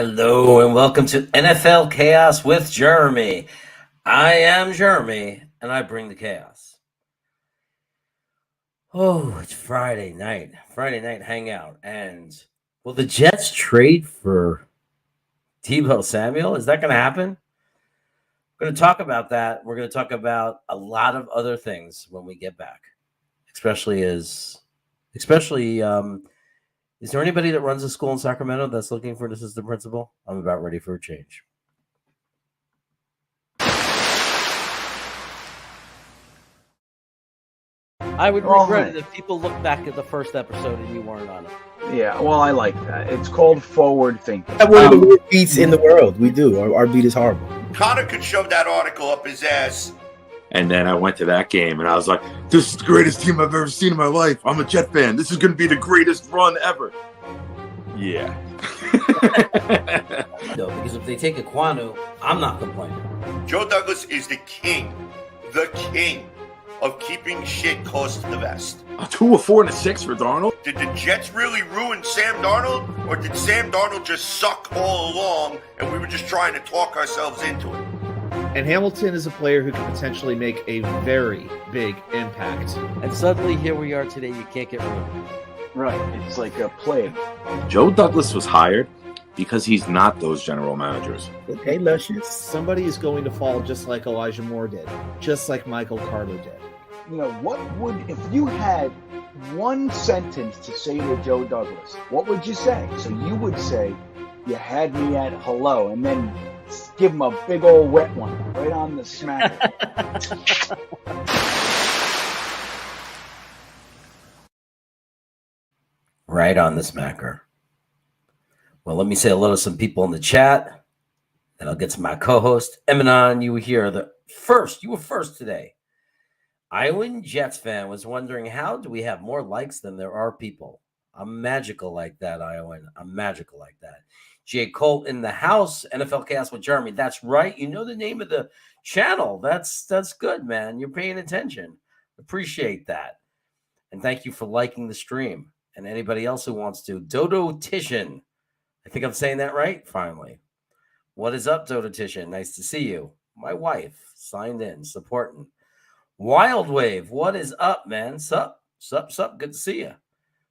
Hello and welcome to NFL Chaos with Jeremy. I am Jeremy and I bring the chaos. Oh, it's Friday night hangout. And will the Jets trade for Deebo Samuel? Is that going to happen? We're going to talk about that. We're going to talk about a lot of other things when we get back, especially is there anybody that runs a school in Sacramento that's looking for an assistant principal? I'm about ready for a change. I would regret it if people look back at the first episode and you weren't on it. Yeah, well, I like that. It's called forward thinking. We have one of the worst beats in the world. We do. Our beat is horrible. Connor could shove that article up his ass. And then I went to that game, and I was like, this is the greatest team I've ever seen in my life. I'm a Jet fan. This is going to be the greatest run ever. Yeah. No, because if they take Aquanu, I'm not complaining. Joe Douglas is the king of keeping shit close to the vest. A 2, a 4, and a 6 for Darnold? Did the Jets really ruin Sam Darnold, or did Sam Darnold just suck all along and we were just trying to talk ourselves into it? And Hamilton is a player who can potentially make a very big impact. And suddenly here we are today, you can't get rid of him. Right. It's like a plague. Joe Douglas was hired because he's not those general managers. Okay, Luscious. Somebody is going to fall just like Elijah Moore did, just like Michael Carter did. You know, what would, if you had one sentence to say to Joe Douglas, what would you say? So you would say, you had me at hello, and then give him a big old wet one right on the smack. Right on the smacker. Well, let me say hello to some people in the chat, and I'll get to my co-host. Eminon, you were here you were first today. Iowan Jets fan was wondering, how do we have more likes than there are people? I'm magical like that, Iowan. I'm magical like that. Jay Colt in the house, NFL Chaos with Jeremy. That's right. You know the name of the channel. That's good, man. You're paying attention. Appreciate that. And thank you for liking the stream. And anybody else who wants to. Dodo Titian. I think I'm saying that right, finally. What is up, Dodo Titian? Nice to see you. My wife signed in, supporting. Wild Wave, what is up, man? Sup. Good to see you.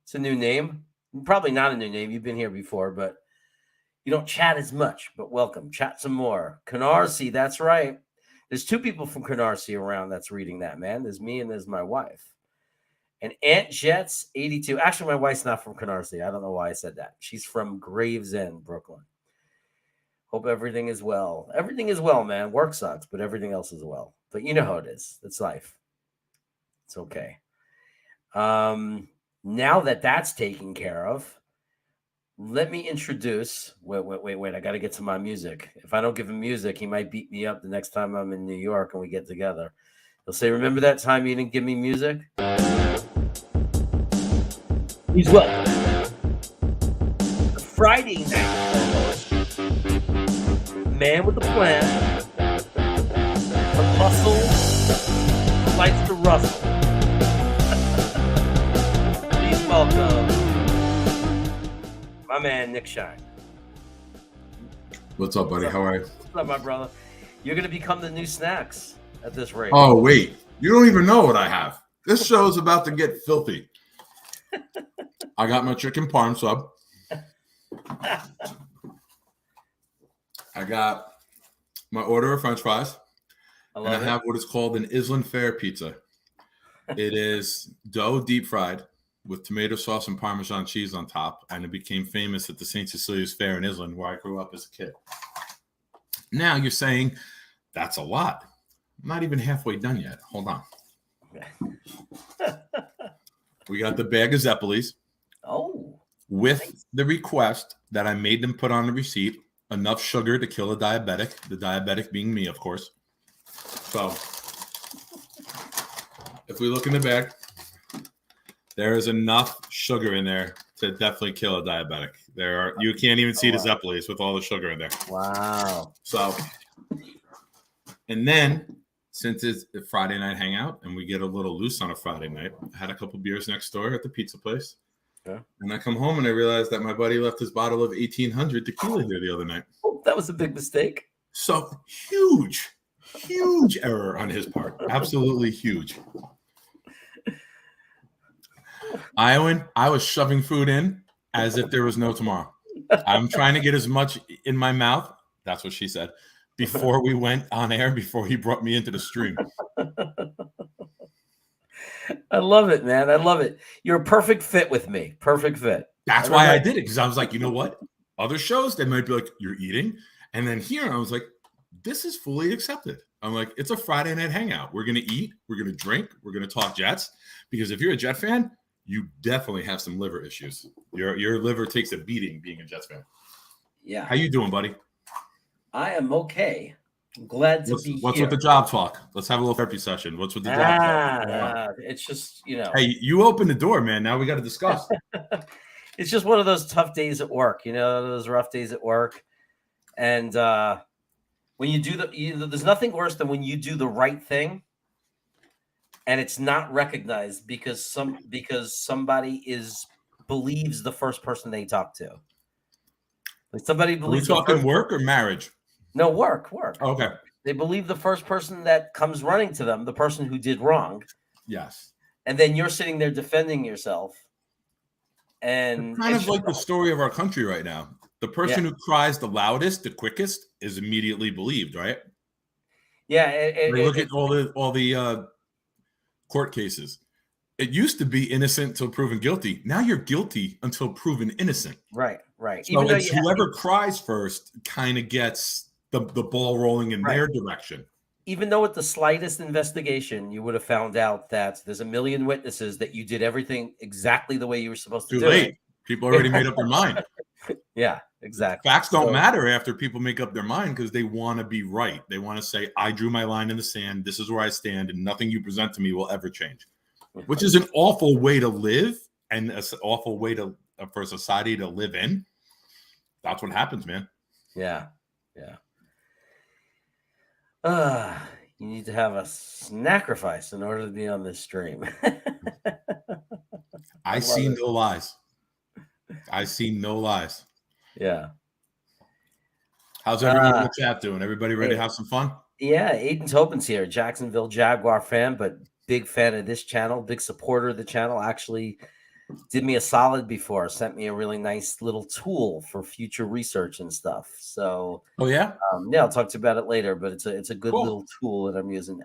It's a new name. Probably not a new name. You've been here before, but you don't chat as much. But welcome. Chat some more. Canarsie, that's right. There's two people from Canarsie around that's reading that, man. There's me and there's my wife. And Aunt Jets 82. Actually, my wife's not from Canarsie. I don't know why I said that. She's from Gravesend, Brooklyn. Hope everything is well. Everything is well, man. Work sucks, but everything else is well. But you know how it is. It's life. It's okay. Now that that's taken care of, let me introduce. Wait. I got to get to my music. If I don't give him music, he might beat me up the next time I'm in New York and we get together. He'll say, remember that time you didn't give me music? He's welcome. The Friday night man with a plan. The muscle likes to rustle. Please welcome my man, Nick Shine. What's up, buddy? How are you? What's up, my brother? You're going to become the new Snacks at this rate. Oh, wait. You don't even know what I have. This show is about to get filthy. I got my chicken parm sub. I got my order of French fries. And I have what is called an Island Fair pizza. It is dough deep fried with tomato sauce and Parmesan cheese on top. And it became famous at the St. Cecilia's Fair in Island, where I grew up as a kid. Now you're saying that's a lot. I'm not even halfway done yet. Hold on. We got the bag of Zeppelis. Oh. With the request that I made them put on the receipt enough sugar to kill a diabetic, the diabetic being me, of course. So, if we look in the bag, there is enough sugar in there to definitely kill a diabetic. You can't even see the Zeppelis with all the sugar in there. Wow. So, and then, since it's a Friday night hangout and we get a little loose on a Friday night, I had a couple beers next door at the pizza place. Yeah. And I come home and I realized that my buddy left his bottle of 1800 tequila here the other night. Oh, that was a big mistake. So huge error on his part. Absolutely huge. I was shoving food in as if there was no tomorrow. I'm trying to get as much in my mouth. That's what she said. Before we went on air, before he brought me into the stream. I love it, man. I love it. You're a perfect fit with me. Perfect fit. That's why I did it, because I was like, you know what? Other shows, they might be like, you're eating. And then here, I was like, this is fully accepted. I'm like, it's a Friday night hangout. We're going to eat. We're going to drink. We're going to talk Jets. Because if you're a Jet fan, you definitely have some liver issues. Your liver takes a beating being a Jets fan. Yeah. How you doing, buddy? I am okay. I'm glad to be here. What's with the job talk? Let's have a little therapy session. What's with the job talk? It's just, you know. Hey, you opened the door, man. Now we got to discuss. It's just one of those tough days at work, you know, those rough days at work. And when you do there's nothing worse than when you do the right thing and it's not recognized because somebody believes the first person they talk to. Like somebody believes. Are we talking work or marriage? No, work. Okay. They believe the first person that comes running to them, the person who did wrong. Yes. And then you're sitting there defending yourself. And it's kind of like the story of our country right now. The person who cries the loudest, the quickest, is immediately believed, right? Yeah. Look at all the court cases. It used to be innocent till proven guilty. Now you're guilty until proven innocent. Right. So it's whoever cries first kind of gets the ball rolling in their direction. Even though at the slightest investigation, you would have found out that there's a million witnesses that you did everything exactly the way you were supposed to do. Too late. People already made up their mind. Yeah, exactly. Facts don't matter after people make up their mind because they want to be right. They want to say, I drew my line in the sand. This is where I stand, and nothing you present to me will ever change. Which is an awful way to live and an awful way for society to live in. That's what happens, man. Yeah. You need to have a sacrifice in order to be on this stream. I see no lies. Yeah. How's everyone in the chat doing? Everybody ready to have some fun? Yeah, Aiden Topin's here, Jacksonville Jaguar fan, but big fan of this channel, big supporter of the channel. Actually did me a solid before, sent me a really nice little tool for future research and stuff. So, I'll talk to you about it later, but it's a good little tool that I'm using.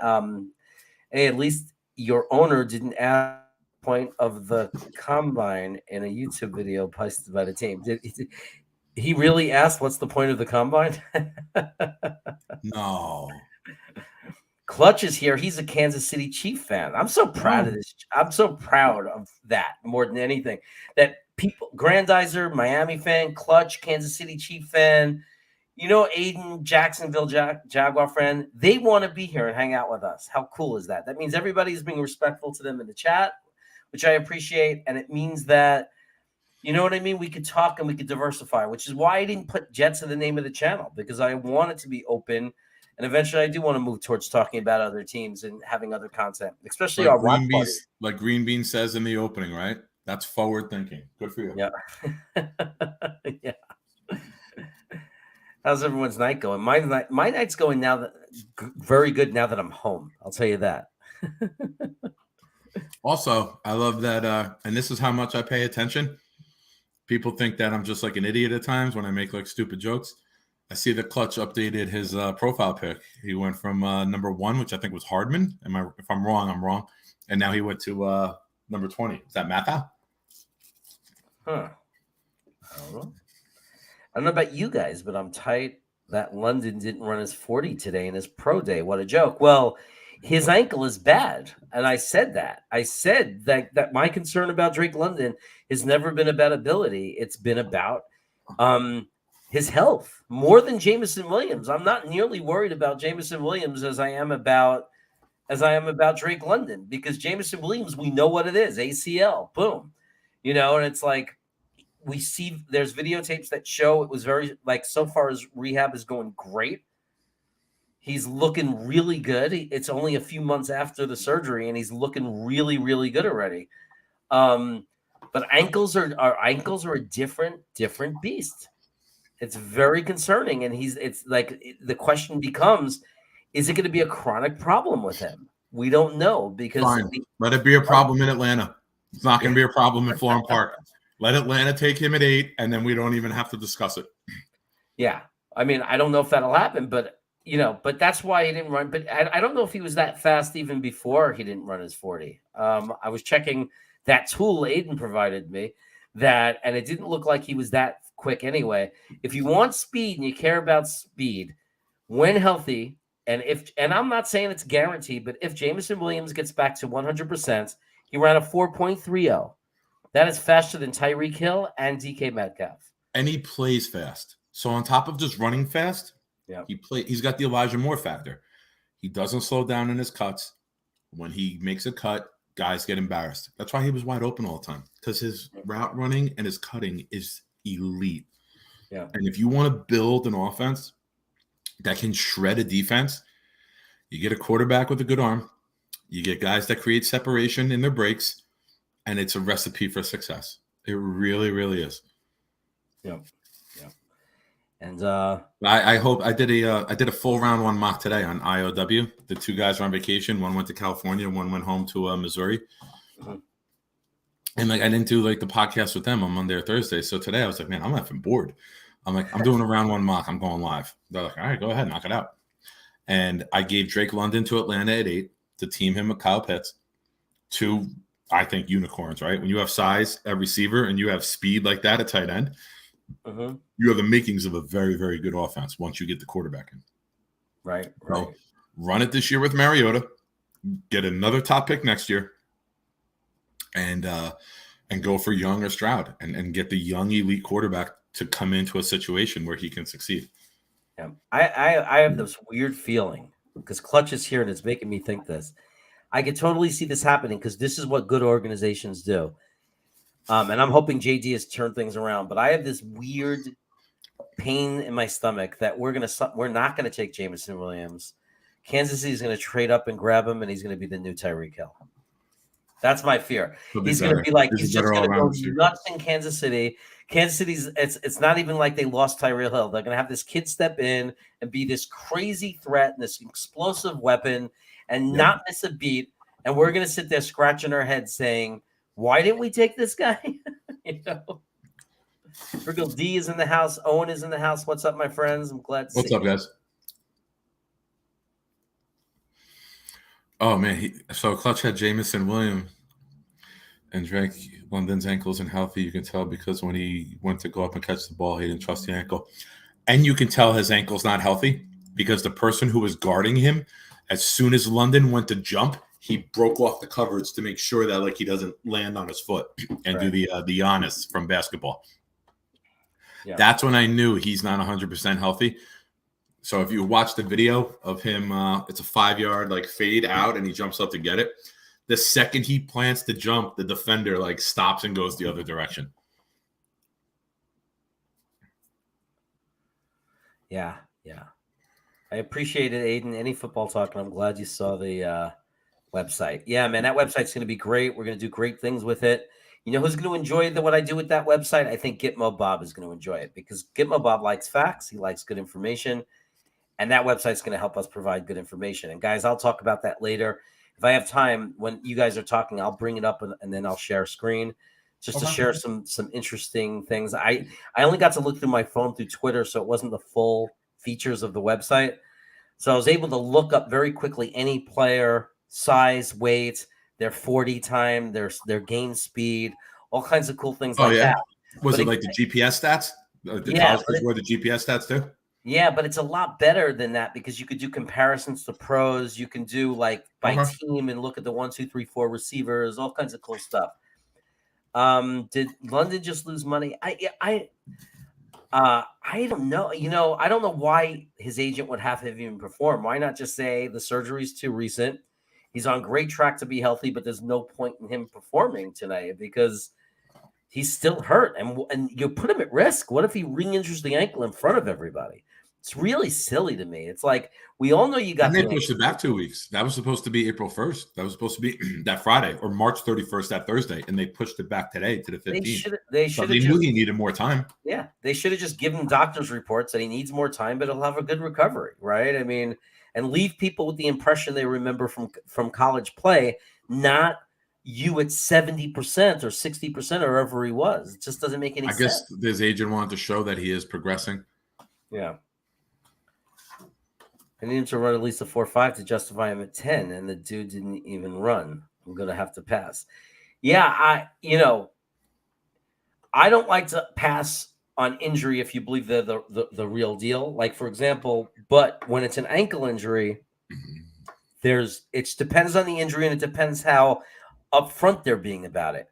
Hey, at least your owner didn't ask the point of the combine in a YouTube video posted by the team. Did he really asked what's the point of the combine? No. Clutch is here. He's a Kansas City Chief fan. I'm so proud of this. I'm so proud of that more than anything. That people, Grandizer, Miami fan, Clutch, Kansas City Chief fan, you know, Aiden, Jacksonville Jaguar fan, they want to be here and hang out with us. How cool is that? That means everybody's being respectful to them in the chat, which I appreciate. And it means that, you know what I mean? We could talk and we could diversify, which is why I didn't put Jets in the name of the channel, because I want it to be open. And eventually I do want to move towards talking about other teams and having other content, especially like our watch party. Like Green Bean says in the opening, right? That's forward thinking. Good for you. Yeah. Yeah. How's everyone's night going? My night's going very good now that I'm home. I'll tell you that. Also, I love that, and this is how much I pay attention. People think that I'm just like an idiot at times when I make like stupid jokes. I see that Clutch updated his profile pic. He went from number 1, which I think was Hardman. If I'm wrong, I'm wrong. And now he went to number 20. Is that Matha? Huh. I don't know about you guys, but I'm tight that London didn't run his 40 today in his pro day. What a joke. Well, his ankle is bad. And I said that. I said that my concern about Drake London has never been about ability. It's been about his health more than Jameson Williams. I'm not nearly worried about Jameson Williams as I am about Drake London, because Jameson Williams, we know what it is. ACL, boom. You know, and it's like we see there's videotapes that show it was very, like, so far as rehab is going great. He's looking really good. It's only a few months after the surgery, and he's looking really, really good already. But ankles are a different beast. It's very concerning, and it's like the question becomes: is it going to be a chronic problem with him? We don't know because Fine. Let it be a problem in Atlanta. It's not going to be a problem in Florham Park. Let Atlanta take him at 8, and then we don't even have to discuss it. Yeah, I mean, I don't know if that'll happen, but but that's why he didn't run. But I don't know if he was that fast even before he didn't run his 40. I was checking that tool Aiden provided me, and it didn't look like he was that quick anyway. If you want speed and you care about speed, when healthy, and I'm not saying it's guaranteed, but if Jameson Williams gets back to 100%, he ran a 4.30. That is faster than Tyreek Hill and DK Metcalf. And he plays fast. So on top of just running fast, he's got the Elijah Moore factor. He doesn't slow down in his cuts. When he makes a cut, guys get embarrassed. That's why he was wide open all the time, because his route running and his cutting is elite. Yeah. And if you want to build an offense that can shred a defense, you get a quarterback with a good arm, you get guys that create separation in their breaks, and it's a recipe for success. It really, really is. Yeah. And I hope I did a full round 1 mock today on IOW. The 2 guys were on vacation. One went to California. One went home to Missouri. Mm-hmm. And I didn't do the podcast with them on Monday or Thursday. So today I was like, man, I'm effing bored. I'm doing a round 1 mock. I'm going live. They're like, all right, go ahead, knock it out. And I gave Drake London to Atlanta at 8 to team him with Kyle Pitts. 2, I think, unicorns, right? When you have size at receiver and you have speed like that at tight end, you have the makings of a very, very good offense once you get the quarterback in. Right. So run it this year with Mariota, get another top pick next year, and go for Young or Stroud and get the young elite quarterback to come into a situation where he can succeed. Yeah. I have this weird feeling because Clutch is here and it's making me think this. I could totally see this happening because this is what good organizations do. And I'm hoping JD has turned things around, but I have this weird pain in my stomach that we're not gonna take Jameson Williams. Kansas City is gonna trade up and grab him, and he's gonna be the new Tyreek Hill. That's my fear. He's gonna be like he's just gonna go nuts in Kansas City. Kansas City's it's not even like they lost Tyreek Hill. They're gonna have this kid step in and be this crazy threat and this explosive weapon and not miss a beat. And we're gonna sit there scratching our heads saying, why didn't we take this guy? Virgil D is in the house. Owen is in the house. What's up, my friends? I'm glad to see you. What's up, guys? Oh, man. So Clutch had Jameson Williams and Drake London's ankles and healthy. You can tell because when he went to go up and catch the ball, he didn't trust the ankle. And you can tell his ankle's not healthy because the person who was guarding him, as soon as London went to jump, he broke off the coverage to make sure that he doesn't land on his foot and do the Giannis from basketball. Yeah. That's when I knew he's not 100% healthy. So if you watch the video of him, it's a 5-yard fade out and he jumps up to get it. The second he plants to jump, the defender stops and goes the other direction. Yeah. I appreciate it, Aiden. Any football talk, and I'm glad you saw the website. Yeah, man, that website's going to be great. We're going to do great things with it. You know who's going to enjoy what I do with that website? I think Gitmo Bob is going to enjoy it because Gitmo Bob likes facts. He likes good information. And that website's going to help us provide good information. And guys, I'll talk about that later. If I have time, when you guys are talking, I'll bring it up and then I'll share a screen just to share some interesting things. I only got to look through my phone through Twitter, so it wasn't the full features of the website. So I was able to look up very quickly any player, size, weight, their 40 time, their game speed, all kinds of cool things that. Was it like the GPS stats? The college players were the GPS stats too? Yeah, but it's a lot better than that because you could do comparisons to pros. You can do by team and look at the 1, 2, 3, 4 receivers, all kinds of cool stuff. Did London just lose money? I don't know. I don't know why his agent would have him even perform. Why not just say the surgery's too recent? He's on great track to be healthy, but there's no point in him performing tonight because he's still hurt, and you put him at risk. What if he re-injures the ankle in front of everybody? It's really silly to me. It's like we all know you got. And they pushed it back 2 weeks. That was supposed to be April 1st. That was supposed to be that Friday, or March 31st, that Thursday, and they pushed it back today to the 15th. They should. They knew he needed more time. Yeah, they should have just given doctor's reports that he needs more time, but he'll have a good recovery, right? I mean, and leave people with the impression they remember from college play, not you at 70% or 60% or wherever he was. It just doesn't make any sense. I guess his agent wanted to show that he is progressing. Yeah. I need him to run at least a 4.5 to justify him at 10, and the dude didn't even run. I'm going to have to pass. Yeah, I don't like to pass on injury if you believe they're the real deal. Like, for example, but when it's an ankle injury, it depends on the injury, and it depends how upfront they're being about it.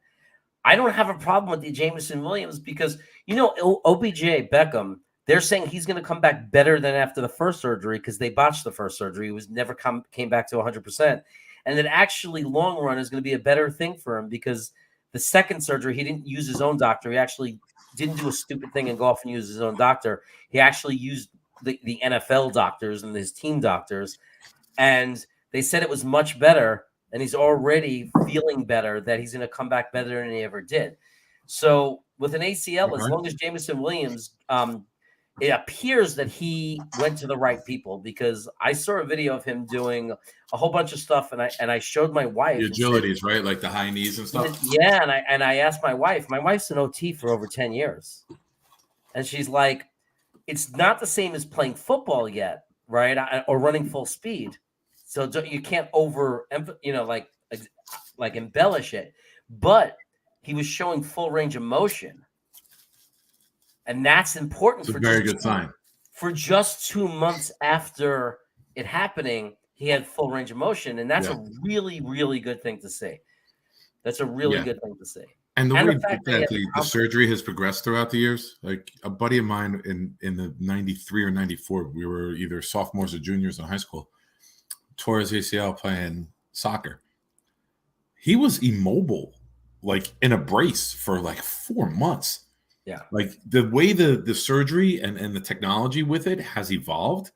I don't have a problem with the Jameson Williams because, OBJ Beckham, they're saying he's going to come back better than after the first surgery because they botched the first surgery. He was never came back to 100%. And that actually long run is going to be a better thing for him because the second surgery, he didn't use his own doctor. He actually didn't do a stupid thing and go off and use his own doctor. He actually used the NFL doctors and his team doctors. And they said it was much better. And he's already feeling better that he's going to come back better than he ever did. So with an ACL, as long as Jameson Williams, it appears that he went to the right people because I saw a video of him doing a whole bunch of stuff, and I showed my wife the agilities, right? Like the high knees and stuff. Yeah, and I asked my wife. My wife's an OT for over 10 years, and she's like, "It's not the same as playing football yet, right? Or running full speed, so you can't like embellish it." But he was showing full range of motion. And that's important. It's a very good sign. For just 2 months after it happening, he had full range of motion. And that's a really, really good thing to see. That's a really good thing to see. And the way that the surgery has progressed throughout the years, like a buddy of mine in the 93 or 94, we were either sophomores or juniors in high school, tore his ACL playing soccer. He was immobile, like in a brace for like 4 months. Yeah. Like the way the surgery and the technology with it has evolved,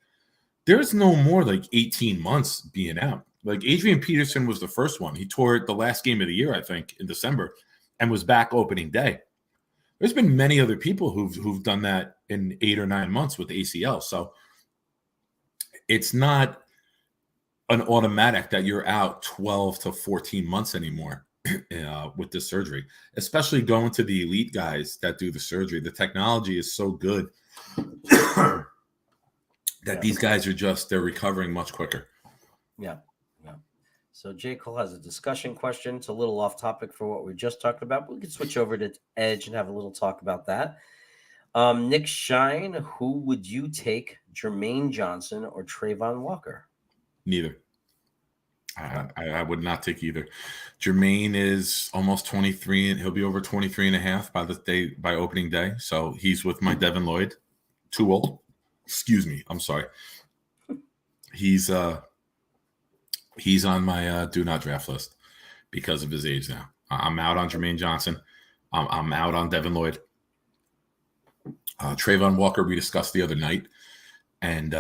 there's no more like 18 months being out. Like Adrian Peterson was the first one. He tore it the last game of the year, I think, in December, and was back opening day. There's been many other people who've done that in 8 or 9 months with ACL. So it's not an automatic that you're out 12 to 14 months anymore. With this surgery, especially going to the elite guys that do the surgery, the technology is so good that these guys they're recovering much quicker. Yeah. So J. Cole has a discussion question. It's a little off topic for what we just talked about, but we can switch over to Edge and have a little talk about that. Nick Shine, who would you take, Jermaine Johnson or Trayvon Walker? Neither. I would not take either. Jermaine is almost 23 and he'll be over 23 and a half by opening day. So he's with my Devin Lloyd. Too old. Excuse me. I'm sorry. He's on my do not draft list because of his age now. I'm out on Jermaine Johnson. I'm out on Devin Lloyd. Trayvon Walker we discussed the other night. And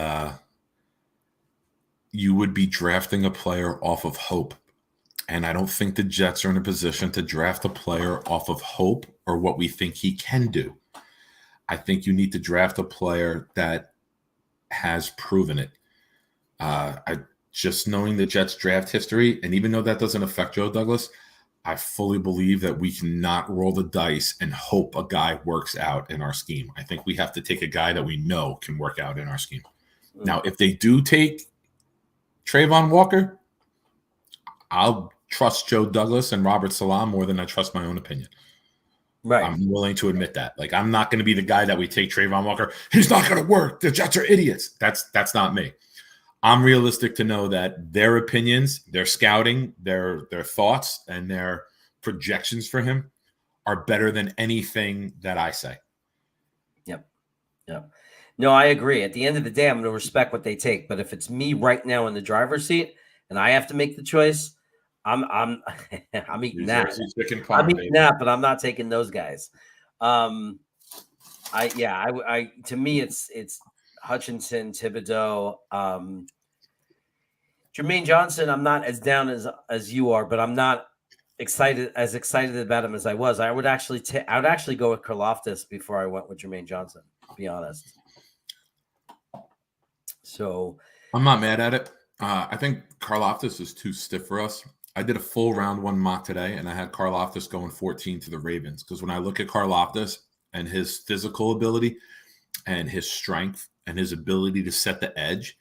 you would be drafting a player off of hope. And I don't think the Jets are in a position to draft a player off of hope or what we think he can do. I think you need to draft a player that has proven it. Just knowing the Jets draft history, and even though that doesn't affect Joe Douglas, I fully believe that we cannot roll the dice and hope a guy works out in our scheme. I think we have to take a guy that we know can work out in our scheme. Now, if they do take Trayvon Walker, I'll trust Joe Douglas and Robert Salam more than I trust my own opinion. Right. I'm willing to admit that. Like, I'm not going to be the guy that we take Trayvon Walker. He's not going to work. The Jets are idiots. That's not me. I'm realistic to know that their opinions, their scouting, their thoughts, and their projections for him are better than anything that I say. Yep. No, I agree. At the end of the day, I'm going to respect what they take. But if it's me right now in the driver's seat and I have to make the choice, I'm eating that. I'm eating that, but I'm not taking those guys. To me, it's Hutchinson, Thibodeau, Jermaine Johnson. I'm not as down as you are, but I'm not excited about him as I was. I would actually go with Karlaftis before I went with Jermaine Johnson, to be honest. So I'm not mad at it. I think Karlaftis is too stiff for us. I did a full round one mock today, and I had Karlaftis going 14 to the Ravens, because when I look at Karlaftis and his physical ability and his strength and his ability to set the edge,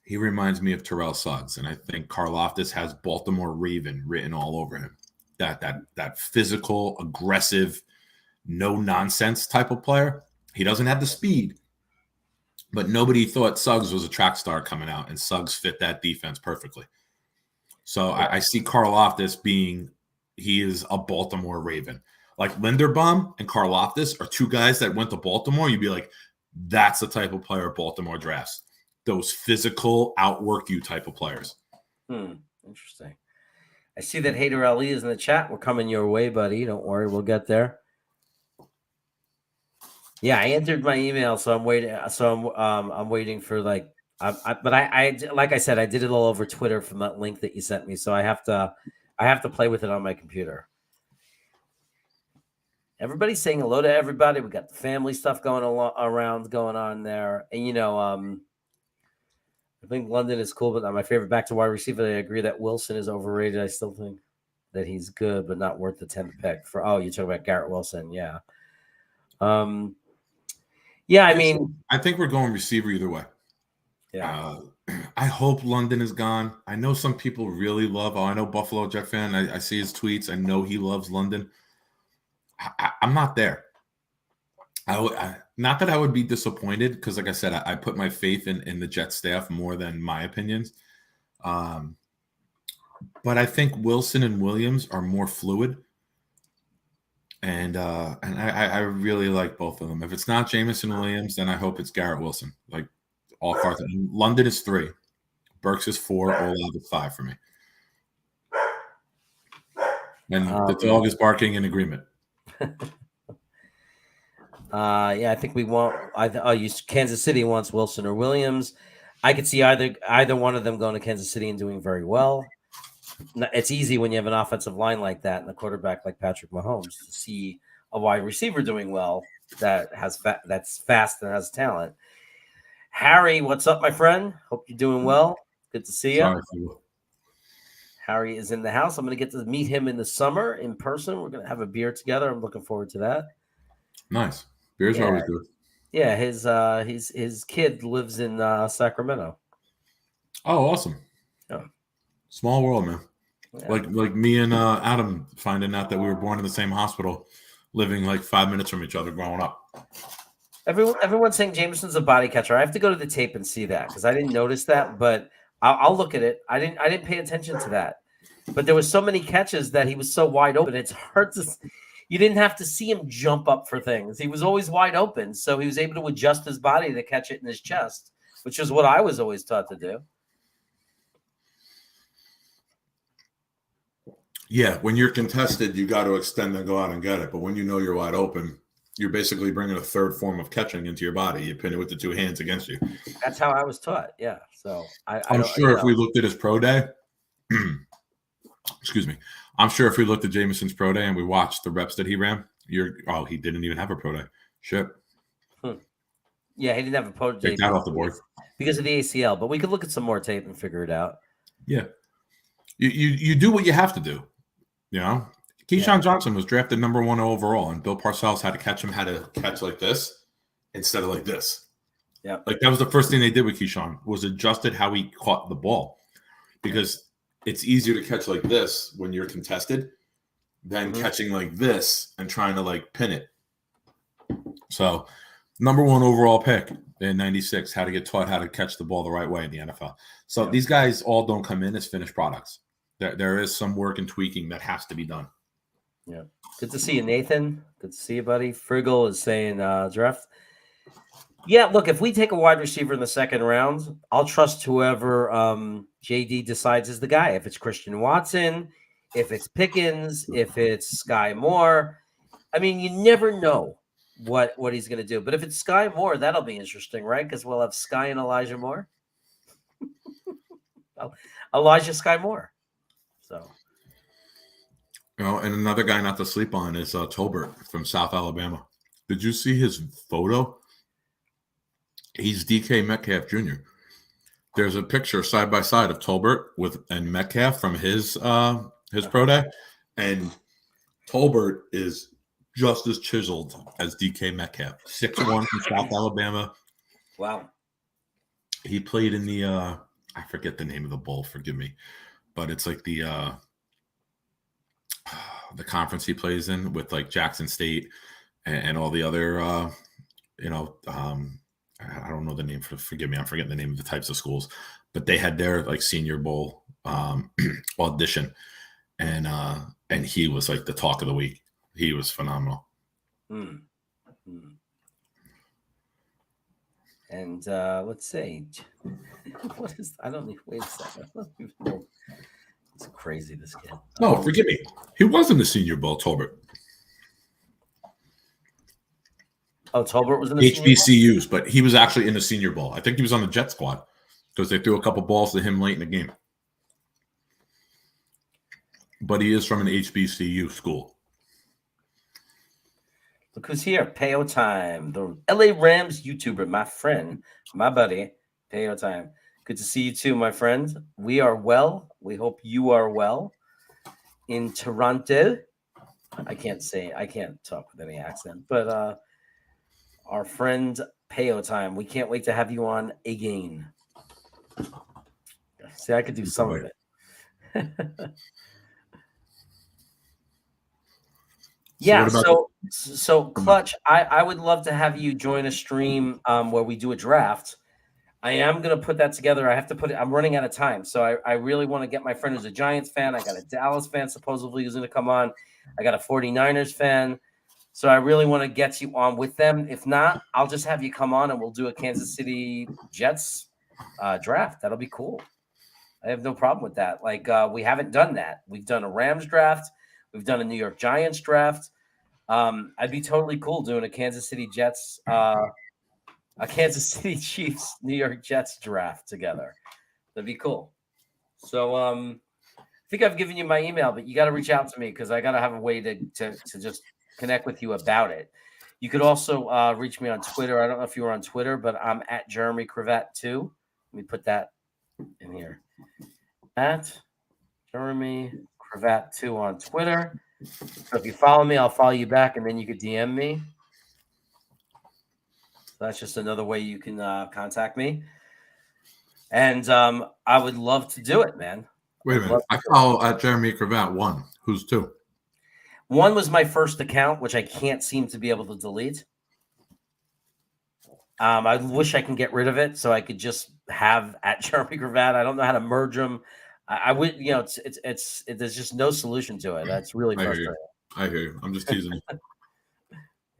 he reminds me of Terrell Suggs. And I think Karlaftis has Baltimore Raven written all over him. That physical, aggressive, no nonsense type of player. He doesn't have the speed, but nobody thought Suggs was a track star coming out, and Suggs fit that defense perfectly. So I see Karlaftis he is a Baltimore Raven. Like Linderbaum and Karlaftis are two guys that went to Baltimore. You'd be like, that's the type of player Baltimore drafts. Those physical, outwork you type of players. Interesting. I see that Hader Ali is in the chat. We're coming your way, buddy. Don't worry, we'll get there. Yeah, I entered my email, so I'm waiting. So I'm waiting for like. But I like I said, I did it all over Twitter from that link that you sent me. So I have to play with it on my computer. Everybody's saying hello to everybody. We got the family stuff going on there, and I think London is cool, but not my favorite. Back to wide receiver, I agree that Wilson is overrated. I still think that he's good, but not worth the 10th pick. You're talking about Garrett Wilson, yeah. Yeah, I mean, I think we're going receiver either way. Yeah. I hope London is gone. I know some people really love. I know Buffalo Jet fan. I see his tweets. I know he loves London. I'm not there. Not that I would be disappointed, because, like I said, I put my faith in the Jet staff more than my opinions. But I think Wilson and Williams are more fluid. And I really like both of them. If it's not Jameson Williams, then I hope it's Garrett Wilson. Like all cards. London is 3, Burks is 4, Olav is 5 for me. And the dog is barking in agreement. Yeah, I think we want. Kansas City wants Wilson or Williams. I could see either one of them going to Kansas City and doing very well. It's easy when you have an offensive line like that and a quarterback like Patrick Mahomes to see a wide receiver doing well that's fast and has talent. Harry, what's up, my friend? Hope you're doing well. Good to see you. Sorry. Harry is in the house. I'm going to get to meet him in the summer in person. We're going to have a beer together. I'm looking forward to that. Nice. Beers are always good. Yeah, his kid lives in Sacramento. Oh, awesome. Yeah. Small world, man. Yeah. Like me and Adam finding out that we were born in the same hospital, living like 5 minutes from each other growing up. Everyone's saying Jameson's a body catcher. I have to go to the tape and see that, because I didn't notice that, but I'll look at it. I didn't pay attention to that. But there was so many catches that he was so wide open. It's hard to. You didn't have to see him jump up for things. He was always wide open, so he was able to adjust his body to catch it in his chest, which is what I was always taught to do. Yeah, when you're contested, you got to extend and go out and get it. But when you know you're wide open, you're basically bringing a third form of catching into your body. You pin it with the 2 hands against you. That's how I was taught. Yeah. So I'm sure if we looked at his pro day, excuse me. I'm sure if we looked at Jameson's pro day and we watched the reps that he ran, he didn't even have a pro day. Shit. Yeah, he didn't have a pro day. Take that off the board because of the ACL. But we could look at some more tape and figure it out. Yeah. You do what you have to do. You know, Keyshawn Johnson was drafted number 1 overall, and Bill Parcells had to catch like this instead of like this. Yeah, like that was the first thing they did with Keyshawn, was adjusted how he caught the ball, because it's easier to catch like this when you're contested than catching like this and trying to like pin it. So, number 1 overall pick in '96, how to get taught how to catch the ball the right way in the NFL. So these guys all don't come in as finished products. There is some work and tweaking that has to be done. Yeah. Good to see you, Nathan. Good to see you, buddy. Friggle is saying draft. Yeah, look, if we take a wide receiver in the 2nd round, I'll trust whoever JD decides is the guy. If it's Christian Watson, if it's Pickens, if it's Sky Moore. I mean, you never know what he's going to do. But if it's Sky Moore, that'll be interesting, right? Because we'll have Sky and Elijah Moore. Elijah Sky Moore. So, and another guy not to sleep on is Tolbert from South Alabama. Did you see his photo? He's DK Metcalf Jr. There's a picture side by side of Tolbert and Metcalf from his pro day, and Tolbert is just as chiseled as DK Metcalf. 6'1" from South Alabama. wow. He played in the I forget the name of the bowl, forgive me, but it's like the conference he plays in with like Jackson State and all the other I don't know the name, forgive me, I'm forgetting the name of the types of schools, but they had their like Senior Bowl audition, and he was like the talk of the week. He was phenomenal. And let's see. What is? I don't even. Wait a second. I don't even know. It's crazy, this kid. No, forgive me. He was in the Senior Bowl, Tolbert. Oh, Tolbert was in the HBCUs, but he was actually in the Senior Bowl. I think he was on the Jet squad because they threw a couple balls to him late in the game. But he is from an HBCU school. Look who's here. Payo Time, the LA Rams YouTuber, my friend, my buddy, Payo Time. Good to see you too, my friend. We are well. We hope you are well. In Toronto. I can't talk with any accent, but our friend Payo Time. We can't wait to have you on again. See, I could do some of it. Yeah, so Clutch, I would love to have you join a stream where we do a draft. I am going to put that together. I have to put it. I'm running out of time. So I really want to get my friend who's a Giants fan. I got a Dallas fan supposedly who's going to come on. I got a 49ers fan. So I really want to get you on with them. If not, I'll just have you come on and we'll do a Kansas City Jets draft. That'll be cool. I have no problem with that. Like we haven't done that. We've done a Rams draft. We've done a New York Giants draft. I'd be totally cool doing a Kansas City Jets, a Kansas City Chiefs, New York Jets draft together. That'd be cool. So I think I've given you my email, but you got to reach out to me because I got to have a way to just connect with you about it. You could also reach me on Twitter. I don't know if you were on Twitter, but I'm at Jeremy Cravat 2. Let me put that in here. At Jeremy Cravat 2 on Twitter. So if you follow me, I'll follow you back, and then you could DM me. So that's just another way you can contact me. And I would love to do it, man. Wait a minute. I follow at Jeremy Cravat 1. Who's 2? 1 was my first account, which I can't seem to be able to delete. I wish I can get rid of it so I could just have at Jeremy Cravat. I don't know how to merge them. I would, it's there's just no solution to it. That's really frustrating. I hear you. I'm just teasing you.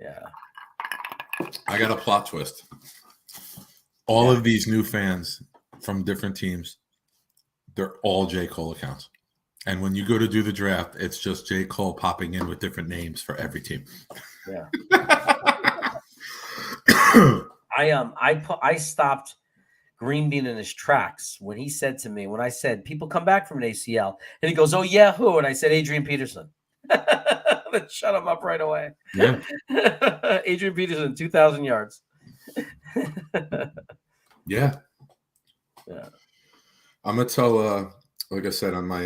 Yeah. I got a plot twist. All of these new fans from different teams, they're all J. Cole accounts. And when you go to do the draft, it's just J. Cole popping in with different names for every team. Yeah. I stopped Green Bean in his tracks when he said to me, when I said, people come back from an ACL, and he goes, oh, yeah, who? And I said, Adrian Peterson. Let's shut him up right away. Yeah. Adrian Peterson, 2,000 yards. Yeah. Yeah. I'm going to tell, like I said, on my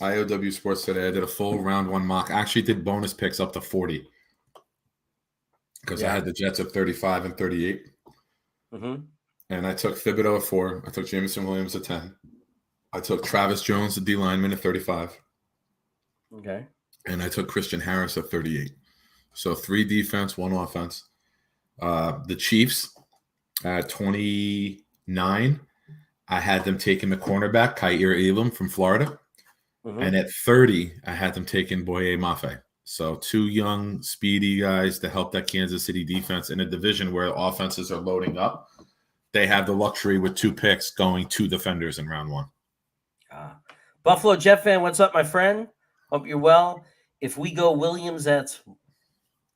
IOW Sports today, I did a full round 1 mock. I actually did bonus picks up to 40 because I had the Jets at 35 and 38. Mm-hmm. And I took Thibodeau at 4. I took Jameson Williams at 10. I took Travis Jones, the D lineman, at 35. Okay. And I took Christian Harris at 38. So 3 defense, 1 offense. The Chiefs at 29, I had them taking the cornerback, Kaiir Elam from Florida. Mm-hmm. And at 30, I had them taking Boye Mafe. So 2 young, speedy guys to help that Kansas City defense in a division where offenses are loading up. They have the luxury with 2 picks going 2 defenders in round 1. Buffalo Jet fan, what's up, my friend? Hope you're well. If we go Williams at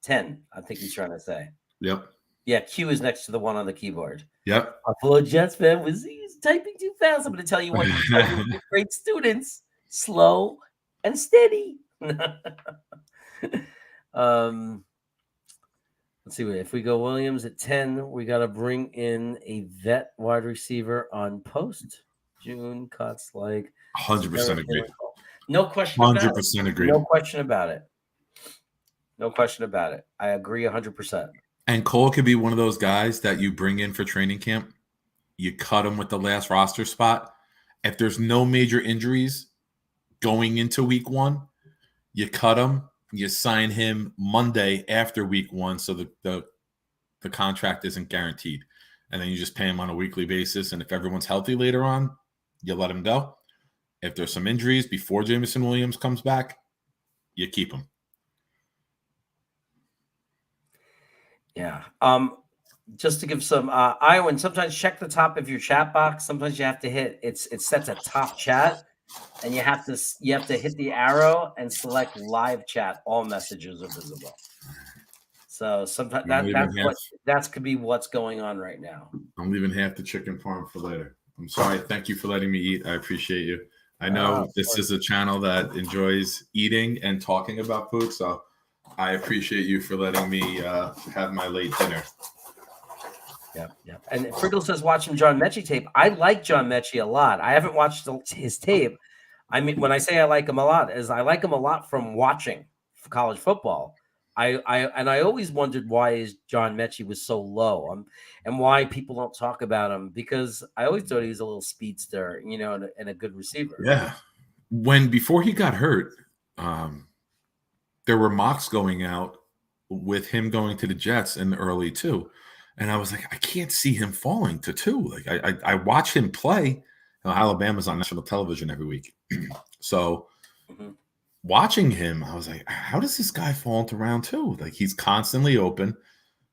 10, I think he's trying to say. Yep. Yeah, Q is next to the one on the keyboard. Yep. Buffalo Jets fan was typing too fast. I'm going to tell you what you tell your great students: slow and steady. Let's see. If we go Williams at 10, we got to bring in a vet wide receiver on post. June cuts like 100% agree. No question about it. 100% agree. No question about it. No question about it. I agree 100%. And Cole could be one of those guys that you bring in for training camp. You cut him with the last roster spot. If there's no major injuries going into week 1, you cut him. You sign him Monday after week 1, so the contract isn't guaranteed. And then you just pay him on a weekly basis. And if everyone's healthy later on, you let him go. If there's some injuries before Jameson Williams comes back, you keep him. Yeah. Just to give some Iowan, sometimes check the top of your chat box. Sometimes you have to hit it sets a top chat, and you have to hit the arrow and select live chat. All messages are visible. So sometimes that could be what's going on right now. I'm leaving half the chicken farm for later. I'm sorry. Thank you for letting me eat. I appreciate you. I know this is a channel that enjoys eating and talking about food, so I appreciate you for letting me have my late dinner. Yeah. And Friggle says, watching John Mechie tape. I like John Mechie a lot. I haven't watched his tape. I mean, when I say I like him a lot, is I like him a lot from watching college football. I always wondered why John Mechie was so low, and why people don't talk about him, because I always thought he was a little speedster, and a good receiver. Yeah. Before he got hurt, there were mocks going out with him going to the Jets in the early 2. And I was like, I can't see him falling to 2. Like I watch him play. Alabama's on national television every week. So watching him, I was like, how does this guy fall into round 2? Like, he's constantly open.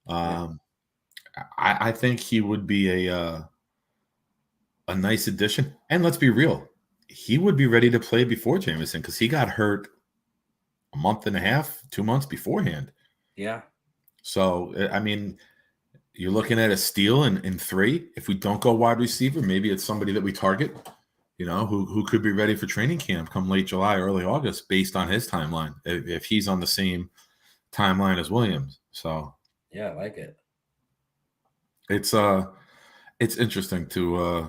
I think he would be a nice addition. And let's be real, he would be ready to play before Jameson, because he got hurt a month and a half, 2 months beforehand. Yeah. So, I mean, you're looking at a steal in 3. If we don't go wide receiver, maybe it's somebody that we target, who could be ready for training camp come late July, early August, based on his timeline, if he's on the same timeline as Williams. So yeah, I like it. It's interesting to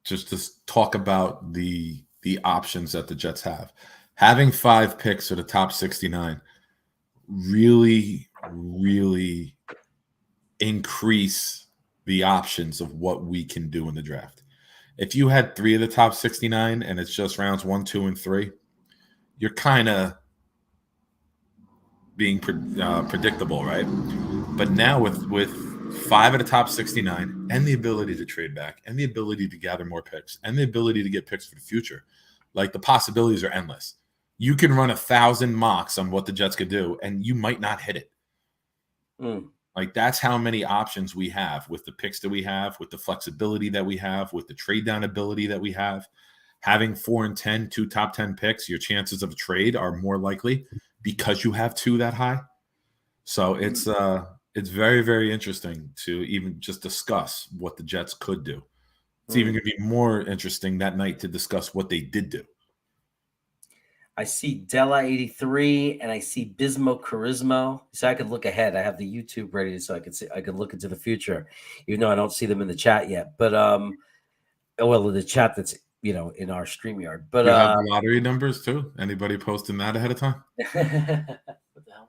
just talk about the options that the Jets have. Having 5 picks for the top 69 really, really increase the options of what we can do in the draft. If you had 3 of the top 69 and it's just rounds 1, 2, and 3, you're kind of being predictable, right? But now with 5 of the top 69 and the ability to trade back and the ability to gather more picks and the ability to get picks for the future, like, the possibilities are endless. You can run 1,000 mocks on what the Jets could do, and you might not hit it. Like, that's how many options we have with the picks that we have, with the flexibility that we have, with the trade down ability that we have. Having 4 and 10, 2 top 10 picks, your chances of a trade are more likely because you have 2 that high. So it's very, very interesting to even just discuss what the Jets could do. It's even going to be more interesting that night to discuss what they did do. I see Della 83 and I see Bismo Charismo. So I could look ahead. I have the YouTube ready so I could look into the future, even though I don't see them in the chat yet. But the chat that's in our StreamYard. But you have the lottery numbers too. Anybody posting that ahead of time? What the hell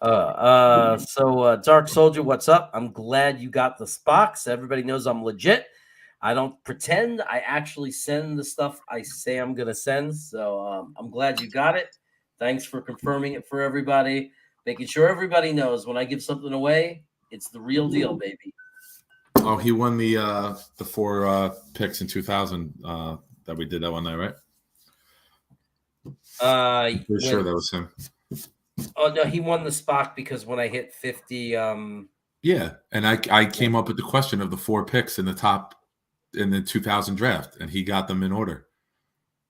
was that? So Dark Soldier, what's up? I'm glad you got the Spox. Everybody knows I'm legit. I don't pretend. I actually send the stuff I say I'm going to send. So I'm glad you got it. Thanks for confirming it for everybody. Making sure everybody knows when I give something away, it's the real deal, baby. Oh, he won the 4 picks in 2000 that we did that one night, right? I'm pretty sure that was him. Oh, no, he won the spot because when I hit 50. Yeah, and I came up with the question of the 4 picks in the 2000 draft, and he got them in order.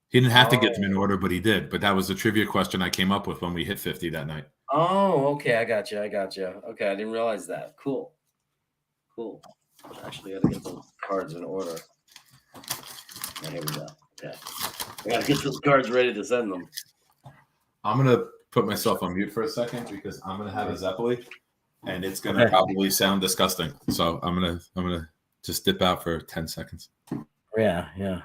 He didn't have to get them in order, but he did. But that was the trivia question I came up with when we hit 50 that night. Oh, okay. I got you. Okay, I didn't realize that. Cool. Actually, I got to get those cards in order. Oh, here we go. Yeah. I got to get those cards ready to send them. I'm gonna put myself on mute for a second because I'm gonna have a Zeppeli, and it's gonna probably sound disgusting. So I'm gonna just dip out for 10 seconds. Yeah.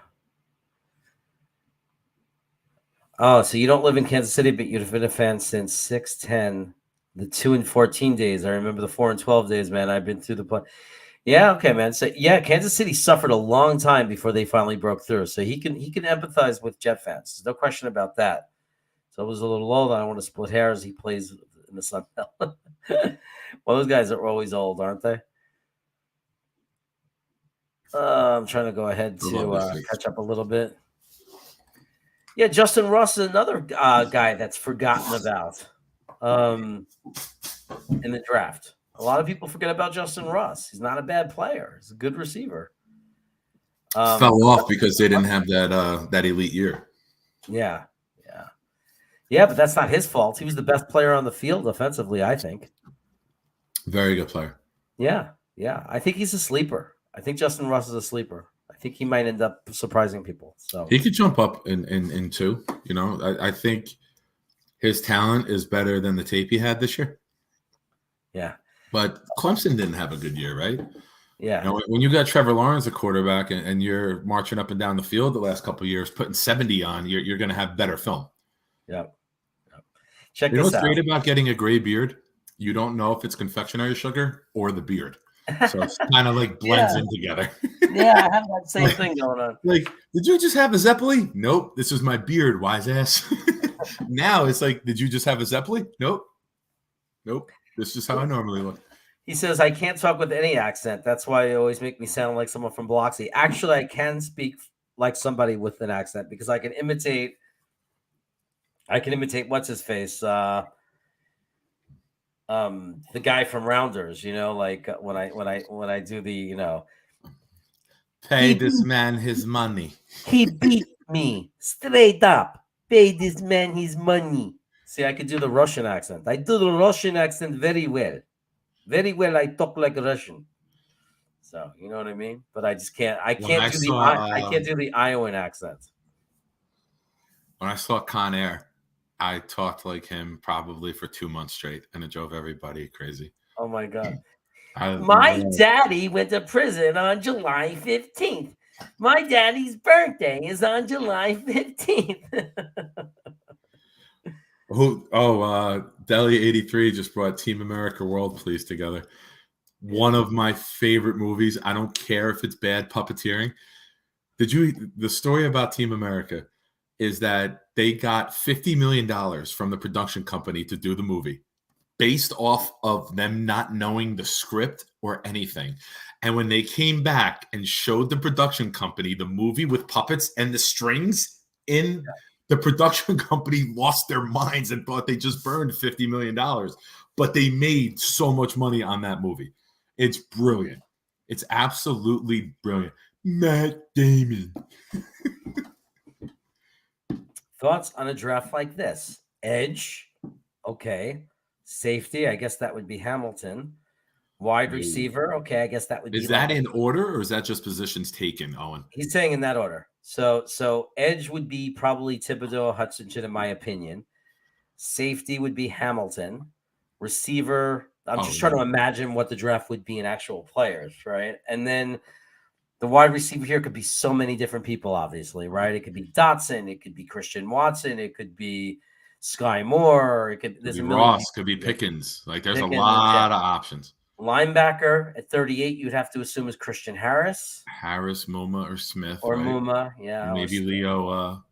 Oh, so you don't live in Kansas City, but you've been a fan since 6-10, the 2 and 14 days. I remember the 4 and 12 days, man. I've been through the play. Yeah, okay, man. So yeah, Kansas City suffered a long time before they finally broke through. So he can empathize with Jet fans. There's no question about that. So it was a little old. I don't want to split hairs. He plays in the Sun Belt. Well, those guys are always old, aren't they? I'm trying to go ahead to catch up a little bit. Yeah, Justin Ross is another guy that's forgotten about in the draft. A lot of people forget about Justin Ross. He's not a bad player. He's a good receiver. Fell off because they didn't have that elite year. Yeah, but that's not his fault. He was the best player on the field offensively, I think. Very good player. Yeah. I think he's a sleeper. I think Justin Ross is a sleeper. I think he might end up surprising people. So he could jump up in two. You know, I think his talent is better than the tape he had this year. Yeah. But Clemson didn't have a good year, right? Yeah. You know, when you got Trevor Lawrence, a quarterback, and you're marching up and down the field the last couple of years, putting 70 on, you're going to have better film. Yep. Check this out. You know what's great about getting a gray beard? You don't know if it's confectionery sugar or the beard. So it's kind of like blends in together. Yeah, I have that same thing going on. Like, did you just have a Zeppeli? Nope. This is my beard, wise ass. Now it's like, did you just have a Zeppeli? Nope. This is how I normally look. He says, I can't talk with any accent. That's why you always make me sound like someone from Biloxi. Actually, I can speak like somebody with an accent because I can imitate what's his face? The guy from Rounders, you know, like when I do the, you know, pay this man his money. He beat me straight up. Pay this man his money. See, I could do the Russian accent. I do the Russian accent very well. Very well. I talk like a Russian. So you know what I mean? But I just can't. I can't do the Iowan accent. When I saw Con Air, I talked like him probably for 2 months straight, and it drove everybody crazy. Oh my god! My daddy went to prison on July 15th. My daddy's birthday is on July 15th. Deli 83 just brought Team America World Police together. One of my favorite movies. I don't care if it's bad puppeteering. The story about Team America is that they got $50 million from the production company to do the movie based off of them not knowing the script or anything. And when they came back and showed the production company the movie with puppets and the strings in the production company lost their minds and thought they just burned $50 million. But they made so much money on that movie. It's brilliant. It's absolutely brilliant. Matt Damon. Thoughts on a draft like this? Edge, okay. Safety, I guess that would be Hamilton. Wide receiver, okay. I guess that would be. Is that in order, or is that just positions taken, Owen? He's saying in that order. So edge would be probably Thibodeau, Hutchinson, in my opinion. Safety would be Hamilton. Receiver, I'm just trying to imagine what the draft would be in actual players, right? And then the wide receiver here could be so many different people, obviously, right? It could be Dotson, it could be Christian Watson, it could be Sky Moore, it could be Ross, could be Pickens. Like there's a lot of options. Linebacker at 38, you'd have to assume is Christian Harris. Muma, or Smith. Or right? Muma, yeah. Maybe Leo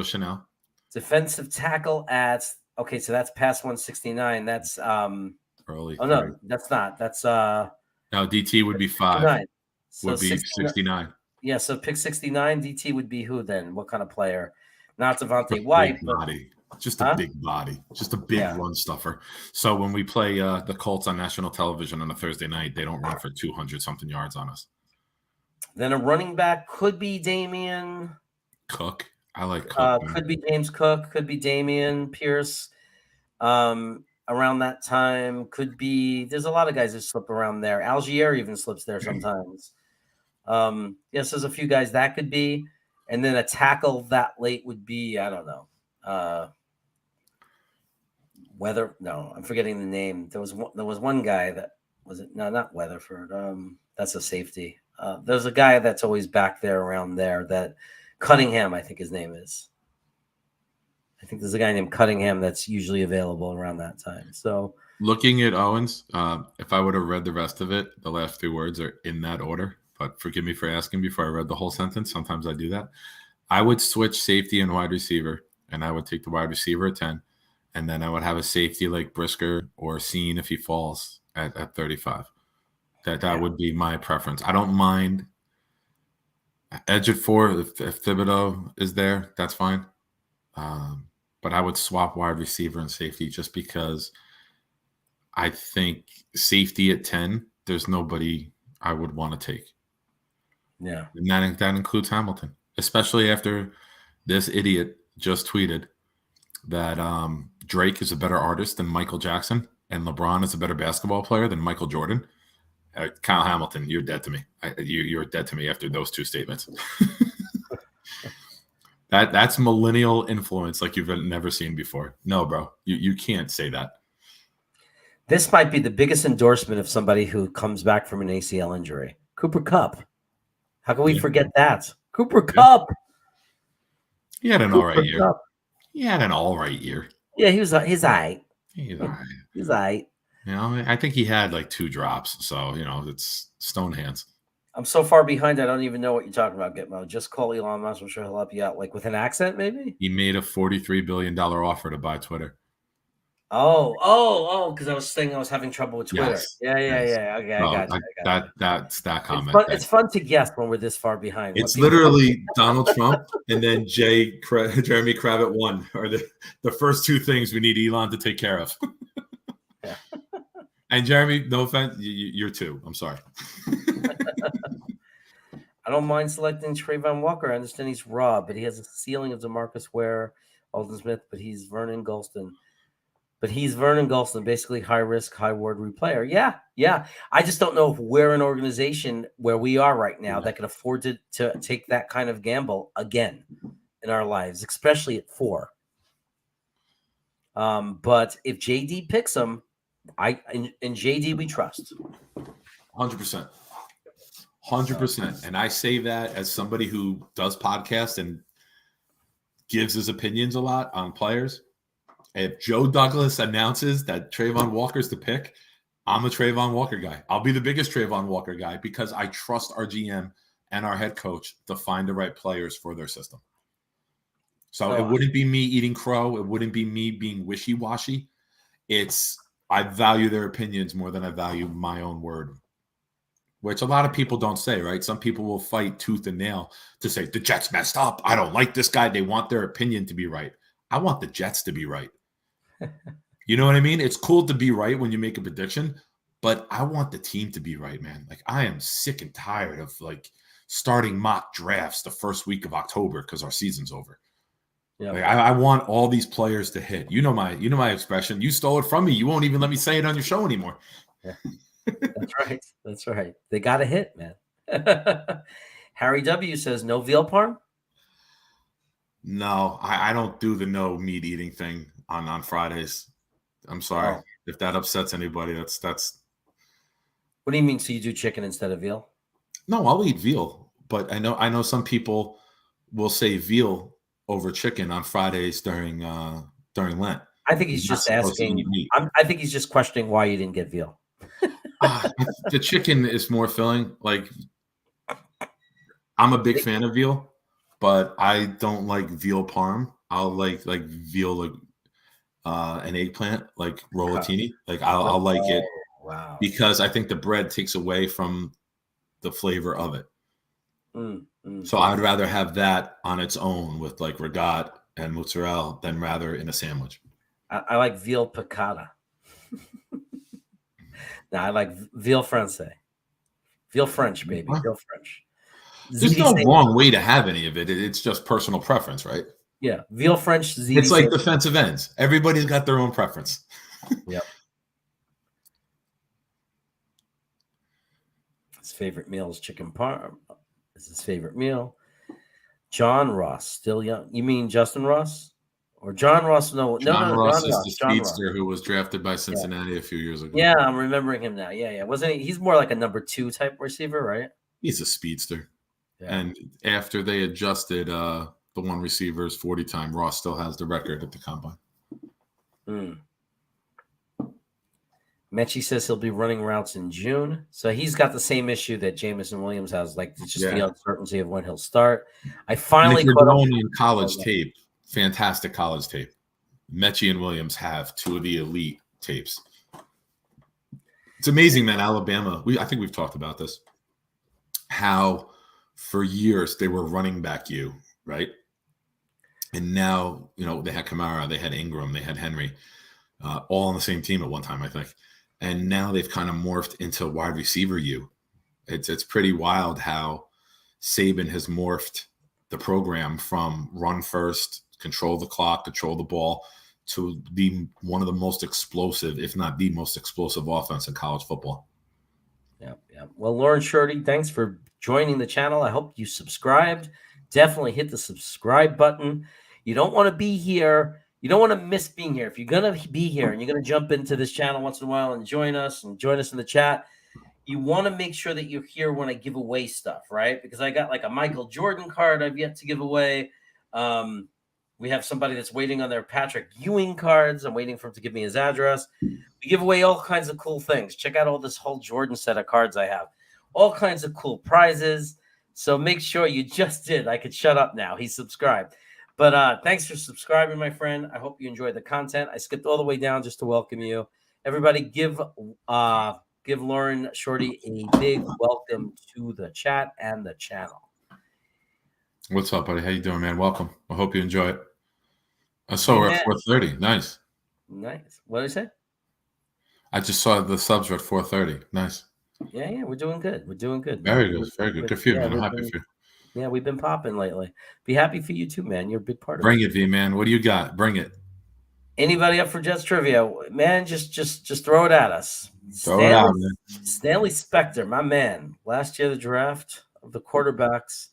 Chanel. Defensive tackle at so that's past 169. That's early. Oh no, that's not. That's no, DT would be 5. So would be 69. Yeah, so pick 69. DT would be who then? What kind of player? Not Devontae White. Body. Just a big body. Just a big run stuffer. So when we play the Colts on national television on a Thursday night, they don't run for 200-something yards on us. Then a running back could be Damian Cook. I like Cook. Could be James Cook. Could be Damian Pierce. around that time. Could be. There's a lot of guys that slip around there. Algier even slips there sometimes. Yes, there's a few guys that could be, and then a tackle that late would be, I don't know. Weather? No, I'm forgetting the name. There was one guy that was it? No, not Weatherford. That's a safety. There's a guy that's always back there around there. That Cunningham, I think his name is. I think there's a guy named Cunningham that's usually available around that time. So looking at Owens, if I would have read the rest of it, the last 2 words are in that order. But forgive me for asking before I read the whole sentence. Sometimes I do that. I would switch safety and wide receiver, and I would take the wide receiver at 10, and then I would have a safety like Brisker or Scene if he falls at 35. That would be my preference. I don't mind edge at 4 if Thibodeau is there. That's fine. But I would swap wide receiver and safety just because I think safety at 10, there's nobody I would want to take. Yeah. And that includes Hamilton, especially after this idiot just tweeted that Drake is a better artist than Michael Jackson and LeBron is a better basketball player than Michael Jordan. Kyle Hamilton, you're dead to me. You're dead to me after those 2 statements. That's millennial influence like you've never seen before. No, bro, you can't say that. This might be the biggest endorsement of somebody who comes back from an ACL injury. Cooper Kupp. How can we forget that? Cooper Kupp. He had an all right year. He had an all right year. Yeah, he's all right. He's all right. He's all right. You know, I think he had like 2 drops. So, it's stone hands. I'm so far behind, I don't even know what you're talking about, Gitmo. Just call Elon Musk. I'm sure he'll help you out. Like with an accent, maybe? He made a $43 billion offer to buy Twitter. Oh, because I was saying I was having trouble with Twitter. Yes. Yeah. Okay, I got you. That's that comment. It's fun to guess when we're this far behind. It's literally Donald Trump and then Jeremy Kravitz 1 are the first 2 things we need Elon to take care of. Yeah. And Jeremy, no offense, you're 2. I'm sorry. I don't mind selecting Trayvon Walker. I understand he's raw, but he has a ceiling of DeMarcus Ware, Alden Smith, but he's Vernon Gholston. Basically high risk, high ward replayer. Yeah. I just don't know if we're an organization where we are right now that can afford to take that kind of gamble again in our lives, especially at 4. But if JD picks him, in JD we trust. 100%. 100%. And I say that as somebody who does podcasts and gives his opinions a lot on players. If Joe Douglas announces that Trayvon Walker's the pick, I'm a Trayvon Walker guy. I'll be the biggest Trayvon Walker guy because I trust our GM and our head coach to find the right players for their system. So it wouldn't be me eating crow. It wouldn't be me being wishy-washy. I value their opinions more than I value my own word, which a lot of people don't say, right? Some people will fight tooth and nail to say, the Jets messed up. I don't like this guy. They want their opinion to be right. I want the Jets to be right. You know what I mean? It's cool to be right when you make a prediction, but I want the team to be right, man. Like, I am sick and tired of like starting mock drafts the first week of October because our season's over. Yeah, like, I want all these players to hit. You know my expression. You stole it from me. You won't even let me say it on your show anymore. Yeah. That's right. They got a hit, man. Harry W says no veal parm. No, I don't do the no meat eating thing on Fridays. I'm sorry if that upsets anybody. That's. What do you mean? So you do chicken instead of veal? No, I'll eat veal, but I know some people will say veal over chicken on Fridays during Lent. I think he's just asking. I think he's just questioning why you didn't get veal. The chicken is more filling. Like, I'm a big fan of veal, but I don't like veal parm. I'll like veal like an eggplant, like rollatini. Like I'll like it because I think the bread takes away from the flavor of it. So I'd rather have that on its own with like regat and mozzarella than rather in a sandwich. I like veal piccata. No, I like veal francais. Veal French, baby. Veal French. There's no wrong way to have any of it. It's just personal preference, right? Yeah. Veal French. It's like defensive ends. Everybody's got their own preference. Yep. His favorite meal is chicken parm. Is his favorite meal. John Ross, still young. You mean Justin Ross? Or John Ross? No. John Ross John is Ross. the John Ross. speedster who was drafted by Cincinnati a few years ago. Yeah, I'm remembering him now. Yeah. Wasn't he? He's more like a number 2 type receiver, right? He's a speedster. Yeah. And after they adjusted the one receiver's 40 time, Ross still has the record at the combine. Mechie says he'll be running routes in June. So he's got the same issue that Jameson Williams has, like just the uncertainty of when he'll start. I finally caught up on college tape. Fantastic college tape. Mechie and Williams have 2 of the elite tapes. It's amazing, man. Alabama, I think we've talked about this. How for years they were running back you, right? And now, they had Kamara, they had Ingram, they had Henry, all on the same team at one time, I think. And now they've kind of morphed into wide receiver you. It's pretty wild how Saban has morphed the program from run first, control the clock, control the ball, to be one of the most explosive, if not the most explosive offense in college football. Yeah. Well, Lauren Shorty, thanks for joining the channel. I hope you subscribed. Definitely hit the subscribe button. You don't want to be here. You don't want to miss being here. If you're going to be here and you're going to jump into this channel once in a while and join us in the chat, you want to make sure that you're here when I give away stuff, right? Because I got like a Michael Jordan card I've yet to give away. We have somebody that's waiting on their Patrick Ewing cards. I'm waiting for him to give me his address. We give away all kinds of cool things. Check out all this whole Jordan set of cards I have. All kinds of cool prizes. So make sure you just did. I could shut up now. He's subscribed. But thanks for subscribing, my friend. I hope you enjoyed the content. I skipped all the way down just to welcome you. Everybody give Lauren Shorty a big welcome to the chat and the channel. What's up, buddy? How you doing, man? Welcome. I hope you enjoy it. I saw we're at 4:30. Nice. What did I say? I just saw the subs are at 4:30. Nice. Yeah, we're doing good. Very good. Very good. Good for you, man. I'm happy for you. Yeah, we've been popping lately. Be happy for you too, man. You're a big part of it. Bring it, V, man. What do you got? Bring it. Anybody up for Jets trivia? Man, just throw it at us. Throw it out, man. Stanley Spector, my man. Last year, the draft of the quarterbacks,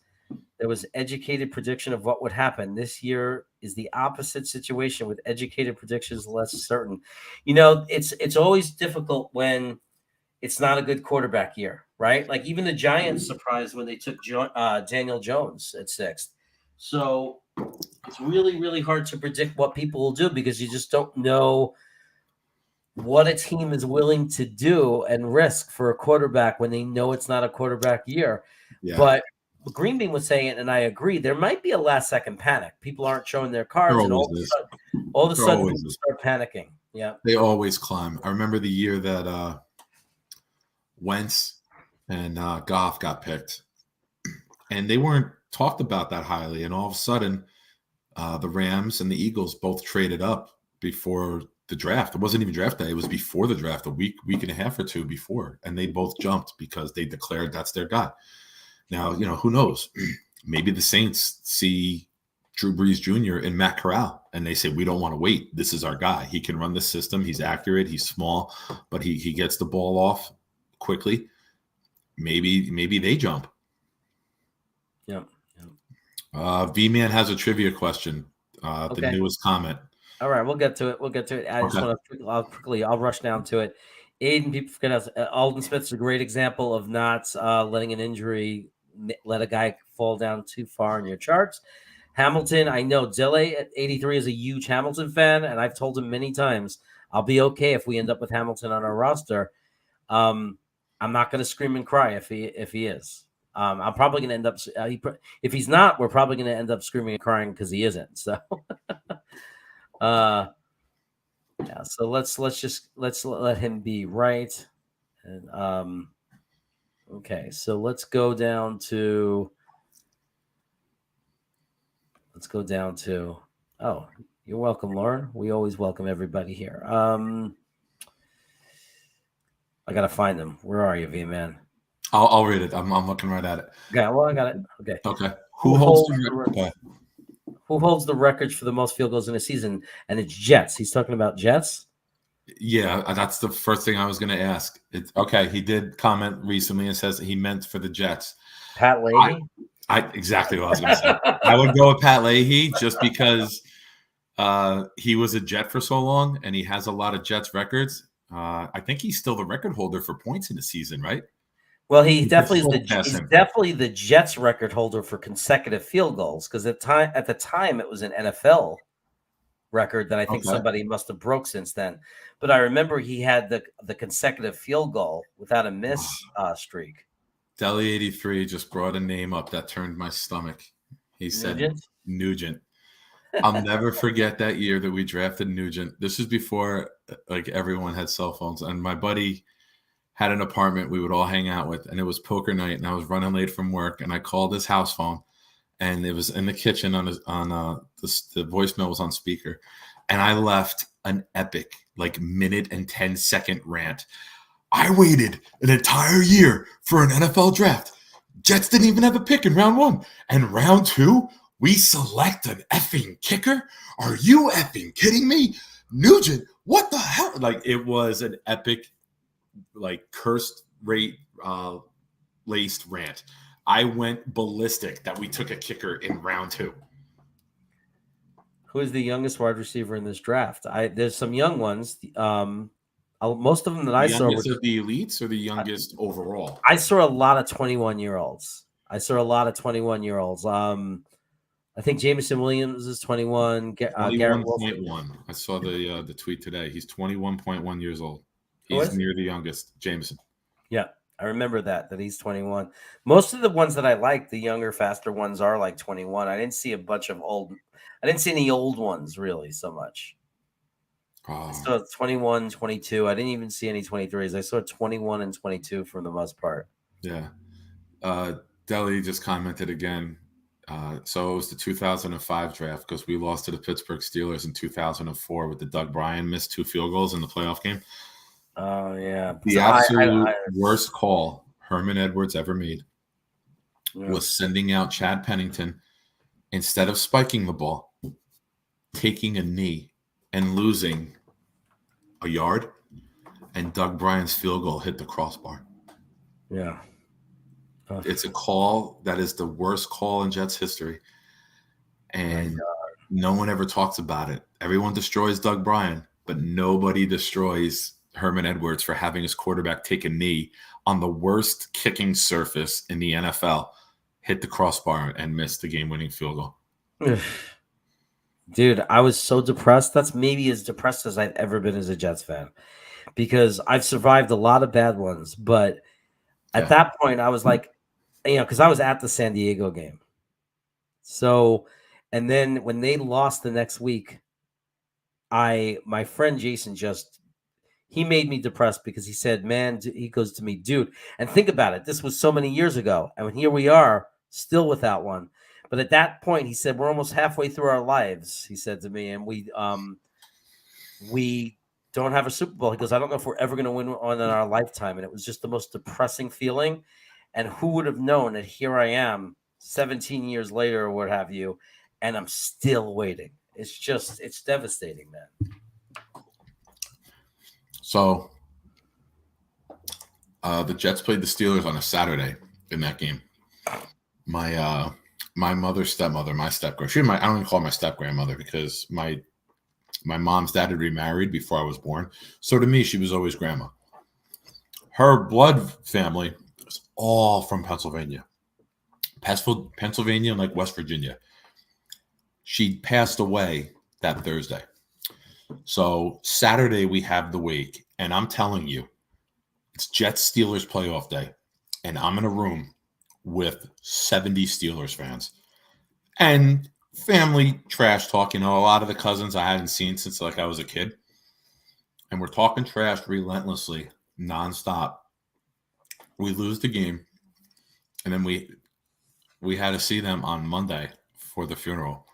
there was educated prediction of what would happen. This year is the opposite situation with educated predictions less certain. It's always difficult when it's not a good quarterback year, right? Like even the Giants surprised when they took Daniel Jones at 6th. So it's really, really hard to predict what people will do because you just don't know what a team is willing to do and risk for a quarterback when they know it's not a quarterback year. Yeah. But Green Bean was saying it, and I agree. There might be a last-second panic. People aren't showing their cards, and all of a sudden people start panicking. Yeah, they always climb. I remember the year that Wentz and Goff got picked, and they weren't talked about that highly. And all of a sudden, the Rams and the Eagles both traded up before the draft. It wasn't even draft day. It was before the draft, a week and a half or two before, and they both jumped because they declared that's their guy. Now, who knows? Maybe the Saints see Drew Brees Jr. and Matt Corral, and they say, we don't want to wait. This is our guy. He can run the system. He's accurate. He's small, but he gets the ball off quickly. Maybe they jump. Yeah. V-Man has a trivia question. The newest comment. All right, we'll get to it. I just want to I'll rush down to it. Aiden, people forget Alden Smith's a great example of not letting an injury let a guy fall down too far in your charts. Hamilton, I know Dele at 83 is a huge Hamilton fan, and I've told him many times I'll be okay if we end up with Hamilton on our roster. I'm not going to scream and cry if he is. I'm probably going to end up if he's not, we're probably going to end up screaming and crying because he isn't. So, yeah. So let's let him be right. And okay. So let's go down to. Oh, you're welcome, Lauren. We always welcome everybody here. I gotta find them. Where are you, V-Man? I'll read it. I'm looking right at it. Yeah, well, I got it. Okay. Okay. Who holds the records for the most field goals in a season? And it's Jets. He's talking about Jets. Yeah, that's the first thing I was going to ask. Okay, he did comment recently and says that he meant for the Jets. Pat Leahy? I exactly what I was going to say. I would go with Pat Leahy just because he was a Jet for so long and he has a lot of Jets records. I think he's still the record holder for points in the season, right? Well, He's definitely the Jets record holder for consecutive field goals, because at the time it was an NFL record that I think somebody must have broke since then. But I remember he had the consecutive field goal without a miss streak. Deli 83 just brought a name up that turned my stomach. He said Nugent. I'll never forget that year that we drafted Nugent. This is before like everyone had cell phones, and my buddy had an apartment we would all hang out with, and it was poker night, and I was running late from work, and I called his house phone, and it was in the kitchen the voicemail was on speaker, and I left an epic like minute and 10-second rant. I waited an entire year for an NFL draft. Jets didn't even have a pick in round 1, and round 2 we select an effing kicker. Are you effing kidding me, Nugent? What the hell? Like, it was an epic, like, cursed rate laced rant. I went ballistic that we took a kicker in round 2. Who is the youngest wide receiver in this draft? There's some young ones. Most of them that I saw were the elites or the youngest overall. I saw a lot of 21-year-olds. I think Jameson Williams is 21. Garrett 21.1. I saw the tweet today. He's 21.1 years old. He's near the youngest, Jameson. Yeah, I remember that he's 21. Most of the ones that I like, the younger, faster ones, are like 21. I didn't see a bunch of old. I didn't see any old ones really so much. I saw 21, 22. I didn't even see any 23s. I saw 21 and 22 for the most part. Yeah. Deli just commented again. So it was the 2005 draft because we lost to the Pittsburgh Steelers in 2004 with the Doug Bryan missed 2 field goals in the playoff game. Oh, yeah. The absolute worst call Herman Edwards ever made was sending out Chad Pennington instead of spiking the ball, taking a knee and losing a yard, and Doug Bryan's field goal hit the crossbar. Yeah. It's a call that is the worst call in Jets history, and no one ever talks about it. Everyone destroys Doug Bryan, but nobody destroys Herman Edwards for having his quarterback take a knee on the worst kicking surface in the NFL, hit the crossbar, and miss the game-winning field goal. Dude, I was so depressed. That's maybe as depressed as I've ever been as a Jets fan, because I've survived a lot of bad ones, but at that point I was like, because I was at the San Diego game. So, and then when they lost the next week, my friend Jason he made me depressed because he said, man, he goes to me, dude, and think about it. This was so many years ago. And here we are still without one. But at that point, he said, we're almost halfway through our lives, he said to me, and we don't have a Super Bowl. He goes, I don't know if we're ever going to win one in our lifetime. And it was just the most depressing feeling. And who would have known that here I am 17 years later or what have you, and I'm still waiting. It's devastating, man. So the Jets played the Steelers on a Saturday in that game. My mother's stepmother, my step-grandmother, I don't even call her my step-grandmother because my mom's dad had remarried before I was born. So to me, she was always grandma. Her blood family was all from Pennsylvania. Pennsylvania and like West Virginia. She passed away that Thursday. So Saturday we have the wake, and I'm telling you, it's Jets Steelers playoff day, and I'm in a room with 70 Steelers fans and family trash talk. A lot of the cousins I hadn't seen since like I was a kid, and we're talking trash relentlessly, nonstop. We lose the game, and then we had to see them on Monday for the funeral.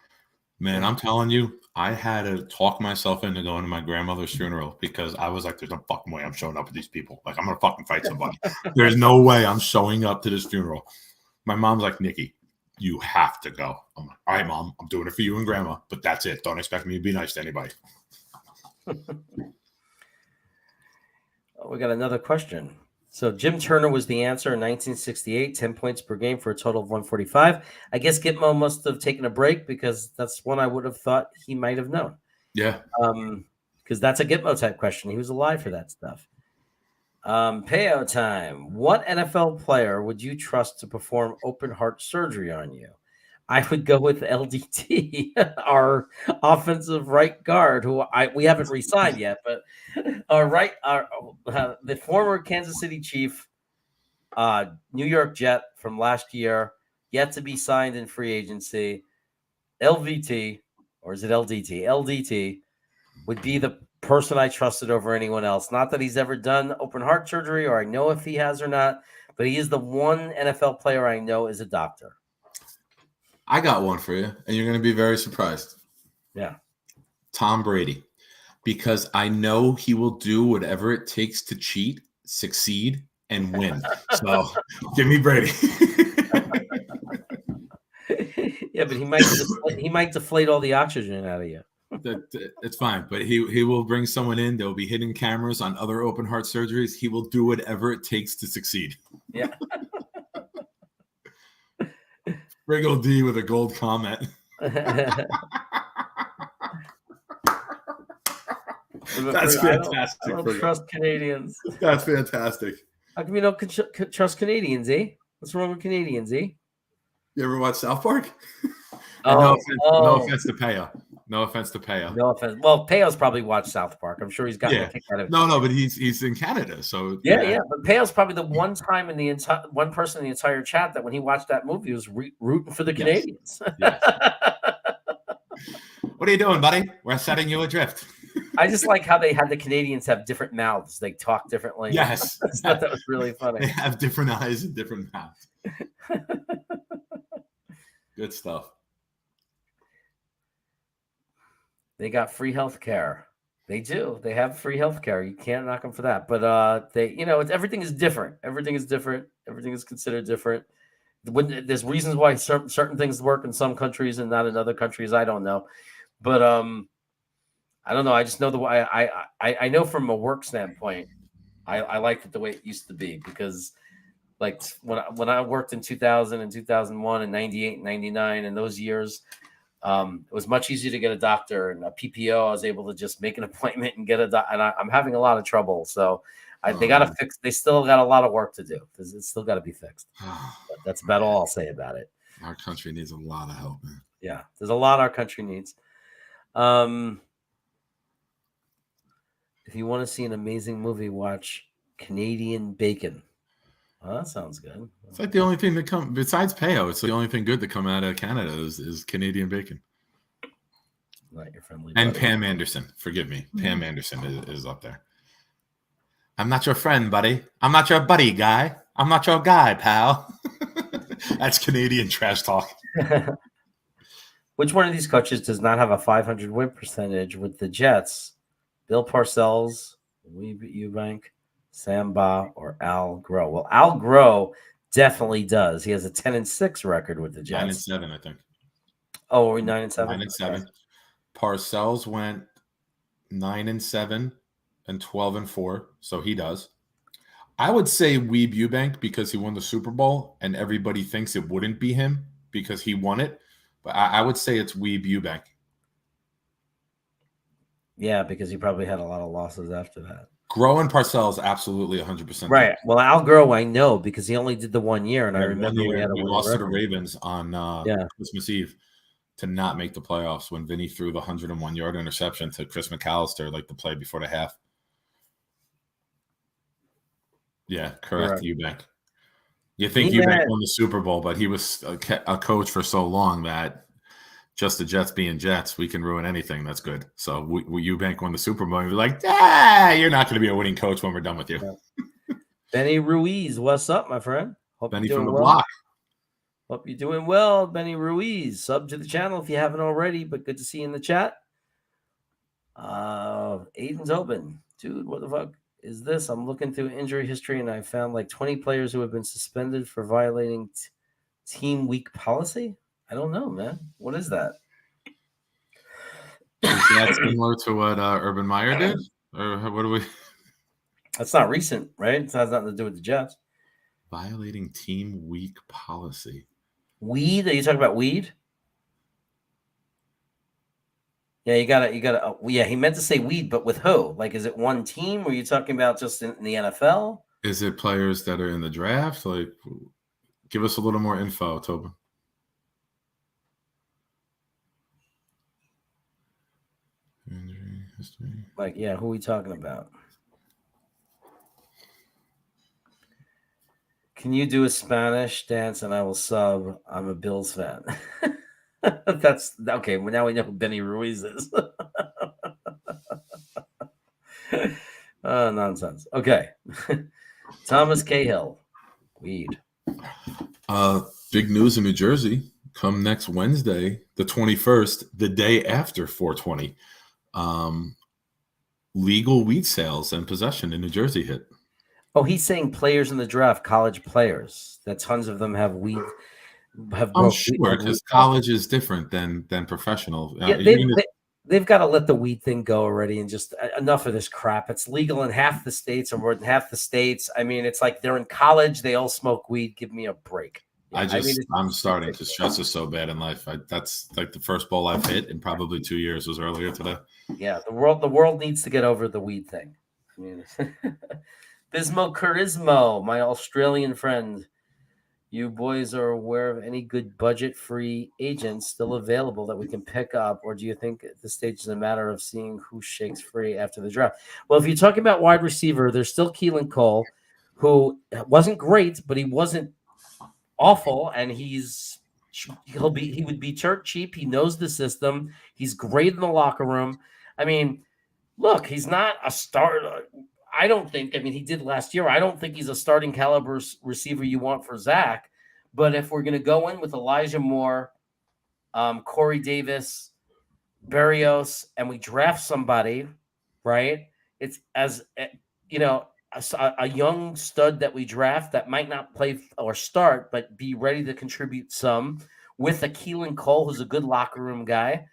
Man, I'm telling you, I had to talk myself into going to my grandmother's funeral because I was like, there's no fucking way I'm showing up with these people. Like, I'm going to fucking fight somebody. There's no way I'm showing up to this funeral. My mom's like, Nikki, you have to go. I'm like, all right, Mom, I'm doing it for you and Grandma, but that's it. Don't expect me to be nice to anybody. We got another question. So Jim Turner was the answer in 1968, 10 points per game for a total of 145. I guess Gitmo must have taken a break because that's one I would have thought he might have known. Yeah. Because that's a Gitmo type question. He was alive for that stuff. Payout time. What NFL player would you trust to perform open heart surgery on you? I would go with LDT, our offensive right guard, who we haven't re-signed yet, but the former Kansas City Chief, New York Jet from last year, yet to be signed in free agency. LVT, or is it LDT? LDT would be the person I trusted over anyone else. Not that he's ever done open heart surgery, or I know if he has or not, but he is the one NFL player I know is a doctor. I got one for you, and you're going to be very surprised. Yeah. Tom Brady. Because I know he will do whatever it takes to cheat, succeed, and win. So give me Brady. Yeah, but he might deflate all the oxygen out of you. It's fine, but he will bring someone in. There will be hidden cameras on other open heart surgeries. He will do whatever it takes to succeed. Yeah. Riggle D with a gold comment. That's fantastic. I don't trust Canadians. That's fantastic. How come you don't trust Canadians, eh? What's wrong with Canadians, eh? You ever watch South Park? No offense to Peo. No offense to Peo. No offense. Well, Peo's probably watched South Park. I'm sure he's gotten a kick out of it. No, but he's in Canada, so yeah. But Peo's probably the one time in the one person in the entire chat that when he watched that movie was rooting for the Canadians. Yes. What are you doing, buddy? We're setting you adrift. I just like how they had the Canadians have different mouths. They talk differently. Yes. I thought that was really funny. They have different eyes and different mouths. Good stuff. They got free health care. They do. They have free health care. You can't knock them for that. But everything is different. Everything is different. Everything is considered different. There's reasons why certain things work in some countries and not in other countries. I don't know. But I don't know. I just know the way I know from a work standpoint, I liked it the way it used to be because like when I worked in 2000 and 2001 and 98 and 99 and those years, it was much easier to get a doctor and a PPO. I was able to just make an appointment and get a doctor. And I'm having a lot of trouble. So they got to fix. They still got a lot of work to do because it's still got to be fixed. But that's about all I'll say about it. Our country needs a lot of help, man. Yeah, there's a lot our country needs. If you want to see an amazing movie, watch Canadian Bacon. Well, that sounds good. It's like the only thing that comes besides Peo. It's the only thing good that come out of Canada is Canadian bacon. Not your friendly. And buddy. Pam Anderson. Forgive me. Pam Anderson is up there. I'm not your friend, buddy. I'm not your buddy, guy. I'm not your guy, pal. That's Canadian trash talk. Which one of these coaches does not have a 500 win percentage with the Jets? Bill Parcells, Eubank, Sam Ba, or Al Groh? Well, Al Groh definitely does. He has a 10-6 record with the Jets. 9-7, I think. Oh, are we 9-7? 9-7. Parcells went 9-7 and 12-4, so he does. I would say Weeb Eubank because he won the Super Bowl, and everybody thinks it wouldn't be him because he won it. But I would say it's Weeb Eubank. Yeah, because he probably had a lot of losses after that. Groh and Parcells, absolutely 100%. Right. Well, Al Groh, I know because he only did the 1 year, and I remember we lost to the Ravens on Christmas Eve to not make the playoffs when Vinny threw the 101-yard interception to Chris McAllister, like the play before the half. Yeah, correct. Eubank. You think Eubank won the Super Bowl, but he was a coach for so long that just the Jets being Jets, we can ruin anything that's good. So Eubank won the Super Bowl. We're like, you're not going to be a winning coach when we're done with you. Yeah. Benny Ruiz, what's up, my friend? Hope Benny from the block. Hope you're doing well, Benny Ruiz. Sub to the channel if you haven't already, but good to see you in the chat. Aiden's open. Dude, what the fuck is this? I'm looking through injury history, and I found like 20 players who have been suspended for violating team week policy. I don't know, man. What is that? Is that similar to what Urban Meyer did? Or what do we... That's not recent, right? It has nothing to do with the Jets. Violating team week policy. Weed? Are you talking about weed? Yeah, you gotta. Yeah, he meant to say weed, but with who? Like, is it one team? Or are you talking about just in the NFL? Is it players that are in the draft? Like, give us a little more info, Tobin. Injury history. Like, yeah, who are we talking about? Can you do a Spanish dance and I will sub? I'm a Bills fan. That's okay. Well, now we know who Benny Ruiz is. Nonsense. Okay. Thomas Cahill, weed. Big news in New Jersey. Come next Wednesday, the 21st, the day after 420. Legal weed sales and possession in New Jersey hit. Oh, he's saying players in the draft, college players. That tons of them have weed. I'm sure because college is different than professional. Yeah, they've got to let the weed thing go already and just enough of this crap. It's legal in half the states or more than half the states. I mean, it's like they're in college. They all smoke weed. Give me a break. I'm starting to stress is so bad in life. That's like the first bowl I've hit in probably 2 years was earlier today. Yeah, the world needs to get over the weed thing. I mean, Bismo Charismo, my Australian friend. You boys are aware of any good budget-free agents still available that we can pick up, or do you think at this stage is a matter of seeing who shakes free after the draft? Well, if you're talking about wide receiver, there's still Keelan Cole, who wasn't great, but he wasn't awful, and he would be church cheap. He knows the system. He's great in the locker room. I mean, look, he's not a starter. I don't think. I mean, he did last year. I don't think he's a starting caliber receiver you want for Zach. But if we're going to go in with Elijah Moore, Corey Davis, Berrios, and we draft somebody, right? It's as you know, a young stud that we draft that might not play or start, but be ready to contribute some with a Keelan Cole, who's a good locker room guy.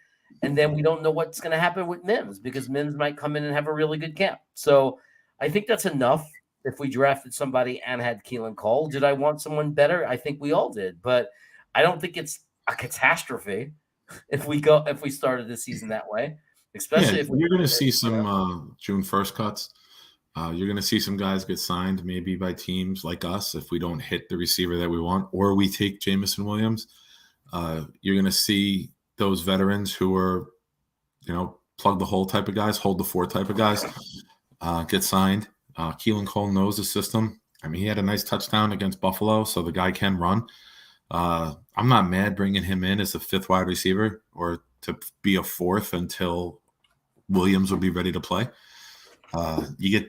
And then we don't know what's going to happen with Mims because Mims might come in and have a really good camp. So I think that's enough if we drafted somebody and had Keelan Cole. Did I want someone better? I think we all did. But I don't think it's a catastrophe if we started this season that way. Especially if you're going to see some June 1st cuts. You're going to see some guys get signed maybe by teams like us if we don't hit the receiver that we want or we take Jamison Williams. You're going to see those veterans who are, plug the hole type of guys, hold the fort type of guys, get signed. Keelan Cole knows the system. I mean, he had a nice touchdown against Buffalo, so the guy can run. I'm not mad bringing him in as a fifth wide receiver or to be a fourth until Williams will be ready to play. You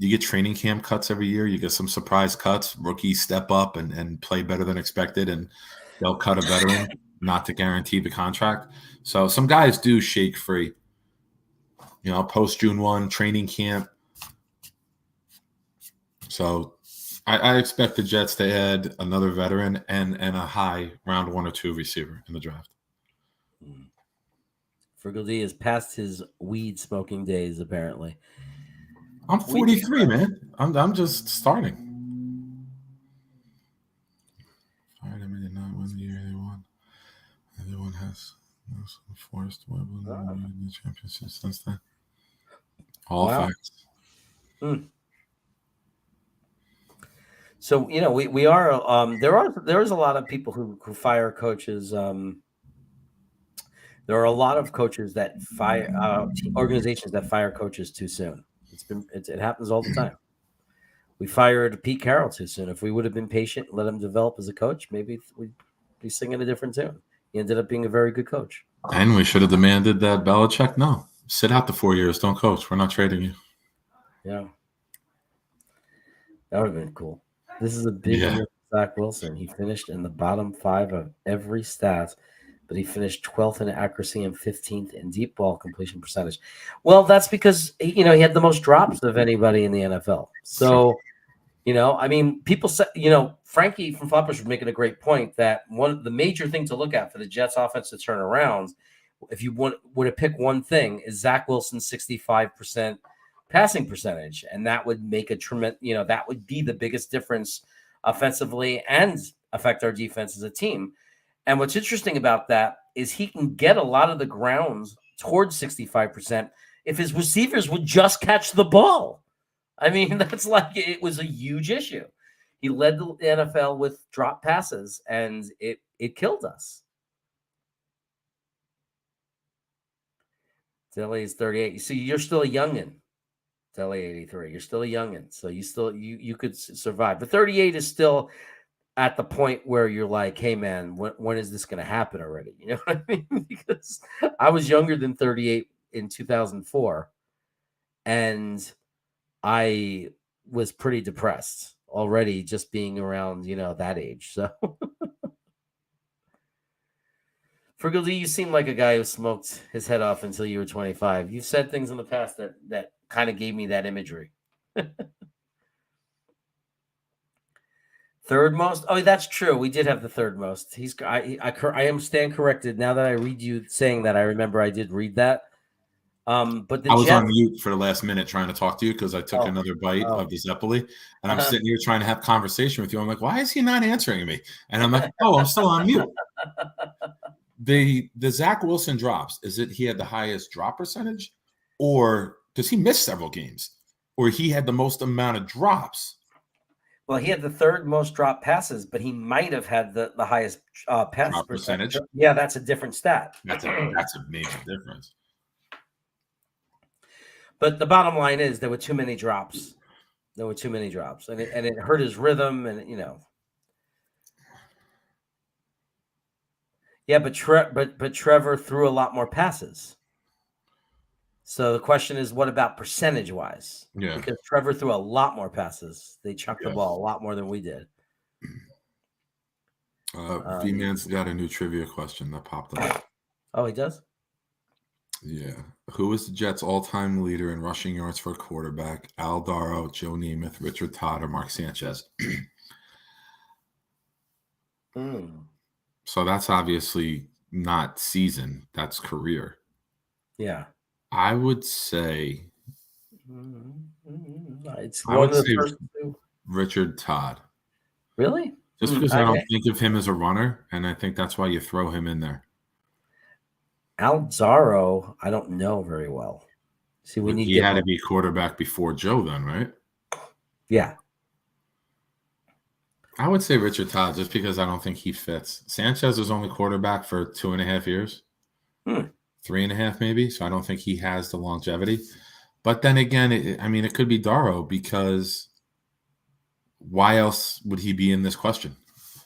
get training camp cuts every year. You get some surprise cuts. Rookies step up and play better than expected, and they'll cut a veteran not to guarantee the contract. So some guys do shake free. Post June 1 training camp. So I expect the Jets to add another veteran and a high round 1 or 2 receiver in the draft. Frugal D is past his weed smoking days, apparently. I'm 43, man. I'm just starting. Fired him did not win the year they won. Everyone has forced in the championship since then. All facts. So we are there is a lot of people who fire coaches. There are a lot of coaches that fire organizations that fire coaches too soon. It happens all the time. We fired Pete Carroll too soon. If we would have been patient and let him develop as a coach, maybe we'd be singing a different tune. He ended up being a very good coach. And we should have demanded that Belichick, no, sit out the 4 years, don't coach. We're not trading you. Yeah. That would have been cool. This is a big year for Zach Wilson. He finished in the bottom 5 of every stat, but he finished 12th in accuracy and 15th in deep ball completion percentage. Well, that's because, he had the most drops of anybody in the NFL. So, I mean, people say, Frankie from Flappers was making a great point that the major thing to look at for the Jets offense to turn around, if you were to pick one thing, is Zach Wilson's 65% passing percentage, and that would make a tremendous, that would be the biggest difference offensively and affect our defense as a team. And what's interesting about that is he can get a lot of the grounds towards 65% if his receivers would just catch the ball. I mean, that's like, it was a huge issue. He led the NFL with drop passes, and it killed us. Delhi is 38. You see, you're still a youngin. Delhi 83. You're still a youngin, so you could survive. But 38 is still at the point where you're like, hey man, when is this going to happen already? You know what I mean? Because I was younger than 38 in 2004, and I was pretty depressed already just being around, that age. So Fergaldi, you seem like a guy who smoked his head off until you were 25. You've said things in the past that kind of gave me that imagery. Third most? Oh, that's true. We did have the third most. I am stand corrected. Now that I read you saying that, I remember I did read that. But I was on mute for the last minute trying to talk to you because I took another bite Oh. of the Zeppeli, and I'm sitting here trying to have conversation with you. I'm like, why is he not answering me? And I'm like, oh, I'm still on mute. The Zach Wilson drops, is it he had the highest drop percentage, or does he miss several games, or he had the most amount of drops? Well, he had the third most drop passes, but he might have had the highest pass Drop percentage. Yeah, that's a different stat. That's a major difference. But the bottom line is there were too many drops. And it hurt his rhythm, and Yeah, but Trevor threw a lot more passes. So the question is, what about percentage wise? Yeah, because Trevor threw a lot more passes. They chucked the ball a lot more than we did. V-Man's got a new trivia question that popped up. Oh, he does? Yeah. Who is the Jets' all-time leader in rushing yards for a quarterback? Al Darrow, Joe Namath, Richard Todd, or Mark Sanchez? So that's obviously not season. That's career. Yeah. I would say it's one of the first two. Richard Todd. Really? Just because I don't think of him as a runner, and I think that's why you throw him in there. Alzaro, I don't know very well. See, he had to be quarterback before Joe then, right? Yeah. I would say Richard Todd just because I don't think he fits. Sanchez was only quarterback for 2.5 years. 3.5 maybe, so I don't think he has the longevity. But then again, it could be Darrow because why else would he be in this question?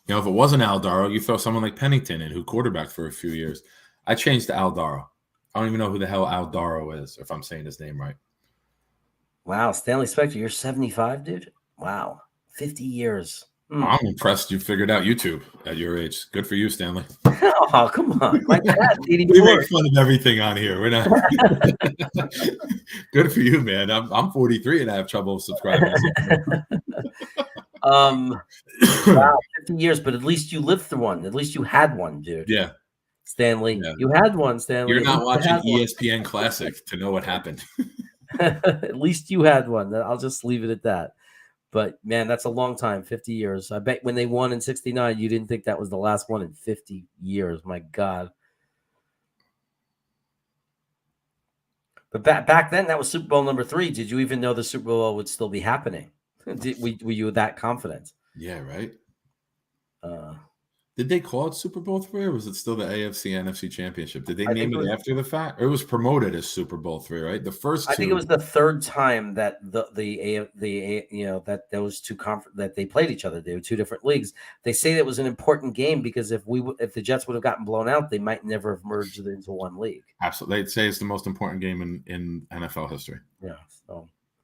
If it wasn't Al Darrow, you throw someone like Pennington in who quarterbacked for a few years. I changed to Al Darrow. I don't even know who the hell Al Darrow is, if I'm saying his name right. Wow, Stanley Spector, you're 75, dude? Wow, 50 years. I'm impressed you figured out YouTube at your age. Good for you, Stanley. Oh, come on. My dad's 84. We make fun of everything on here. We're not. Good for you, man. I'm 43 and I have trouble subscribing. Wow, 50 years, but at least you lived through one. At least you had one, dude. Yeah. Stanley, you had one, Stanley. You're not watching ESPN Classic to know what happened. At least you had one. I'll just leave it at that. But, man, that's a long time, 50 years. I bet when they won in 69, you didn't think that was the last one in 50 years. My God. But back then, that was Super Bowl number 3. Did you even know the Super Bowl would still be happening? Were you that confident? Yeah, right. Did they call it Super Bowl 3 or was it still the AFC NFC Championship? Did they name it after the fact? Or it was promoted as Super Bowl 3, right? The first two. I think it was the third time that that those two that they played each other. They were two different leagues. They say that was an important game because if the Jets would have gotten blown out, they might never have merged into one league. Absolutely. They'd say it's the most important game in NFL history. Yeah.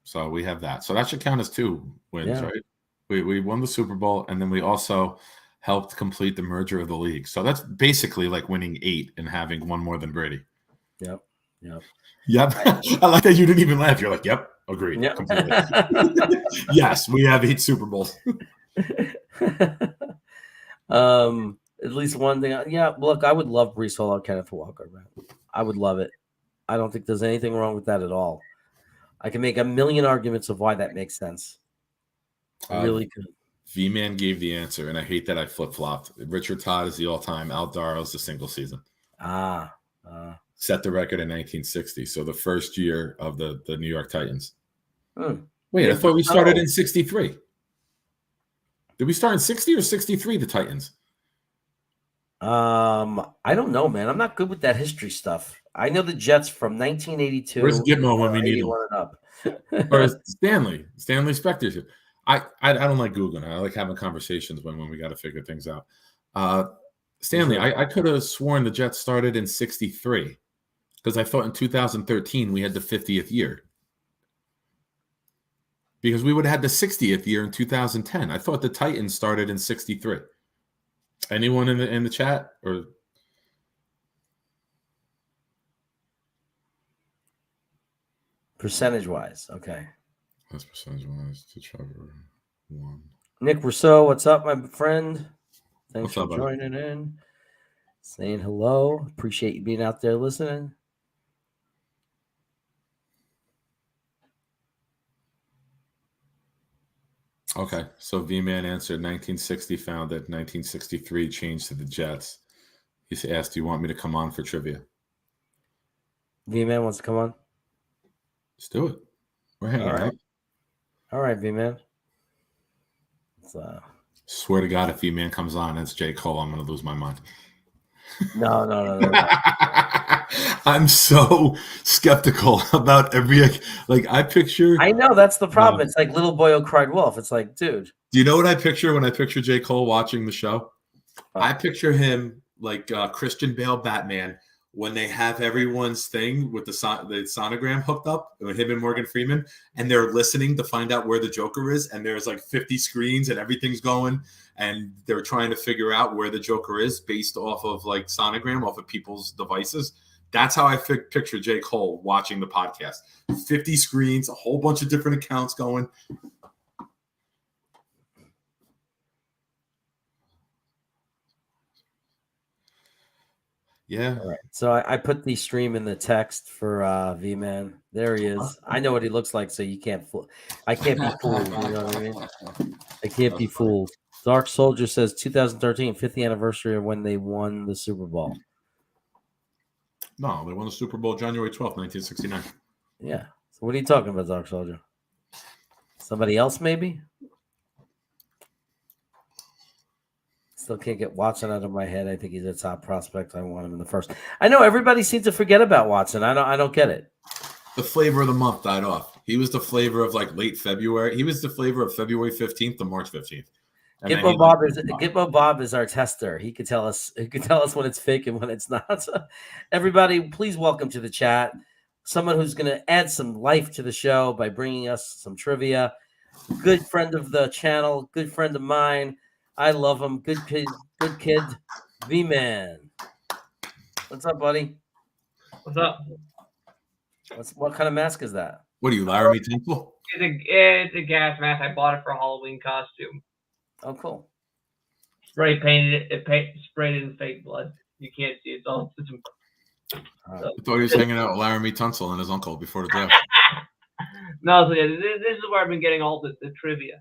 So we have that. So that should count as 2 wins, right? We won the Super Bowl, and then we also helped complete the merger of the league. So that's basically like winning 8 and having one more than Brady. Yep. I like that you didn't even laugh. You're like, yep, agreed. Yep. Yes, we have 8 Super Bowls. At least one thing. Yeah, look, I would love Breece Hall or Kenneth Walker, man. I would love it. I don't think there's anything wrong with that at all. I can make a million arguments of why that makes sense. I really could. V-Man gave the answer, and I hate that I flip-flopped. Richard Todd is the all-time. Al Darrow's the single season. Set the record in 1960, so the first year of the New York Titans. Wait, I thought we started in 63. Did we start in 60 or 63, the Titans? I don't know, man. I'm not good with that history stuff. I know the Jets from 1982. Where's Gitmo when we need him? And up. Or Stanley Spector. I don't like Googling. I like having conversations when we got to figure things out. Stanley, I could have sworn the Jets started in 63 because I thought in 2013 we had the 50th year. Because we would have had the 60th year in 2010. I thought the Titans started in 63. Anyone in the chat or percentage-wise? Okay. That's percentage-wise to Trevor. 1. Nick Rousseau, what's up, my friend? Thanks What's for up, joining in. Saying hello. Appreciate you being out there listening. Okay, so V-Man answered 1960 founded, 1963 changed to the Jets. He asked, do you want me to come on for trivia? V-Man wants to come on? Let's do it. We're hanging out. All right, V-Man. Swear to God, if V-Man comes on, it's J. Cole, I'm going to lose my mind. No. I'm so skeptical about every I picture. I know that's the problem. It's like Little Boy Who Cried Wolf. It's like, dude. Do you know what I picture when I picture J. Cole watching the show? I picture him like Christian Bale Batman when they have everyone's thing with the sonogram hooked up with him and Morgan Freeman, and they're listening to find out where the Joker is, and there's like 50 screens and everything's going, and they're trying to figure out where the Joker is based off of like sonogram off of people's devices. That's how I picture J. Cole watching the podcast. 50 screens, a whole bunch of different accounts going. Yeah. All right. So I put the stream in the text for V-Man. There he is. I know what he looks like, so you can't fool. I can't be fooled. You know what I mean? I can't be fooled. Dark Soldier says 2013, 50th anniversary of when they won the Super Bowl. No, they won the Super Bowl January 12th, 1969. Yeah. So what are you talking about, Dark Soldier? Somebody else, maybe? Still can't get Watson out of my head. I think he's a top prospect. I want him in the first. I know everybody seems to forget about Watson. I don't get it. The flavor of the month died off. He was the flavor of like late February. He was the flavor of February 15th to March 15th. Gitmo Bob is our tester. He could tell us. He could tell us when it's fake and when it's not. Everybody, please welcome to the chat someone who's going to add some life to the show by bringing us some trivia. Good friend of the channel. Good friend of mine. I love him. Good kid. V-Man. What's up, buddy? What's up? What kind of mask is that? What are you, Laramie Temple? It's a gas mask. I bought it for a Halloween costume. Oh, cool. Spray painted it. Sprayed it in fake blood. You can't see it. It's all. I thought he was hanging out with Laramie Tunsil and his uncle before the draft. No, so yeah, this is where I've been getting all the trivia.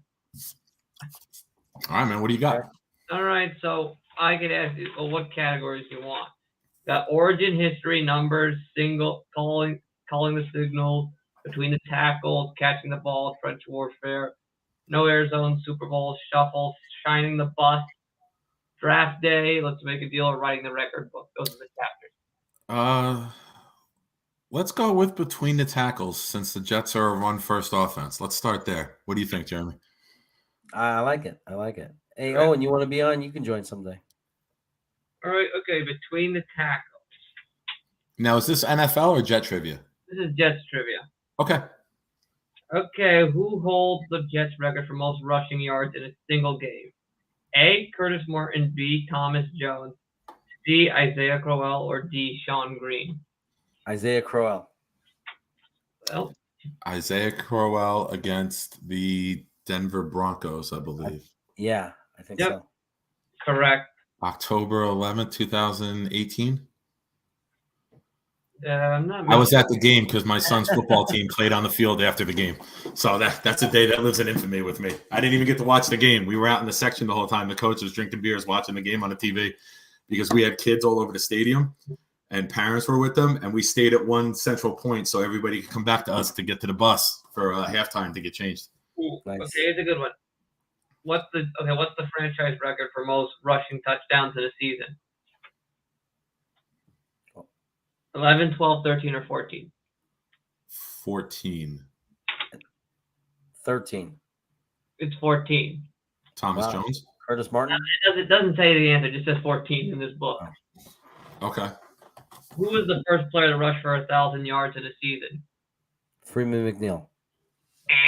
All right, man. What do you got? All right, so I can ask you, well, what categories you want? Got origin, history, numbers, single, calling the signal, between the tackles, catching the ball, trench warfare, no air zone, Super Bowl, shuffle, shining the bus, draft day, let's make a deal, or writing the record book. Those are the chapters. Let's go with between the tackles since the Jets are a run-first offense. Let's start there. What do you think, Jeremy? I like it. Hey, Owen, you want to be on? You can join someday. All right, okay, between the tackles. Now, is this NFL or Jet trivia? This is Jets trivia. Okay. Okay, who holds the Jets record for most rushing yards in a single game? A, Curtis Martin, B, Thomas Jones, C, Isaiah Crowell, or D, Sean Green? Isaiah Crowell. Well, Isaiah Crowell against the Denver Broncos, I believe. Yeah, I think so. Correct. October 11th, 2018. I'm not. I was at the game because my son's football team played on the field after the game. So that's a day that lives in infamy with me. I didn't even get to watch the game. We were out in the section the whole time. The coach was drinking beers, watching the game on the TV because we had kids all over the stadium and parents were with them. And we stayed at one central point so everybody could come back to us to get to the bus for halftime to get changed. Ooh, Nice. Okay, here's a good one. What's the franchise record for most rushing touchdowns in a season? 11, 12, 13, or 14? 14. 13. It's 14. Thomas Wow. Jones? Curtis Martin? It doesn't say the answer. It just says 14 in this book. Okay. Who was the first player to rush for 1,000 yards in a season? Freeman McNeil.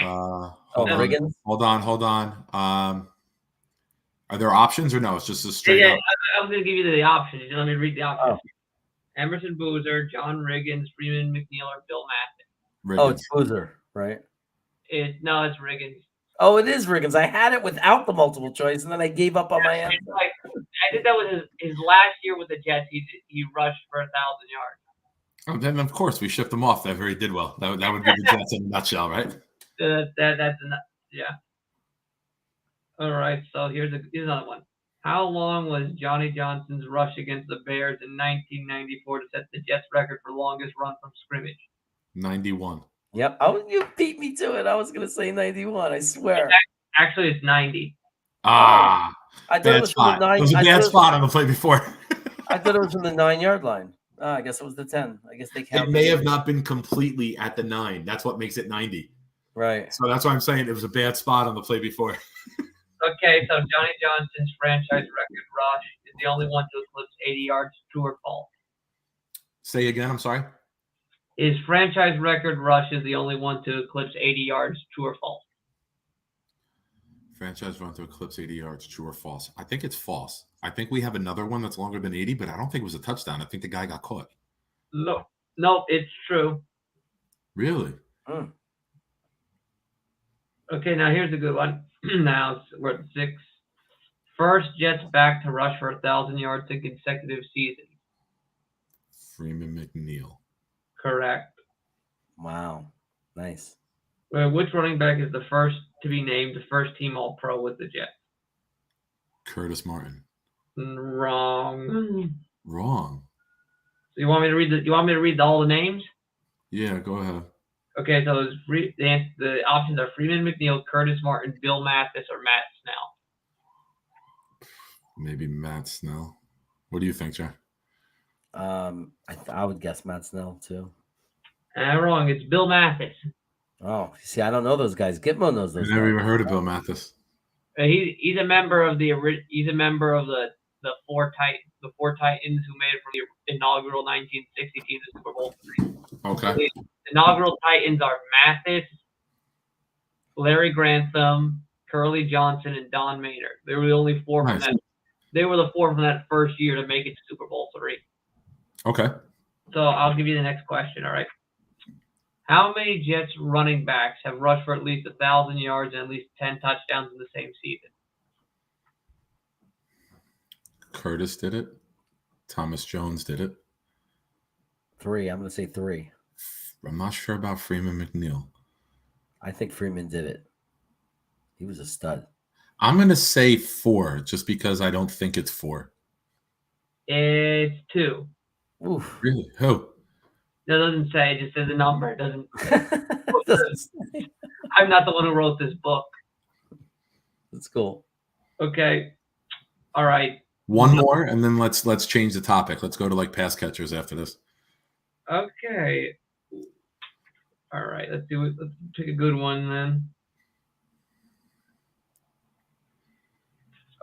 Hold on. Riggins? Hold on. Are there options or no? It's just a straight Yeah, up. I was going to give you the options. Let me read the options. Oh. Emerson Boozer, John Riggins, Freeman McNeil, or Bill Mathis. Riggins. Oh, it's Boozer, right? No, it's Riggins. Oh, it is Riggins. I had it without the multiple choice, and then I gave up on my answer. I think that was his last year with the Jets. He rushed for 1,000 yards. Oh, then of course we shipped him off. That very did well. That would be the Jets in a nutshell, right? Yeah. All right. So here's another one. How long was Johnny Johnson's rush against the Bears in 1994 to set the Jets record for longest run from scrimmage? 91. Yep. You beat me to it. I was going to say 91. I swear. Actually, it's 90. Ah, I thought it bad was from the spot. 9. It was a bad spot on the play before. I thought it was from the 9-yard line. I guess it was the 10. I guess they It counted. may have not been completely at the 9. That's what makes it 90. Right. So that's why I'm saying it was a bad spot on the play before. Okay, so Johnny Johnson's franchise record rush is the only one to eclipse 80 yards. True or false? Say again. I'm sorry. His franchise record rush is the only one to eclipse 80 yards. True or false? Franchise run to eclipse 80 yards. True or false? I think it's false. I think we have another one that's longer than 80, but I don't think it was a touchdown. I think the guy got caught. No, it's true. Really? Okay, now here's a good one. Now we're at 6. First Jets back to rush for 1,000 yards in consecutive seasons. Freeman McNeil. Correct. Wow. Nice. Which running back is the first to be named the first team All-Pro with the Jets? Curtis Martin. Wrong. Wrong. So you want me to read all the names? Yeah, go ahead. Okay, so the options are Freeman McNeil, Curtis Martin, Bill Mathis, or Matt Snell. Maybe Matt Snell. What do you think, Jack? I would guess Matt Snell too. Wrong. It's Bill Mathis. Oh, see, I don't know those guys. Gitmo knows those I never guys. even heard of Bill Mathis. He's a member of the four Titans who made it from the inaugural 1960 team to Super Bowl III. Okay. The inaugural Titans are Mathis, Larry Grantham, Curly Johnson, and Don Maynard. They were the only four from that. They were the four from that first year to make it to Super Bowl III. Okay. So I'll give you the next question. All right. How many Jets running backs have rushed for at least 1,000 yards and at least 10 touchdowns in the same season? Curtis did it. Thomas Jones did it. 3. I'm going to say 3. I'm not sure about Freeman McNeil. I think Freeman did it. He was a stud. I'm going to say 4 just because I don't think it's 4. It's 2. Oof. Really? Who? It doesn't say. It just says a number. It doesn't. I'm not the one who wrote this book. That's cool. Okay. All right. One more, and then let's change the topic. Let's go to like pass catchers after this. Okay. All right. Let's do it. Let's pick a good one then.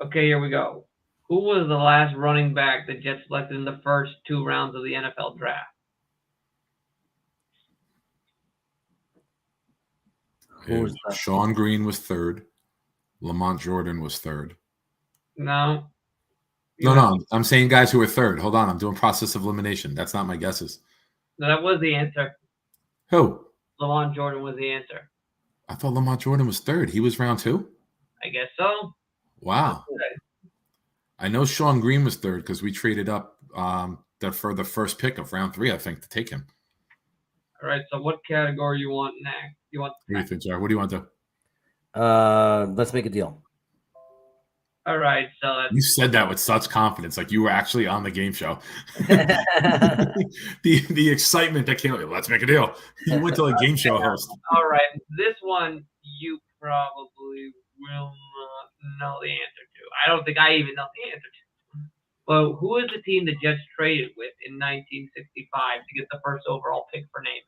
Okay, here we go. Who was the last running back the Jets selected in the first 2 rounds of the NFL draft? Who was that? Sean Green was 3rd. Lamont Jordan was 3rd. No. No. I'm saying guys who were 3rd. Hold on. I'm doing process of elimination. That's not my guesses. No, that was the answer. Who? Lamont Jordan was the answer. I thought Lamont Jordan was 3rd. He was round 2? I guess so. Wow. Okay. I know Sean Green was 3rd because we traded up for the first pick of round 3, I think, to take him. All right. So what category you want next? What do you think, Jared? What do you want to? Let's make a deal. All right. So You said that with such confidence, like you were actually on the game show. the excitement that came. Let's make a deal. You went to a game show host. All right. This one you probably will not know the answer to. I don't think I even know the answer to. Well, who is the team the Jets traded with in 1965 to get the first overall pick for name?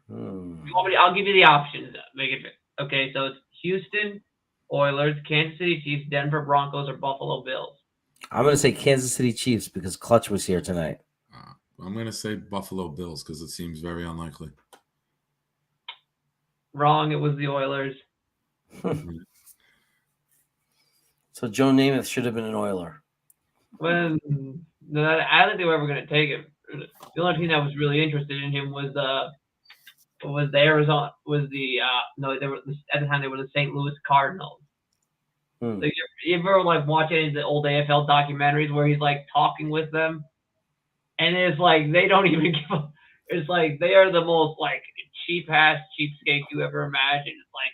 I'll give you the options. Make it okay. So it's Houston Oilers, Kansas City Chiefs, Denver Broncos, or Buffalo Bills. I'm going to say Kansas City Chiefs because Clutch was here tonight. I'm going to say Buffalo Bills because it seems very unlikely. Wrong. It was the Oilers. So Joe Namath should have been an Oiler. Well, no, I don't think they were ever going to take him. The only team that was really interested in him was the Arizona. They were at the time they were the St. Louis Cardinals. So you ever like watch any of the old AFL documentaries where he's like talking with them, and it's like they don't even give up. It's like they are the most like cheapskate you ever imagined. It's like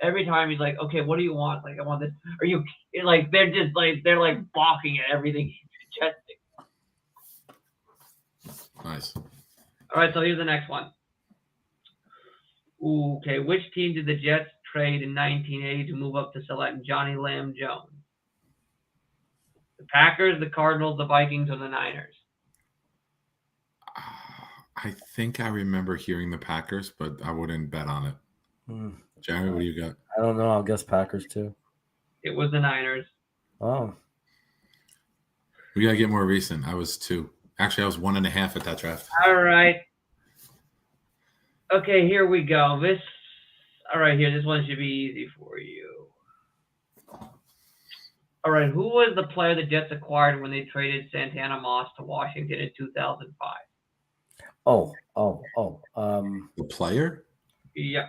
every time he's like, okay, what do you want? Like, I want this. Are you like they're just like they're like balking at everything he's suggesting. Nice. All right, so here's the next one. Okay, which team did the Jets trade in 1980 to move up to select Johnny Lamb Jones? The Packers, the Cardinals, the Vikings, or the Niners? I think I remember hearing the Packers, but I wouldn't bet on it. Jerry, what do you got? I don't know. I'll guess Packers too. It was the Niners. Oh. We got to get more recent. I was 2. Actually, I was 1.5 at that draft. All right. Okay, here we go. This one should be easy for you. All right, who was the player the Jets acquired when they traded Santana Moss to Washington in 2005? The player? Yeah.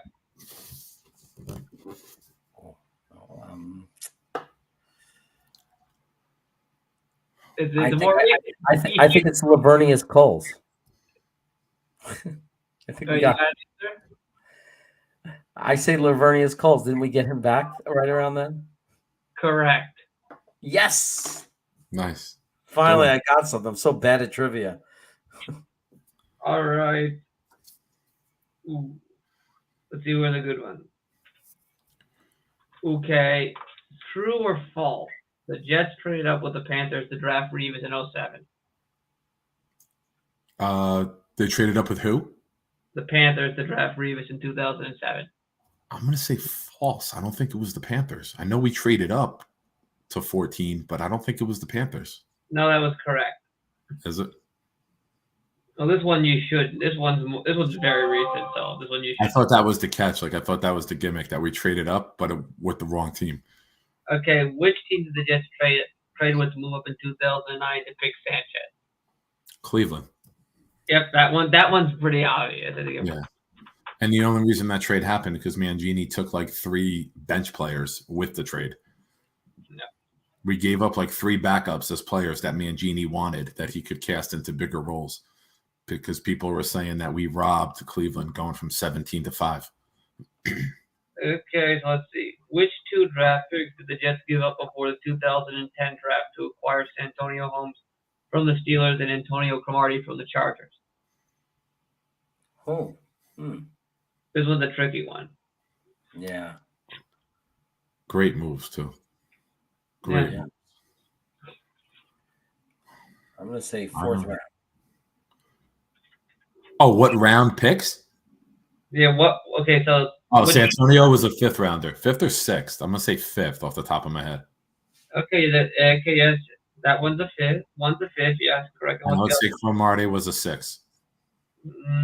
I think it's Lavernius Coles. I think we got. I say Lavernius Coles. Didn't we get him back right around then? Correct. Yes. Nice. Finally, I got something. I'm so bad at trivia. All right. Ooh. Let's see where's a good one. Okay. True or false? The Jets traded up with the Panthers to draft Reeves in 2007. They traded up with who? The Panthers to draft Reeves in 2007. I'm going to say false. I don't think it was the Panthers. I know we traded up to 14, but I don't think it was the Panthers. No, that was correct. Is it? Well, this one you should. This one's very recent, so this one you should. I thought that was the catch. Like I thought that was the gimmick that we traded up, but with the wrong team. Okay, which team did the Jets trade with to move up in 2009 to pick Sanchez? Cleveland. Yep, that one's pretty obvious. I think. Yeah. And the only reason that trade happened because Mangini took like 3 bench players with the trade. No. We gave up like 3 backups as players that Mangini wanted that he could cast into bigger roles because people were saying that we robbed Cleveland going from 17 to 5. Okay, so let's see. Which 2 draft picks did the Jets give up before the 2010 draft to acquire Santonio Holmes from the Steelers and Antonio Cromartie from the Chargers? This was a tricky one. Yeah. Great moves, too. Great. Yeah. I'm going to say 4th round. Oh, what round picks? Yeah, what? Okay, so. Oh, Santonio was a 5th rounder. 5th or 6th? I'm going to say 5th off the top of my head. Okay, yes. That one's a 5th. One's a 5th, yes, correct. I would say Cromartie was a 6th.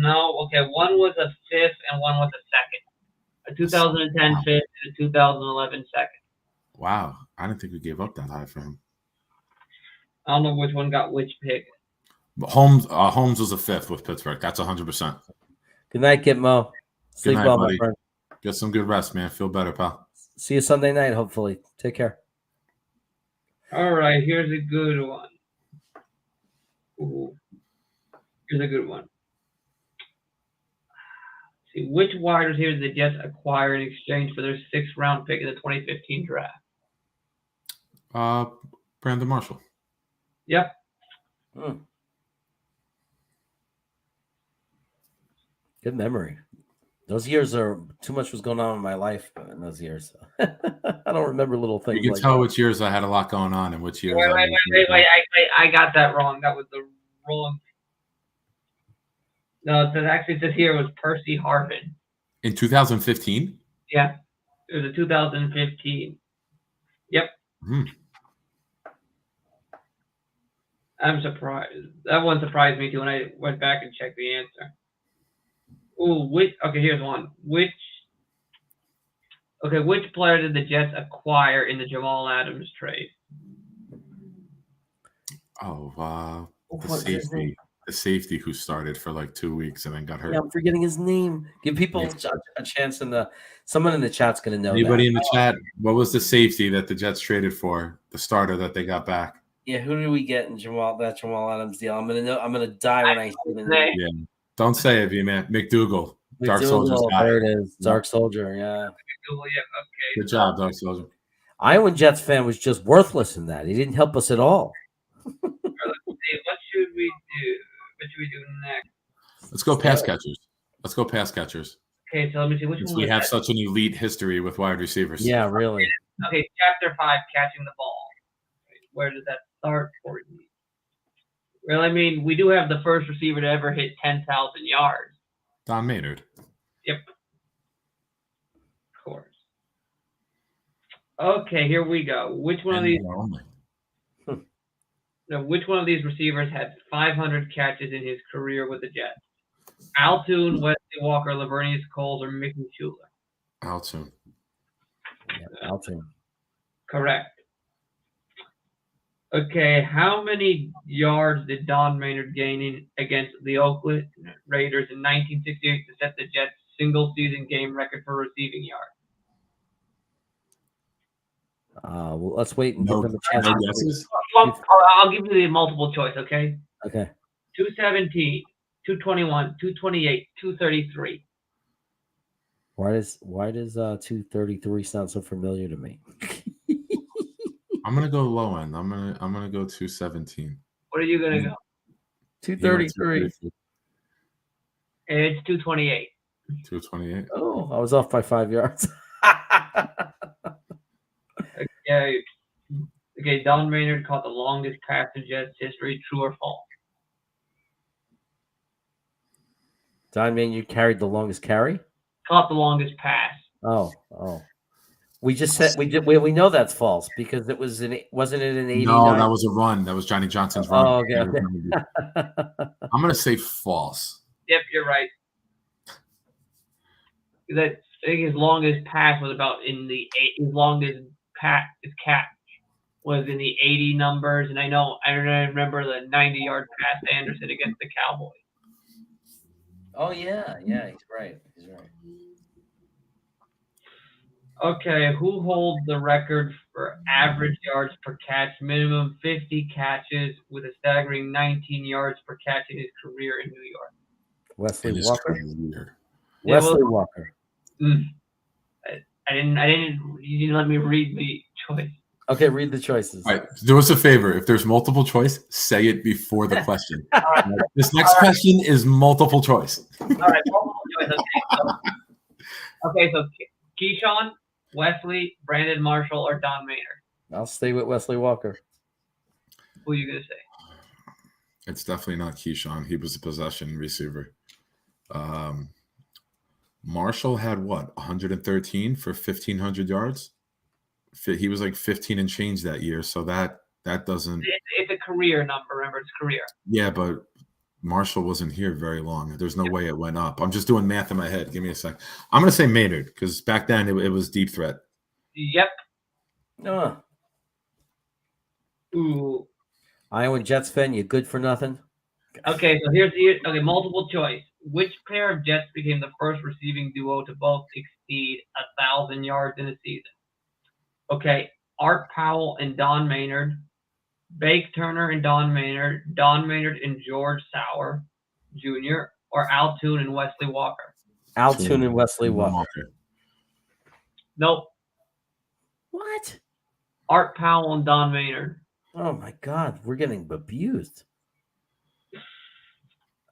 No, okay. One was a 5th and one was a 2nd. A 2010 5th and a 2011 2nd. Wow. I didn't think we gave up that high for him. I don't know which one got which pick. But Holmes was a 5th with Pittsburgh. That's 100%. Good night, Gitmo. Sleep Good night, well, buddy. my friend. Get some good rest, man. Feel better, pal. See you Sunday night, hopefully. Take care. All right, here's a good one. Ooh, here's a good one. See, which wide receiver did the Jets acquire in exchange for their 6th-round pick in the 2015 draft? Brandon Marshall. Yep. Good memory. Those years are too much was going on in my life in those years. So. I don't remember little things. You can like tell that. which years I had a lot going on and which years. Wait. I got that wrong. That was the wrong. No, it actually says here it was Percy Harvin. In 2015? Yeah. It was a 2015. Yep. I'm surprised. That one surprised me too when I went back and checked the answer. Ooh, okay, here's one. Which player did the Jets acquire in the Jamal Adams trade? Oh, the safety who started for like 2 weeks and then got hurt. Yeah, I'm forgetting his name. Give people a chance someone in the chat's going to know. Anybody in the chat? What was the safety that the Jets traded for? The starter that they got back? Yeah, who did we get in Jamal Adams deal? I'm gonna die when I see the name. Yeah, don't say it, man. McDougal. Dark Soldier's guy. There it is. Dark Soldier. Yeah. Okay. Good job, Dark Soldier. Iowa Jets fan was just worthless in that. He didn't help us at all. Let's see. What should we do? What should we do next? Let's go pass catchers. Okay, so let me see which one. We have such an elite history with wide receivers. Yeah, really. Okay, chapter 5, catching the ball. Where does that start for you? Well, I mean, we do have the first receiver to ever hit 10,000 yards. Don Maynard. Yep. Of course. Okay, here we go. Which one of these receivers had 500 catches in his career with the Jets? Altoon, Wesley Walker, Lavernius Coles, or Mickey Schuler? Altoon. Yeah, Altoon. Correct. Okay, how many yards did Don Maynard gain against the Oakland Raiders in 1968 to set the Jets' single-season game record for receiving yards? Well, let's wait and give them a chance. No guesses? Well, I'll give you the multiple choice, okay? Okay. 217, 221, 228, 233. Why does 233 sound so familiar to me? I'm gonna go low end. I'm gonna go 217. What are you gonna go? 233. It's 228. 228. Oh, I was off by 5 yards. Okay, Don Maynard caught the longest pass in Jets history. True or false? Don Maynard carried the longest carry? Caught the longest pass. Oh. We just said we know that's false because it was wasn't it an 89? No, that was a run. That was Johnny Johnson's run. Oh, okay. I'm gonna say false. Yep, you're right. I think his longest pass was about in the his catch was in the 80 numbers, and I remember the 90-yard pass to Anderson against the Cowboys. Oh yeah, he's right. Okay, who holds the record for average yards per catch, minimum 50 catches with a staggering 19 yards per catch in his career in New York? Wesley Walker. Walker. I didn't. You didn't let me read the choice. Okay, read the choices. All right, do us a favor. If there's multiple choice, say it before the question. This next question is multiple choice. All right, multiple choice. Okay, so Keyshawn, Wesley, Brandon Marshall, or Don Maynard? I'll stay with Wesley Walker. Who are you going to say? It's definitely not Keyshawn. He was a possession receiver. Marshall had 113 for 1,500 yards? He was like 15 and change that year, so that doesn't. It's a career number. Remember, it's career. Yeah, but Marshall wasn't here very long. There's no way it went up. I'm just doing math in my head. Give me a sec. I'm going to say Maynard because back then it was deep threat. Yep. Ooh. Iowa Jets fan, you good for nothing? Okay, so here's multiple choice. Which pair of Jets became the first receiving duo to both exceed 1,000 yards in a season? Okay, Art Powell and Don Maynard, Bake Turner and Don Maynard and George Sauer Jr., or Al Toon and Wesley Walker? Al Toon and Wesley Walker. Nope. What? Art Powell and Don Maynard. Oh my God, we're getting abused.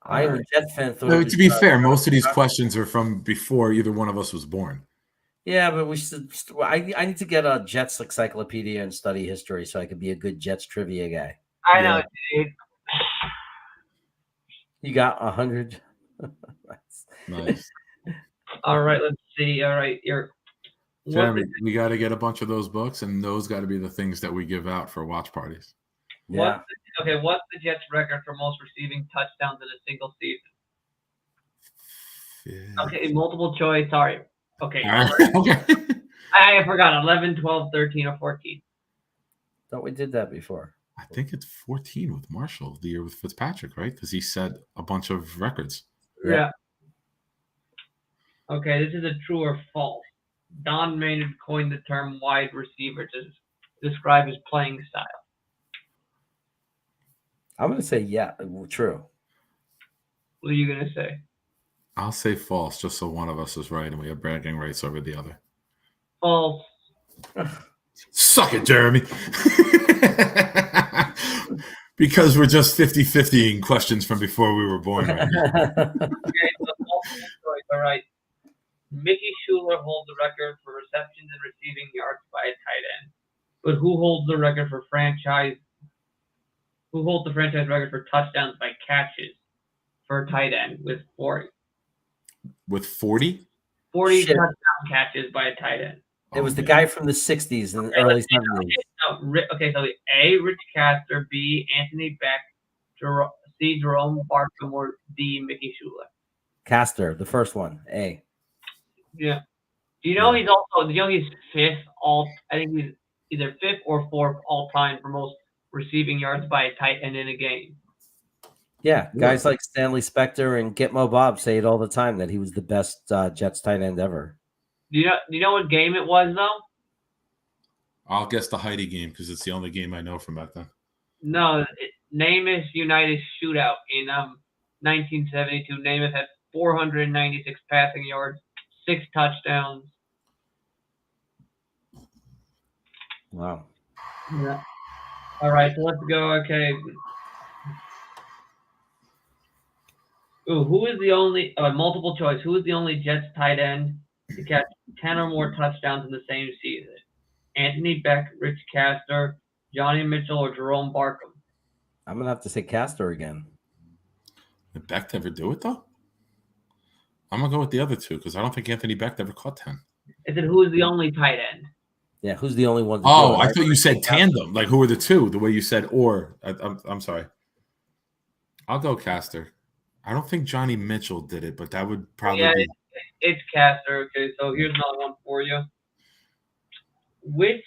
I am a Jet fan. No, to be fair, most of these questions are from before either one of us was born. Yeah, but we should. I need to get a Jets encyclopedia and study history so I could be a good Jets trivia guy. I know, dude. You got 100. Nice. All right, let's see. All right, Jeremy, we got to get a bunch of those books, and those got to be the things that we give out for watch parties. Yeah. What's the Jets' record for most receiving touchdowns in a single season? Yeah. Okay, multiple choice. Sorry. Okay. Okay. I forgot. 11, 12, 13, or 14. Thought we did that before. I think it's 14 with Marshall, the year with Fitzpatrick, right? Because he set a bunch of records. Yeah. Okay, this is a true or false. Don Maynard coined the term wide receiver to describe his playing style. I'm going to say true. What are you going to say? I'll say false, just so one of us is right and we have bragging rights over the other. False. Suck it, Jeremy. Because we're just 50-50 in questions from before we were born right now. Okay, so all right. Mickey Schuler holds the record for receptions and receiving yards by a tight end. But who holds the record for franchise record for touchdowns by catches for a tight end with 40? With 40? 40 touchdown catches by a tight end. It was the guy from the 60s and early 70s. Okay, so A, Rich Castor, B, Anthony Beck, C, Jerome Barkham, or D, Mickey Schuler. Castor, the first one, A. Yeah. Do you know he's fifth I think he's either fifth or fourth all time for most receiving yards by a tight end in a game. Yeah, guys like Stanley Spector and Gitmo Bob say it all the time that he was the best Jets tight end ever. Do you know what game it was though? I'll guess the Heidi game because it's the only game I know from back then. No, Namath United Shootout in 1972. Namath had 496 passing yards, 6 touchdowns. Wow. Yeah. All right, so let's go. Okay. Ooh, who is the only multiple choice? Who is the only Jets tight end to catch 10 or more touchdowns in the same season? Anthony Beck, Rich Castor, Johnny Mitchell, or Jerome Barkham? I'm gonna have to say Castor again. Did Beck ever do it though? I'm gonna go with the other two because I don't think Anthony Beck ever caught 10. I said, who is the only tight end? Yeah, who's the only one? Oh, I thought you said tandem. Like, who are the two? The way you said or. I'm sorry. I'll go Castor. I don't think Johnny Mitchell did it, but that would probably be. It's Castor. Okay, so here's another one for you. Which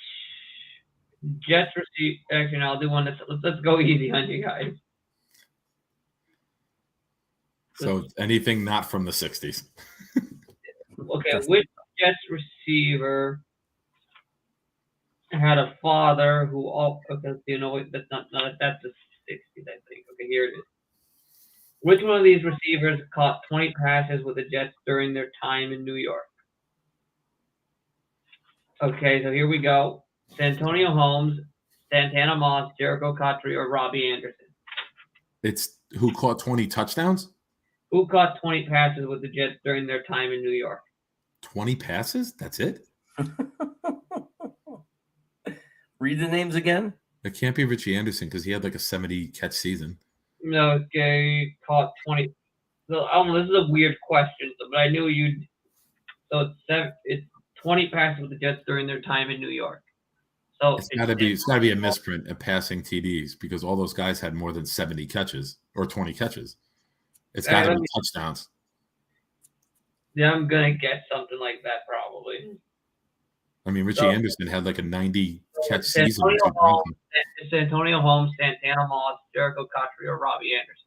Jets receive? Actually, no, I'll do one. Let's go easy on you guys. So anything not from the 60s. Okay, which Jets receiver had a father who that's the 60s, I think. Okay, here it is. Which one of these receivers caught 20 passes with the Jets during their time in New York? Okay, so here we go. Santonio Holmes, Santana Moss, Jericho Cottrey, or Robbie Anderson? It's who caught 20 touchdowns? Who caught 20 passes with the Jets during their time in New York? 20 passes? That's it? Read the names again. It can't be Richie Anderson because he had like a 70 catch season. No, okay, caught 20. So this is a weird question, but I knew you'd. So it's 20 passes with the Jets during their time in New York. So it's got to be a misprint at passing TDs because all those guys had more than 70 catches or 20 catches. It's got to be touchdowns. Yeah, I'm gonna get something like that probably. I mean, Richie Anderson had like a 90 catch season. Santonio Holmes, Santana Moss, Jericho Cottrey, or Robbie Anderson?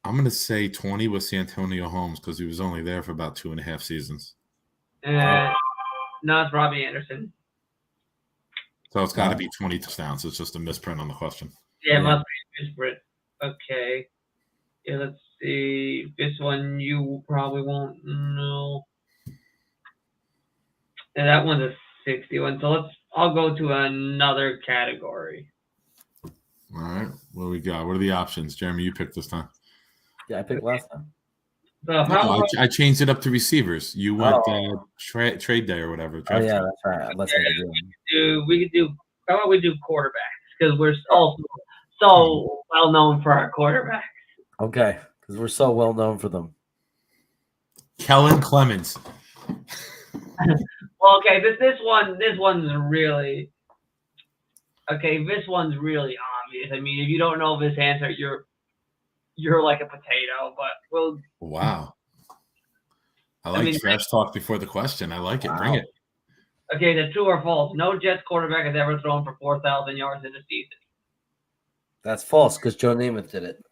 I'm going to say 20 with Santonio Holmes because he was only there for about 2.5 seasons. No, it's Robbie Anderson. So it's got to be 20 touchdowns. It's just a misprint on the question. Yeah, it must be a misprint. Okay. Yeah, let's see. This one you probably won't know. And that one's a 61. So I'll go to another category. All right. What do we got? What are the options? Jeremy, you picked this time. Yeah, I picked last time. So I changed it up to receivers. You went trade day or whatever. Oh yeah, that's right. Let's we could do. How about we do quarterbacks because we're also so well known for our quarterbacks. Okay, because we're so well known for them. Kellen Clemens. Well, okay, this one's really okay. This one's really obvious. I mean, if you don't know this answer, you're like a potato. But we'll. Wow. I like trash talk before the question. I like it. Wow. Bring it. Okay, the true or false? No Jets quarterback has ever thrown for 4,000 yards in a season. That's false because Joe Namath did it.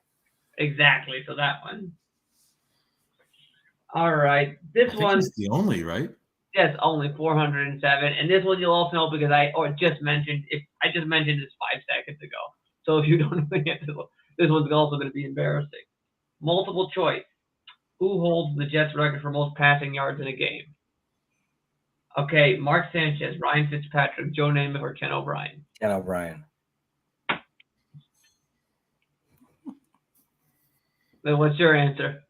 Exactly. So that one. All right. This one is the only, right? Yes, only 407. And this one you'll also know because I just mentioned this 5 seconds ago. So if you don't know the answer, this one's also going to be embarrassing. Multiple choice. Who holds the Jets record for most passing yards in a game? Okay, Mark Sanchez, Ryan Fitzpatrick, Joe Namath, or Ken O'Brien? Ken O'Brien. Then what's your answer?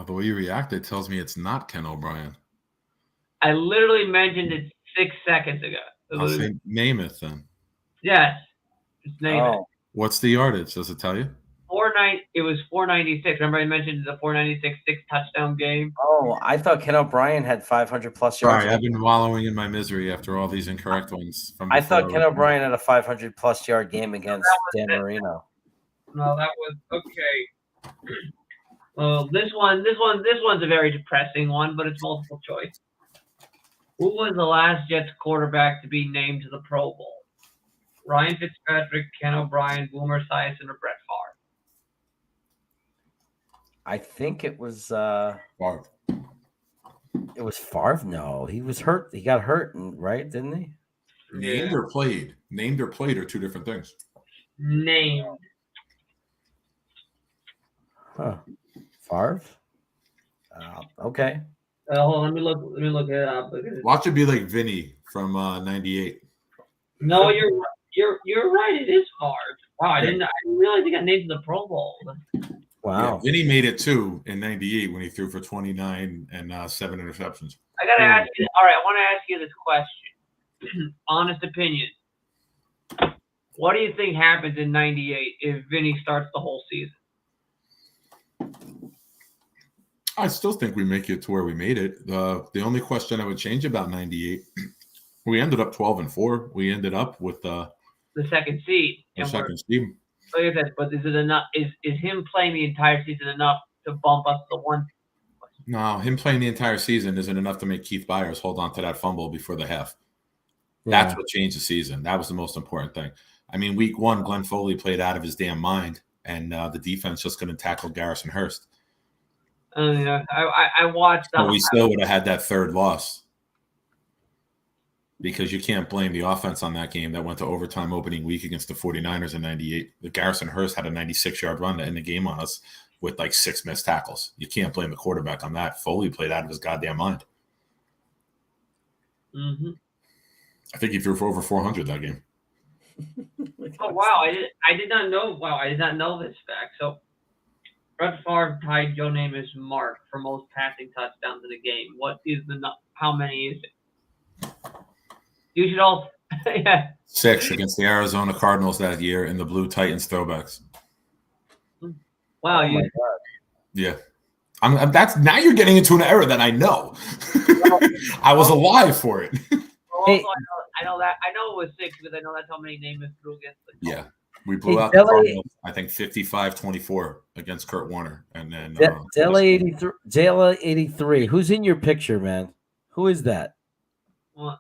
The way you reacted tells me it's not Ken O'Brien. I literally mentioned it 6 seconds ago. I'll say Namath then. Yes, it's Namath. What's the yardage? Does it tell you? It was 496. Remember I mentioned the 496 6-touchdown game? Oh, I thought Ken O'Brien had 500 plus yards. Sorry, I've been wallowing in my misery after all these incorrect ones. I thought Ken O'Brien had a 500 plus yard game against Dan Marino. No, that was okay. Well, this one's a very depressing one, but it's multiple choice. Who was the last Jets quarterback to be named to the Pro Bowl? Ryan Fitzpatrick, Ken O'Brien, Boomer Esiason, or Brett Favre? I think it was Favre. It was Favre. No, he was hurt. He got hurt, right? Didn't he? Named or played? Named or played are two different things. Named. Huh. Favre. Okay. Hold on, let me look it up. Watch it be like Vinny from '98. No, you're right. It is Favre. Wow, I didn't realize he got named to the Pro Bowl. Wow. Yeah, Vinny made it too in '98 when he threw for 29 and 7 interceptions. I gotta ask you. All right, I want to ask you this question. Honest opinion. What do you think happens in '98 if Vinny starts the whole season? I still think we make it to where we made it. The only question I would change about '98, we ended up 12-4. We ended up with the second seed. Second seed. Like I said, but is it enough? Is him playing the entire season enough to bump us to 1? No, him playing the entire season isn't enough to make Keith Byers hold on to that fumble before the half. Yeah. That's what changed the season. That was the most important thing. I mean, week 1, Glenn Foley played out of his damn mind, and the defense just couldn't tackle Garrison Hurst. I watched. But we still would have had that third loss because you can't blame the offense on that game that went to overtime opening week against the 49ers in '98. The Garrison Hurst had a 96-yard run to end the game on us with like 6 missed tackles. You can't blame the quarterback on that. Foley played out of his goddamn mind. Mm-hmm. I think he threw for over 400 that game. Oh wow! I did not know. Wow, I did not know this fact. So Brett Favre tied Joe Namath's mark for most passing touchdowns in a game. What is how many is it? You should all. Yeah. 6 against the Arizona Cardinals that year in the Blue Titans throwbacks. Wow, yeah. That's now you're getting into an era that I know. I was alive for it. Also, I know that. I know it was 6 because I know that's how many Namath threw against the Yeah. We blew out the Cardinals, I think 55-24 against Kurt Warner. And then Dela 83. Who's in your picture, man? Who is that? What?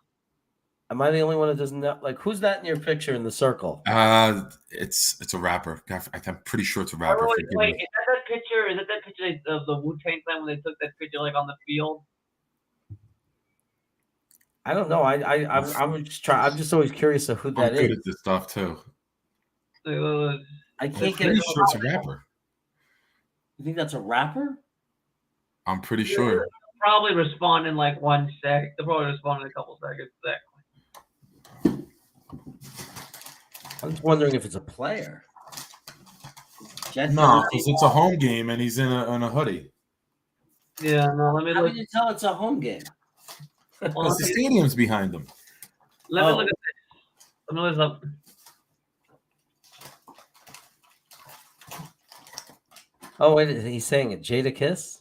Am I the only one that doesn't know? Like, who's that in your picture in the circle? It's a rapper. I'm pretty sure it's a rapper. Wait, is that picture? Is that picture of the Wu-Tang Clan when they took that picture like on the field? I don't know. I'm just trying. I'm just always curious of who that I'm good is. at this stuff too. I I'm can't get pretty it. sure it's a rapper. You think that's a rapper? I'm pretty sure. Probably respond in like 1 sec. They'll probably respond in a couple seconds. I'm just wondering if it's a player. Jets No, because it's a home game and he's in a hoodie. Yeah, no, let me How look. can you tell it's a home game? Well, Because the stadium's behind him. let me look at this. Let me look this up. Oh, wait, he's saying it. Jada Kiss?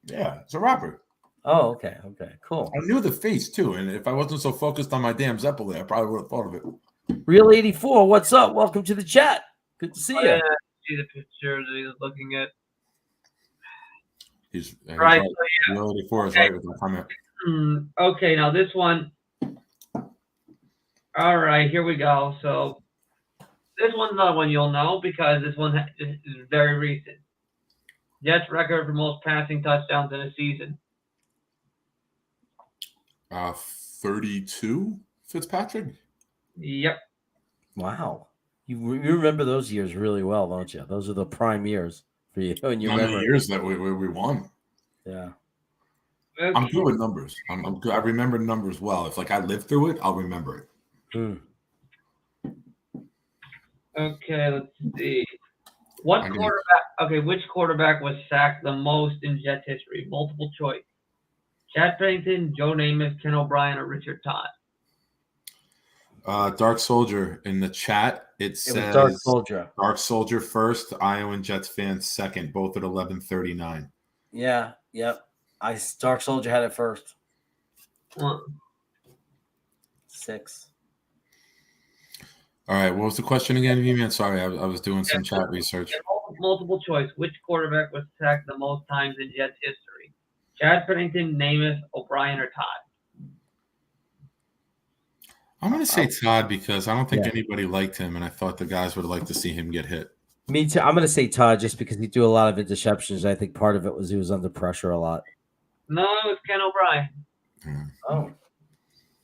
Yeah, it's a rapper. Oh, okay. Okay, cool. I knew the face too, and if I wasn't so focused on my damn Zeppelin, I probably would have thought of it. Real 84, what's up? Welcome to the chat. Good to see you. Yeah, see the picture that he's looking at. He's Right. right. So, yeah. Real 84 is Okay. right with the comment. Okay, now this one. All right, here we go. So this one's another one you'll know because this one is very recent. Jets record for most passing touchdowns in a season. 32 Fitzpatrick. Yep. Wow. You remember those years really well, don't you? Those are the prime years for you. And you How many remember years that we won? Yeah. Okay. I'm good with numbers. I'm good. I remember numbers well. If I live through it, I'll remember it. Okay, let's see. Which quarterback was sacked the most in Jets history? Multiple choice. Chad Pennington, Joe Namath, Ken O'Brien, or Richard Todd? Dark Soldier in the chat. It says was Dark Soldier. Dark Soldier first, Iowa Jets fans second, both at 11:39. Yeah, yep. Dark Soldier had it first. 6. All right, what was the question again, man? Sorry, I was doing some chat research. Multiple choice. Which quarterback was sacked the most times in Jets history? Chad Pennington, Namath, O'Brien, or Todd? I'm going to say Todd because I don't think anybody liked him, and I thought the guys would like to see him get hit. Me too. I'm going to say Todd just because he threw a lot of interceptions. I think part of it was he was under pressure a lot. No, it was Ken O'Brien. Oh.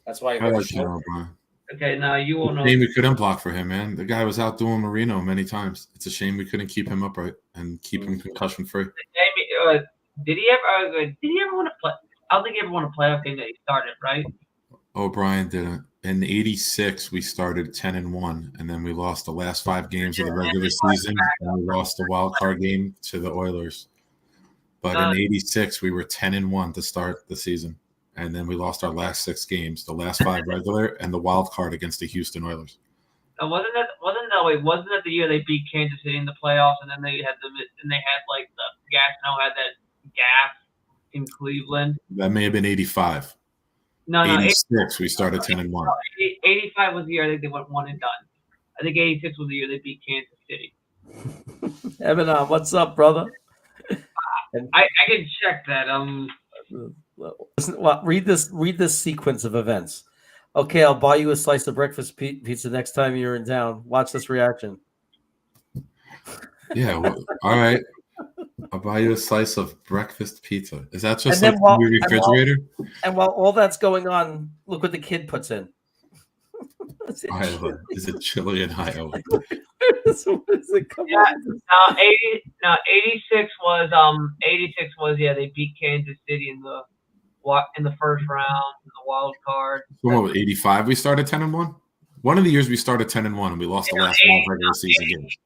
That's why I like Ken O'Brien. Okay, now you won't know. Shame we couldn't block for him, man. The guy was out doing Marino many times. It's a shame we couldn't keep him upright and keep him concussion free. Did he ever want to play? I don't think he ever won a playoff game that he started, right? O'Brien didn't. In '86, we started 10-1, and then we lost the last 5 games of the regular season, and we lost the wild card game to the Oilers. But in '86, we were 10-1 to start the season, and then we lost our last 6 games, the last 5 regular, and the wild card against the Houston Oilers. Wasn't that the year they beat Kansas City in the playoffs, and then they had like the Gastineau had that gaff in Cleveland? That may have been '85. No, 86, we started 10-1. 85 was the year I think they went one and done. I think 86 was the year they beat Kansas City. Eminem, what's up, brother? I can check that. Listen, well, read this sequence of events. Okay, I'll buy you a slice of breakfast pizza next time you're in town. Watch this reaction. Yeah, well, all right. I'll buy you a slice of breakfast pizza. Is that just And like then the refrigerator? And while all that's going on, look what the kid puts in. Iowa. Is it chili in Iowa? What is it? Come on. Now 86 was they beat Kansas City in the first round in the wild card. So what, with 85 we started 10-1? One of the years we started 10-1 and we lost the last 5 regular season games.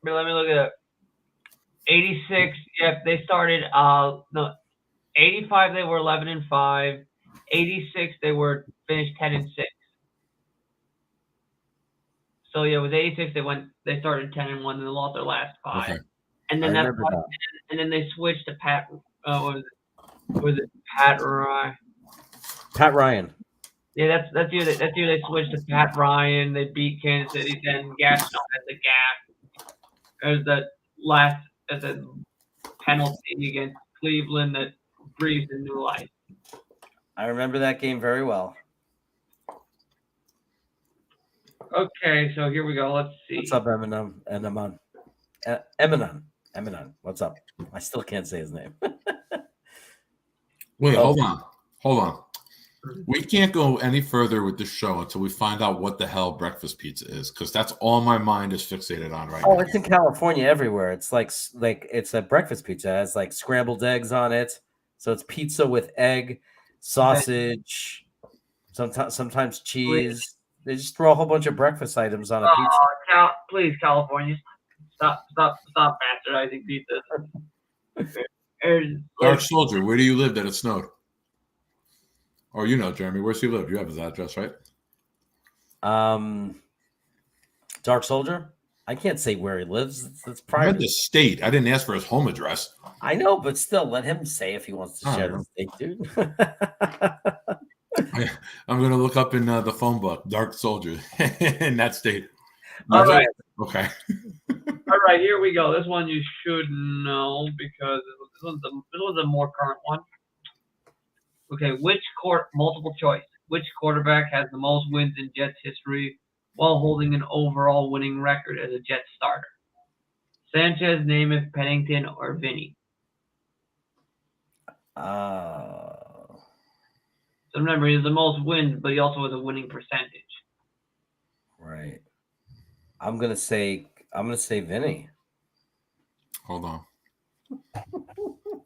Let me look at it. 86, they started 85 they were 11-5. 86 they were finished 10-6. So with 86 they started 10-1 and they lost their last 5. Okay. And then and then they switched to Pat Pat Ryan. Pat Ryan. Yeah, that's year they switched to Pat Ryan. They beat Kansas City, then Gastineau had the gap. There's the penalty against Cleveland that breathed a new life. I remember that game very well. Okay, so here we go. Let's see. What's up, Eminem? Eminem. What's up? I still can't say his name. Wait, hold Hold on. We can't go any further with this show until we find out what the hell breakfast pizza is, because that's all my mind is fixated on right now. Oh, it's in California everywhere. It's like it's a breakfast pizza. It has like scrambled eggs on it. So it's pizza with egg, sausage, sometimes cheese. They just throw a whole bunch of breakfast items on a pizza. Please, California, stop bastardizing pizza. Dark Soldier, where do you live that it snowed? Or Jeremy, where's he live? You have his address, right? Dark Soldier? I can't say where he lives. It's I private. meant the state. I didn't ask for his home address. I know, but still, let him say if he wants to share the state, dude. I'm going to look up in the phone book, Dark Soldier, in that state. All right. Okay. All right, here we go. This one you should know because this one's a more current one. Okay, multiple choice. Which quarterback has the most wins in Jets history while holding an overall winning record as a Jets starter? Sanchez, Namath, Pennington, or Vinny? So remember, he has the most wins, but he also has a winning percentage. Right. I'm gonna say Vinny. Hold on.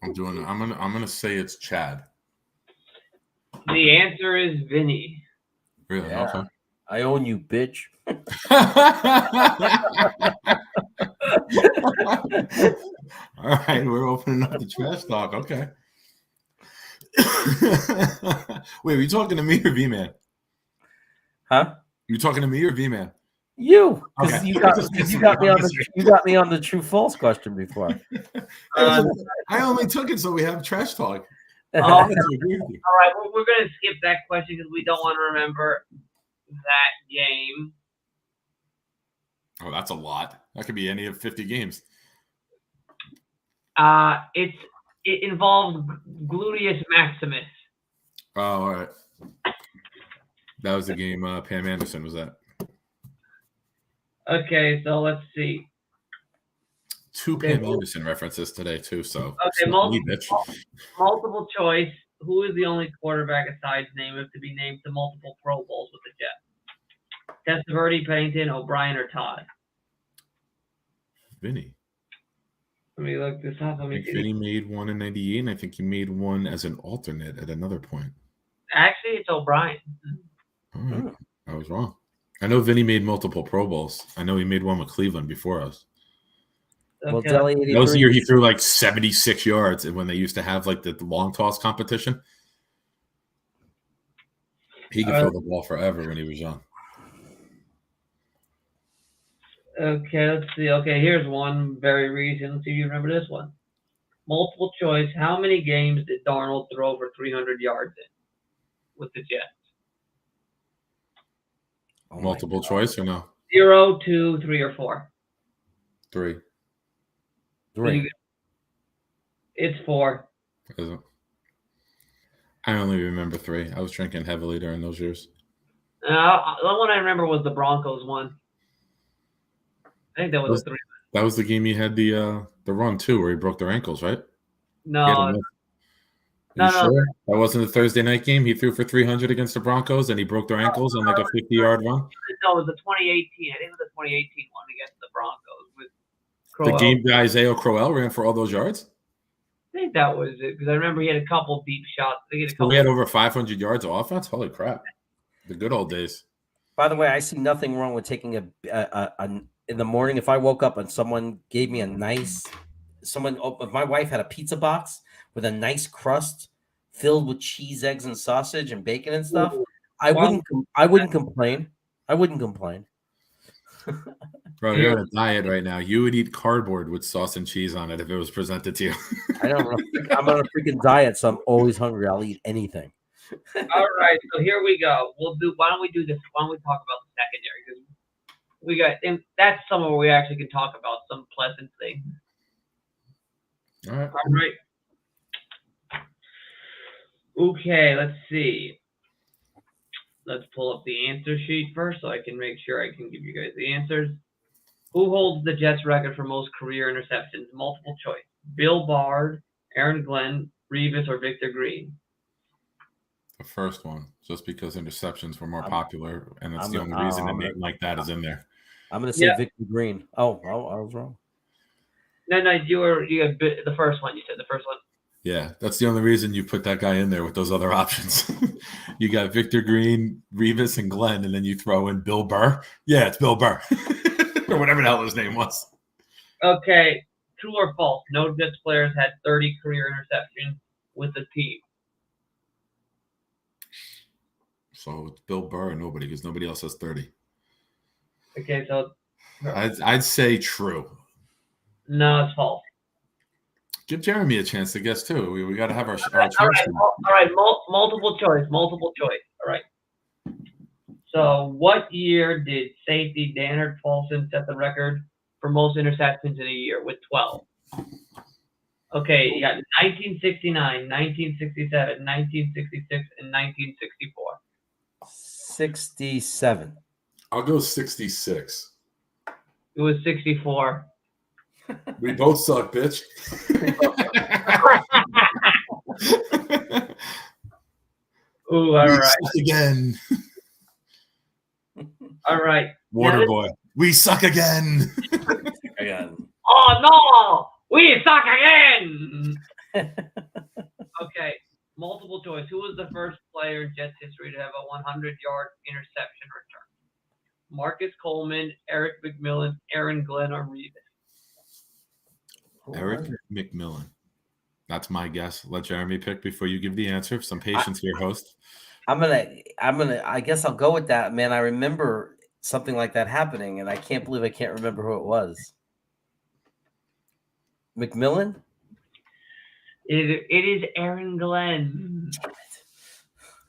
I'm doing it. I'm gonna say it's Chad. The answer is Vinny. Really? Yeah. Okay. I own you, bitch. All right, we're opening up the trash talk. Okay. Wait, are you talking to me or V-Man? Huh? You talking to me or V-Man? You, because Okay. you got me on the true false question before. I only took it so we have trash talk. All right, well, we're going to skip that question because we don't want to remember that game. Oh, that's a lot. That could be any of 50 games. It involves gluteus maximus. Oh, all right. That was the game Pam Anderson was at. Okay, so let's see. Two Pam Anderson references today, too. So, okay, multiple choice. Who is the only quarterback besides Namath to be named to multiple Pro Bowls with the Jets? Testaverde, Pennington, O'Brien, or Todd? Vinny. Let me look this up. I think Vinny made one in 98, and I think he made one as an alternate at another point. Actually, it's O'Brien. All right. I was wrong. I know Vinny made multiple Pro Bowls. I know he made one with Cleveland before us. Well, Okay. Delhi That was the year he threw like 76 yards, and when they used to have like the long toss competition. He could throw the ball forever when he was young. Okay, let's see. Okay, here's one very recent. Let's see if you remember this one. Multiple choice. How many games did Darnold throw over 300 yards in with the Jets? Multiple choice or no? 0, 2, 3, or 4? 3. It's 4. Is it? I only remember 3. I was drinking heavily during those years. The one I remember was the Broncos one. I think that was 3. That was the game he had the run too, where he broke their ankles, right? No. No. Sure? That wasn't the Thursday night game. He threw for 300 against the Broncos, and he broke their ankles on like a 50-yard run. No, it was the 2018. I think it was the 2018 one against the Broncos with Crowell. The game that Isaiah Crowell ran for all those yards? I think that was it, because I remember he had a couple deep shots. We had over 500 yards of offense? Holy crap. The good old days. By the way, I see nothing wrong with taking a in the morning, if I woke up and someone gave me if my wife had a pizza box with a nice crust filled with cheese, eggs, and sausage and bacon and stuff, I wouldn't complain. I wouldn't complain. Bro, you're on a diet right now. You would eat cardboard with sauce and cheese on it if it was presented to you. I don't know. I'm on a freaking diet, so I'm always hungry. I'll eat anything. All right, so here we go. Why don't we do this? Why don't we talk about the secondary? Because and that's somewhere where we actually can talk about some pleasant things. All right. All right. Okay, let's see. Let's pull up the answer sheet first so I can make sure I can give you guys the answers. Who holds the Jets record for most career interceptions? Multiple choice. Bill Bard, Aaron Glenn, Revis, or Victor Green? The first one, just because interceptions were more popular, and that's I'm the gonna- only reason a I'm name gonna- like that is in there. I'm going to say Yeah. Victor Green. Oh, I was wrong. No, you had the first one. You said the first one. Yeah, that's the only reason you put that guy in there with those other options. You got Victor Green, Revis, and Glenn, and then you throw in Bill Burr. Yeah, it's Bill Burr. Or whatever the hell his name was. Okay, true or false? No Jets players had 30 career interceptions with the team. So it's Bill Burr or nobody, because nobody else has 30. Okay, so I'd say true. no, it's false. Give Jeremy a chance to guess too. We got to have our All right, multiple choice. All right. So, what year did safety Danner Paulson set the record for most interceptions in a year with 12? Okay, you got 1969, 1967, 1966, and 1964. 67. I'll go 66. It was 64. We both suck, bitch. Ooh, all right. Suck again. All right. Water boy. We suck again. Again. Oh, no! We suck again! Okay, multiple choice. Who was the first player in Jets history to have a 100-yard interception return? Marcus Coleman, Eric McMillan, Aaron Glenn, or Revis? Eric McMillan. That's my guess. Let Jeremy pick before you give the answer. Some patience here, host. I guess I'll go with that, man. I remember something like that happening, and I can't believe I can't remember who it was. McMillan? It is Aaron Glenn.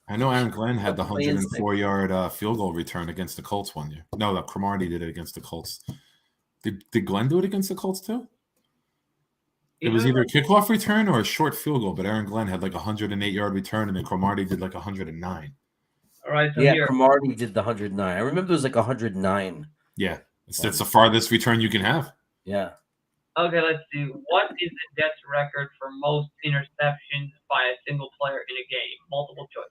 I know Aaron Glenn had the 104-yard field goal return against the Colts one year. No, Cromartie did it against the Colts. Did Glenn do it against the Colts too? It was either a kickoff return or a short field goal, but Aaron Glenn had like a 108-yard return, and then Cromartie did like 109. All right, so yeah, here. Cromartie did the 109. I remember it was like 109. Yeah, that's the farthest return you can have. Yeah. Okay, let's see. What is the Jets record for most interceptions by a single player in a game? Multiple choice.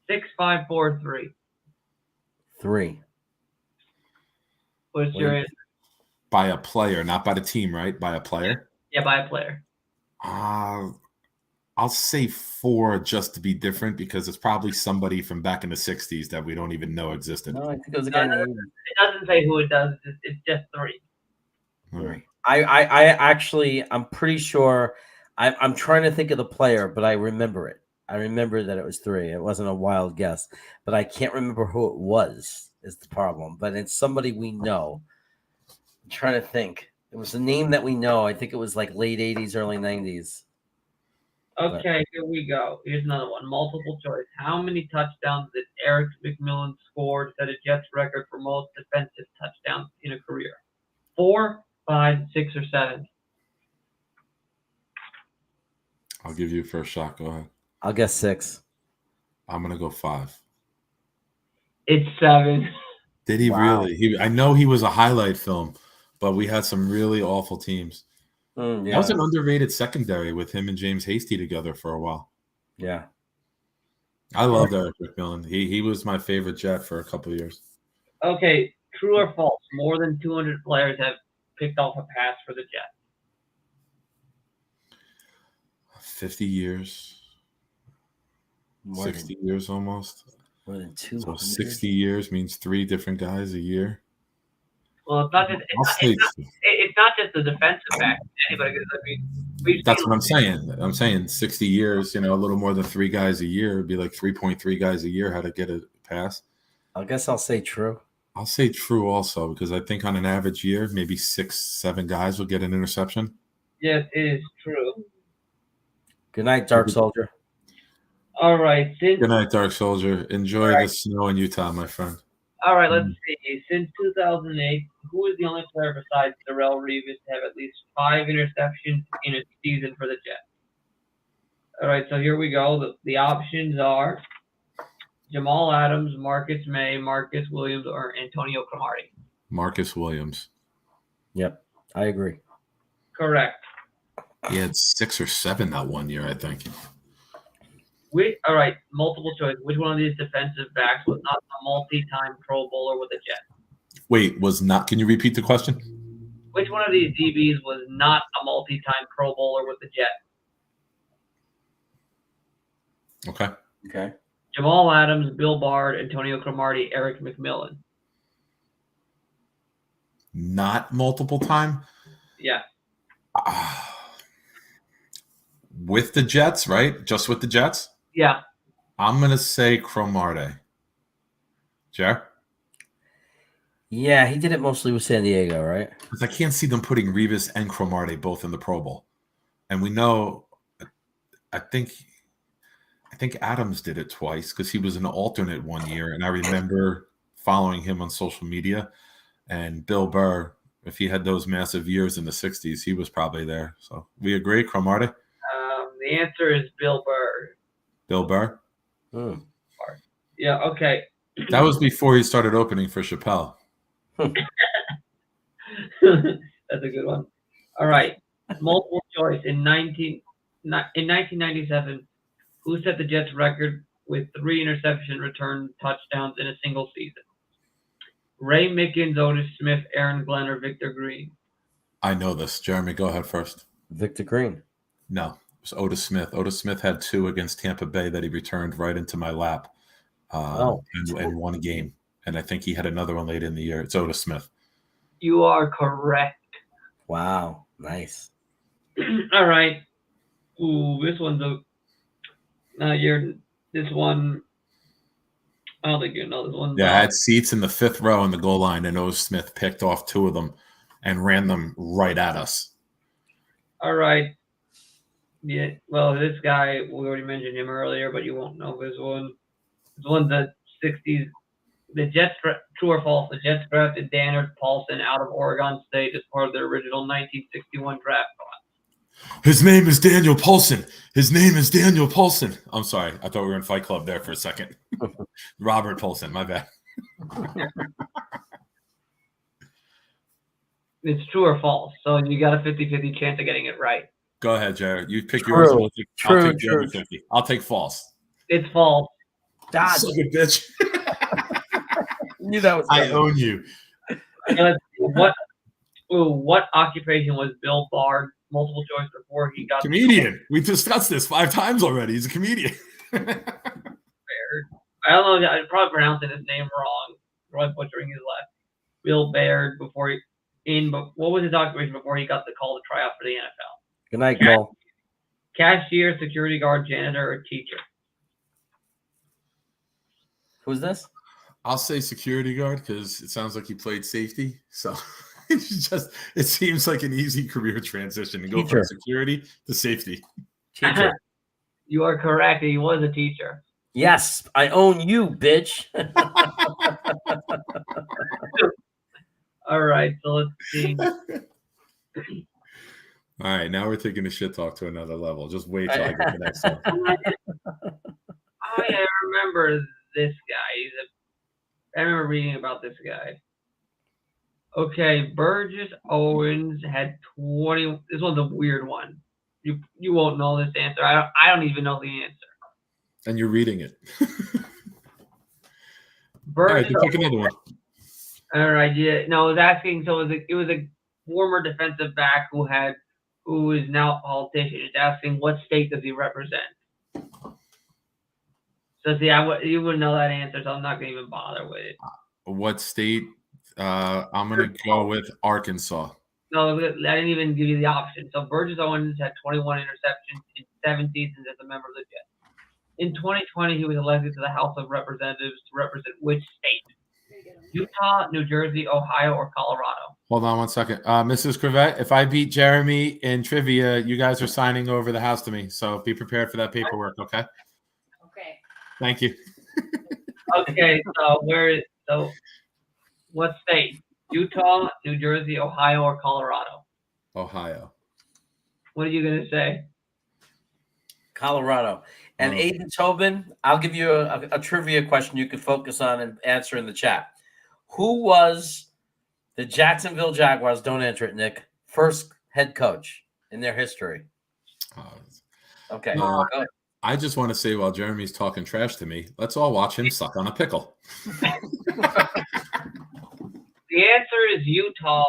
6, 5, 4, 3. 3. What's your answer? By a player, not by the team, right? By a player? Yeah, by a player. I'll say 4 just to be different, because it's probably somebody from back in the 60s that we don't even know existed. No, I think it was a guy named. It doesn't say who it does. It's just 3. All right. I'm pretty sure. I'm trying to think of the player, but I remember it. I remember that it was 3. It wasn't a wild guess, but I can't remember who it was. Is the problem? But it's somebody we know. I'm trying to think. It was a name that we know. I think it was like late 80s, early 90s. Okay, here we go. Here's another one. Multiple choice. How many touchdowns did Eric McMillan score to set a Jets record for most defensive touchdowns in a career? 4, 5, 6, or 7? I'll give you a first shot. Go ahead. I'll guess 6. I'm going to go 5. It's 7. Did he Wow. really? I know he was a highlight film, but we had some really awful teams. Yeah. That was an underrated secondary with him and James Hasty together for a while. Yeah. I loved Eric McMillan. He was my favorite Jet for a couple of years. Okay, true or false? More than 200 players have picked off a pass for the Jets. 50 years. 60 years almost. More than 200. So 60 years means 3 different guys a year. Well, it's not just the defensive back. Anybody, That's what I'm saying. I'm saying 60 years, a little more than 3 guys a year. It'd be like 3.3 guys a year how to get a pass. I guess I'll say true. I'll say true also, because I think on an average year, maybe 6, 7 guys will get an interception. Yes, it is true. Good night, Dark Soldier. All right. Good night, Dark Soldier. Enjoy the snow in Utah, my friend. All right, let's see. Since 2008, who is the only player besides Darrelle Revis to have at least 5 interceptions in a season for the Jets? All right, so here we go. The options are Jamal Adams, Marcus May, Marcus Williams, or Antonio Cromartie. Marcus Williams. Yep, I agree. Correct. He had 6 or 7 that one year, I think. All right, multiple choice. Which one of these defensive backs was not a multi-time Pro Bowler with the Jets? Wait, was not? Can you repeat the question? Which one of these DBs was not a multi-time Pro Bowler with the Jets? Okay. Okay. Jamal Adams, Bill Bard, Antonio Cromartie, Eric McMillan. Not multiple time? Yeah. With the Jets, right? Just with the Jets? Yeah. I'm going to say Cromartie. Jer? Yeah, he did it mostly with San Diego, right? Because I can't see them putting Revis and Cromartie both in the Pro Bowl. And we know, I think Adams did it twice because he was an alternate one year. And I remember following him on social media. And Bill Burr, if he had those massive years in the 60s, he was probably there. So we agree, Cromartie? The answer is Bill Burr. Bill Burr? Yeah, okay. That was before he started opening for Chappelle. That's a good one. All right. Multiple choice. In 1997, who set the Jets record with 3 interception return touchdowns in a single season? Ray Mickens, Otis Smith, Aaron Glenn, or Victor Green? I know this. Jeremy, go ahead first. Victor Green. No, it was Otis Smith. Otis Smith had 2 against Tampa Bay that he returned right into my lap in one game. And I think he had another one late in the year. It's Otis Smith. You are correct. Wow. Nice. All right. Ooh, this one's this one. I don't think you know this one. Yeah, I had seats in the 5th row in the goal line, and Otis Smith picked off 2 of them and ran them right at us. All right. Yeah. Well, this guy, we already mentioned him earlier, but you won't know this one. This one's the 60s. The Jets, true or false, the Jets drafted Dannard Paulson out of Oregon State as part of their original 1961 draft class. His name is Daniel Paulson. His name is Daniel Paulson. I'm sorry. I thought we were in Fight Club there for a second. Robert Paulson. My bad. It's true or false. So you got a 50-50 chance of getting it right. Go ahead, Jared. You pick True. yours. I'll take the other 50. I'll take false. It's false. God, Suck it, bitch. knew that was I own you. Let's see, what occupation was Bill Bard? Multiple choice before he got Comedian. We discussed this 5 times already. He's a comedian. Baird. I don't know. I'm probably pronouncing his name wrong. Probably butchering his last. Bill Baird but what was his occupation before he got the call to try out for the NFL? Good night, Cole. Cashier, security guard, janitor, or teacher? Who's this? I'll say security guard because it sounds like he played safety. So it seems like an easy career transition to go from security to safety. Teacher. You are correct. He was a teacher. Yes, I own you, bitch. All right, so let's see. All right, now we're taking the shit talk to another level. Just wait till I get the next one. Oh, yeah, I remember this guy. I remember reading about this guy. Okay, Burgess Owens had 20. This one's a weird one. You won't know this answer. I don't even know the answer. And you're reading it. Burgess. All right, pick another one. All right, yeah. No, I was asking. So it was a former defensive back who is now a politician. It's asking what state does he represent. So see, you wouldn't know that answer, so I'm not gonna even bother with it. What state? I'm gonna go with Arkansas. No, I didn't even give you the option. So Burgess Owens had 21 interceptions in 7 seasons as a member of the Jets. In 2020, he was elected to the House of Representatives to represent which state? Utah, New Jersey, Ohio, or Colorado? Hold on one second. Mrs. Crevette, if I beat Jeremy in trivia, you guys are signing over the house to me. So be prepared for that paperwork, okay? Okay. Thank you. Okay, so what state? Utah, New Jersey, Ohio, or Colorado? Ohio. What are you going to say? Colorado. And Aiden Tobin, I'll give you a trivia question you can focus on and answer in the chat. Who was the Jacksonville Jaguars, don't answer it, Nick, first head coach in their history? Okay. I just want to say while Jeremy's talking trash to me, let's all watch him suck on a pickle. The answer is Utah.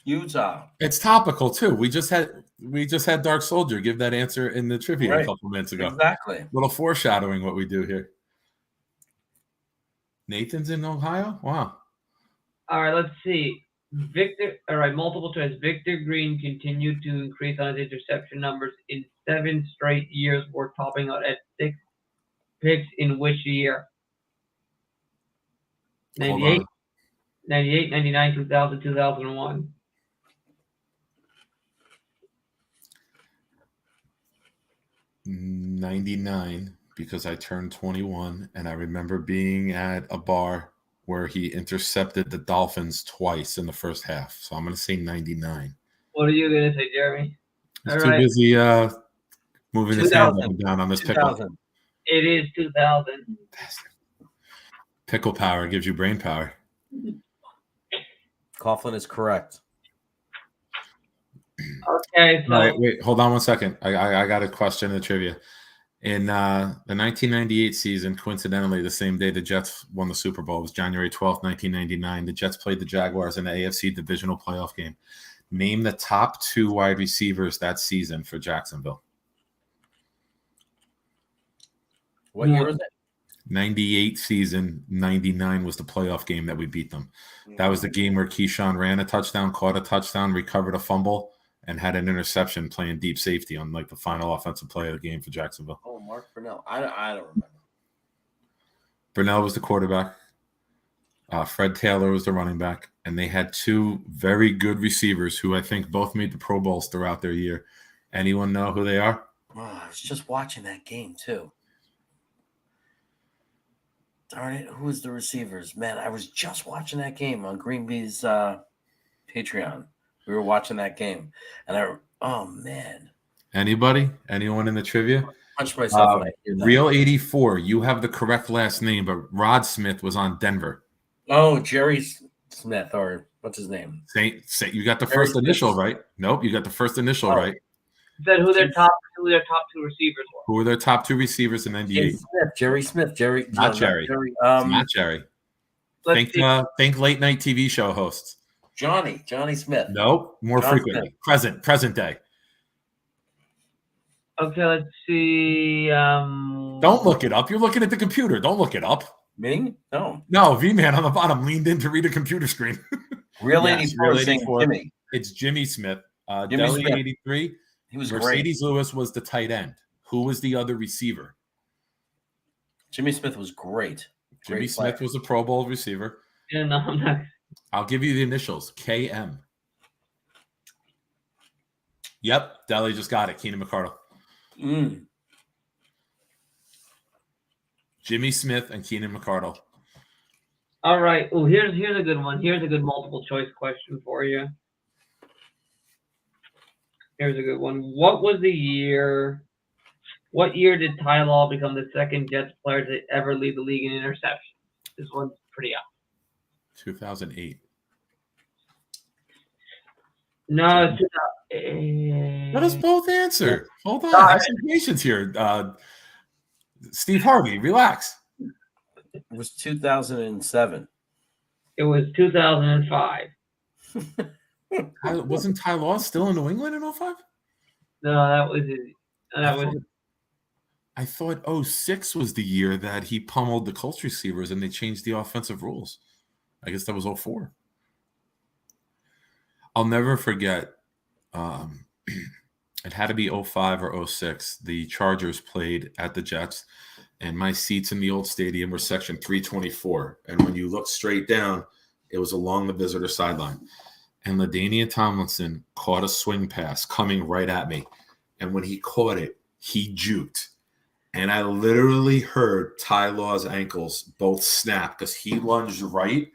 Utah. It's topical too. We just had Dark Soldier give that answer in the trivia a couple minutes ago. Exactly. Little foreshadowing what we do here. Nathan's in Ohio? Wow. All right, let's see. Multiple choice. Victor Green continued to increase on his interception numbers in 7 straight years. We're topping out at 6 picks in which year? 98, 98, 99, 2000, 2001. '99, because I turned 21, and I remember being at a bar where he intercepted the Dolphins twice in the first half. So I'm going to say 99. What are you going to say, Jeremy? He's too busy moving his hand up and down on this pickle. It is 2000. Pickle power gives you brain power. Coughlin is correct. Okay, so wait, hold on one second. I got a question in the trivia. In the 1998 season, coincidentally, the same day the Jets won the Super Bowl, it was January 12th, 1999. The Jets played the Jaguars in the AFC divisional playoff game. Name the top 2 wide receivers that season for Jacksonville. What year was it? 98 season, 99 was the playoff game that we beat them. That was the game where Keyshawn ran a touchdown, caught a touchdown, recovered a fumble, and had an interception playing deep safety on like the final offensive play of the game for Jacksonville. Oh, Mark Brunell. I don't remember. Brunell was the quarterback. Fred Taylor was the running back. And they had 2 very good receivers who I think both made the Pro Bowls throughout their year. Anyone know who they are? Oh, I was just watching that game too. Darn it, who was the receivers? Man, I was just watching that game on Green Bee's Patreon. We were watching that game, and oh man. Anybody? Anyone in the trivia? Punch myself when I hear that. Real 84. You have the correct last name, but Rod Smith was on Denver. Oh, Jerry Smith, or what's his name? You got the first initial right. Nope, you got the first initial right. Then who their top 2 receivers were? Who were their top 2 receivers in '98? Jerry Smith. Not Jerry. Not Jerry. Think late night TV show hosts. Johnny Smith. Nope, more John frequently. Smith. Present day. Okay, let's see. Don't look it up. You're looking at the computer. Don't look it up. Ming? No. No, V-Man on the bottom leaned in to read a computer screen. Real Yes, 84. Jimmy. It's Jimmy Smith. Jimmy Deli Smith. 83. He was Mercedes great. Lewis was the tight end. Who was the other receiver? Jimmy Smith was great. Jimmy Smith was a Pro Bowl receiver. Yeah, no, I'm not. I'll give you the initials. KM. Yep, Deli just got it. Keenan McCardle. Jimmy Smith and Keenan McCardle. All right. Oh, here's a good one. Here's a good multiple choice question for you. Here's a good one. What year did Ty Law become the second Jets player to ever lead the league in interceptions? This one's pretty up. 2008. No, it's 2008. Let us both answer. Hold on. Have some patience here. Steve Harvey, relax. It was 2007. It was 2005. Wasn't Ty Law still in New England in 05? No, that was I thought 06 was the year that he pummeled the Colts receivers and they changed the offensive rules. I guess that was 04. I'll never forget. It had to be 05 or 06. The Chargers played at the Jets, and my seats in the old stadium were section 324. And when you look straight down, it was along the visitor sideline. And LaDainian Tomlinson caught a swing pass coming right at me. And when he caught it, he juked. And I literally heard Ty Law's ankles both snap because he lunged right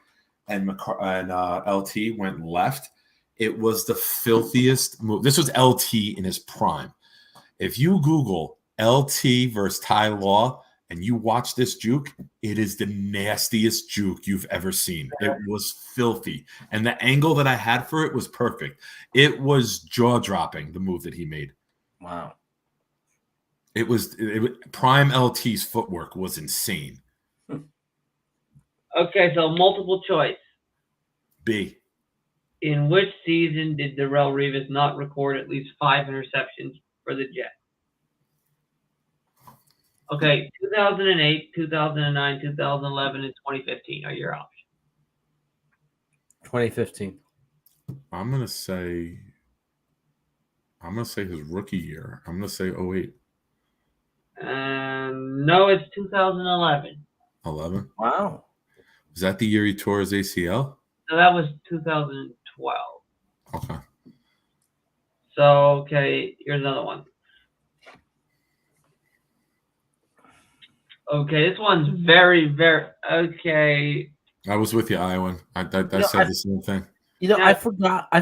and LT went left. It was the filthiest move. This was LT in his prime. If you Google LT versus Ty Law and you watch this juke, it is the nastiest juke you've ever seen. It was filthy. And the angle that I had for it was perfect. It was jaw-dropping, the move that he made. Wow. Prime LT's footwork was insane. Okay, so multiple choice. B. In which season did Darrelle Revis not record at least 5 interceptions for the Jets? Okay, 2008, 2009, 2011, and 2015 are your options. 2015. I'm gonna say his rookie year. I'm gonna say 08. No, it's 2011. 11. Wow. Was that the year he tore his ACL? So that was 2012. Okay. So, okay, here's another one. Okay, this one's very, very, okay. I was with you, Iowan. I said the same thing. You know, I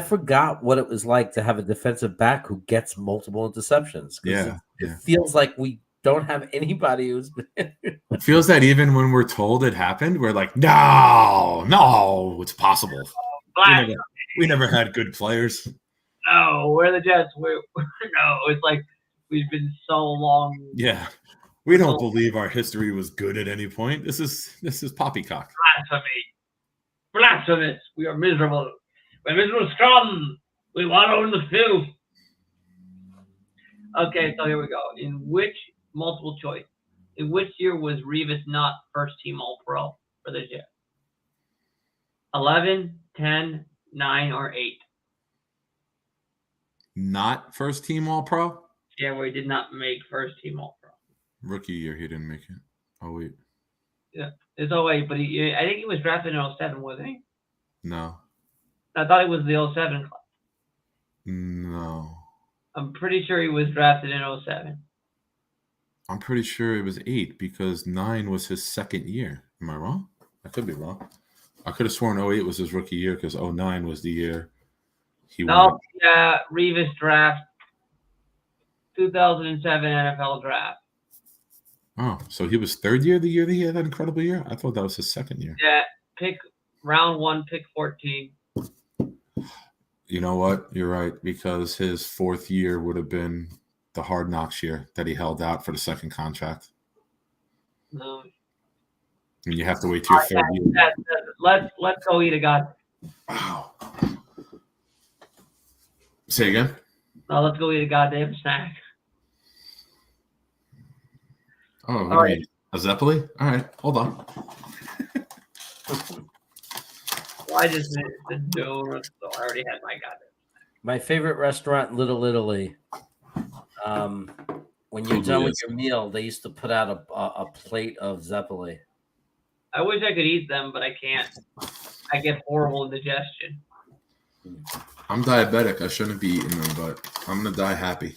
forgot what it was like to have a defensive back who gets multiple interceptions. Yeah. It feels like we don't have anybody who's been. It feels that even when we're told it happened, we're like, no, it's possible. We never had good players. No, we're the Jets. No, it's like we've been so long. Yeah. We don't believe our history was good at any point. This is poppycock. Blasphemous. We are miserable. We're miserable scum. We wallow in the filth. Okay, so here we go. Multiple choice. In which year was Revis not first team All-Pro for the Jets? 11, 10, 9, or 8? Not first team All-Pro? Yeah, where he did not make first team All-Pro. Rookie year, he didn't make it. Oh, wait. Yeah, it's 08, but I think he was drafted in 07, wasn't he? No. I thought it was the 07 class. No. I'm pretty sure he was drafted in 07. I'm pretty sure it was 8 because 9 was his second year. Am I wrong? I could be wrong. I could have sworn 08 was his rookie year because 09 was the year he won. Yeah, Revis draft, 2007 NFL draft. Oh, so he was third year the year that he had that incredible year? I thought that was his second year. Yeah, round 1, pick 14. You know what? You're right, because his fourth year would have been the Hard Knocks year that he held out for the second contract. No. And you have to wait till your third year. Let's go eat a god. Wow. Say again? No, let's go eat a goddamn snack. Oh, what do you mean? A Zeppeli? All right, hold on. Well, I just made the donuts, so I already had my goddamn. My favorite restaurant, Little Italy. When you're done with your meal, they used to put out a plate of Zeppeli. I wish I could eat them, but I can't. I get horrible indigestion. I'm diabetic. I shouldn't be eating them, but I'm gonna die happy.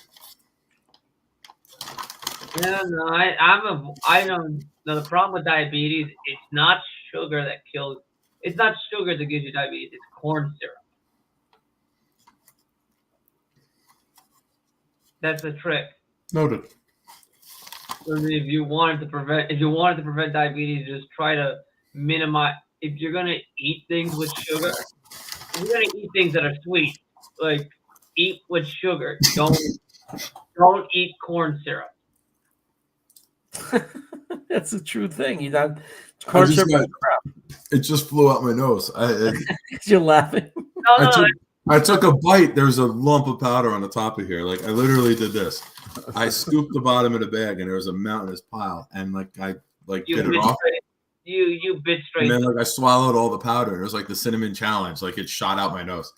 No, I don't know. The problem with diabetes, it's not sugar that kills. It's not sugar that gives you diabetes. It's corn syrup. That's the trick. Noted. So if you wanted to prevent diabetes, just try to minimize. If you're gonna eat things with sugar, if you're gonna eat things that are sweet, like eat with sugar. Don't eat corn syrup. That's a true thing. Corn syrup. It just flew out my nose. You're laughing. I took a bite. There's a lump of powder on the top of here. Like I literally did this. I scooped the bottom of the bag, and there was a mountainous pile. And I bit it off. You bit straight. And then I swallowed all the powder. It was like the cinnamon challenge. Like it shot out my nose.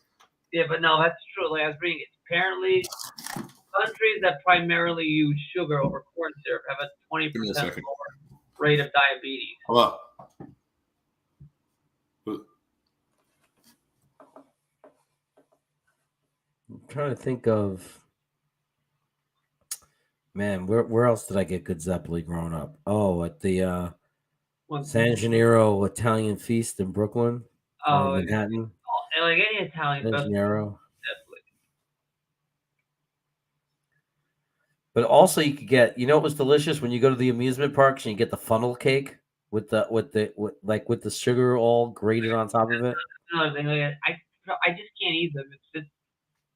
Yeah, but no, that's true. Like I was reading, apparently countries that primarily use sugar over corn syrup have a 20% lower rate of diabetes. Hello. I'm trying to think of, man, where else did I get good Zeppeli growing up? Oh, at the San Gennaro Italian Feast in Brooklyn, Manhattan. Like any Italian San Gennaro. Definitely. But also, you could get, it was delicious when you go to the amusement parks and you get the funnel cake with the sugar all grated on top of it. Another thing, I just can't eat them.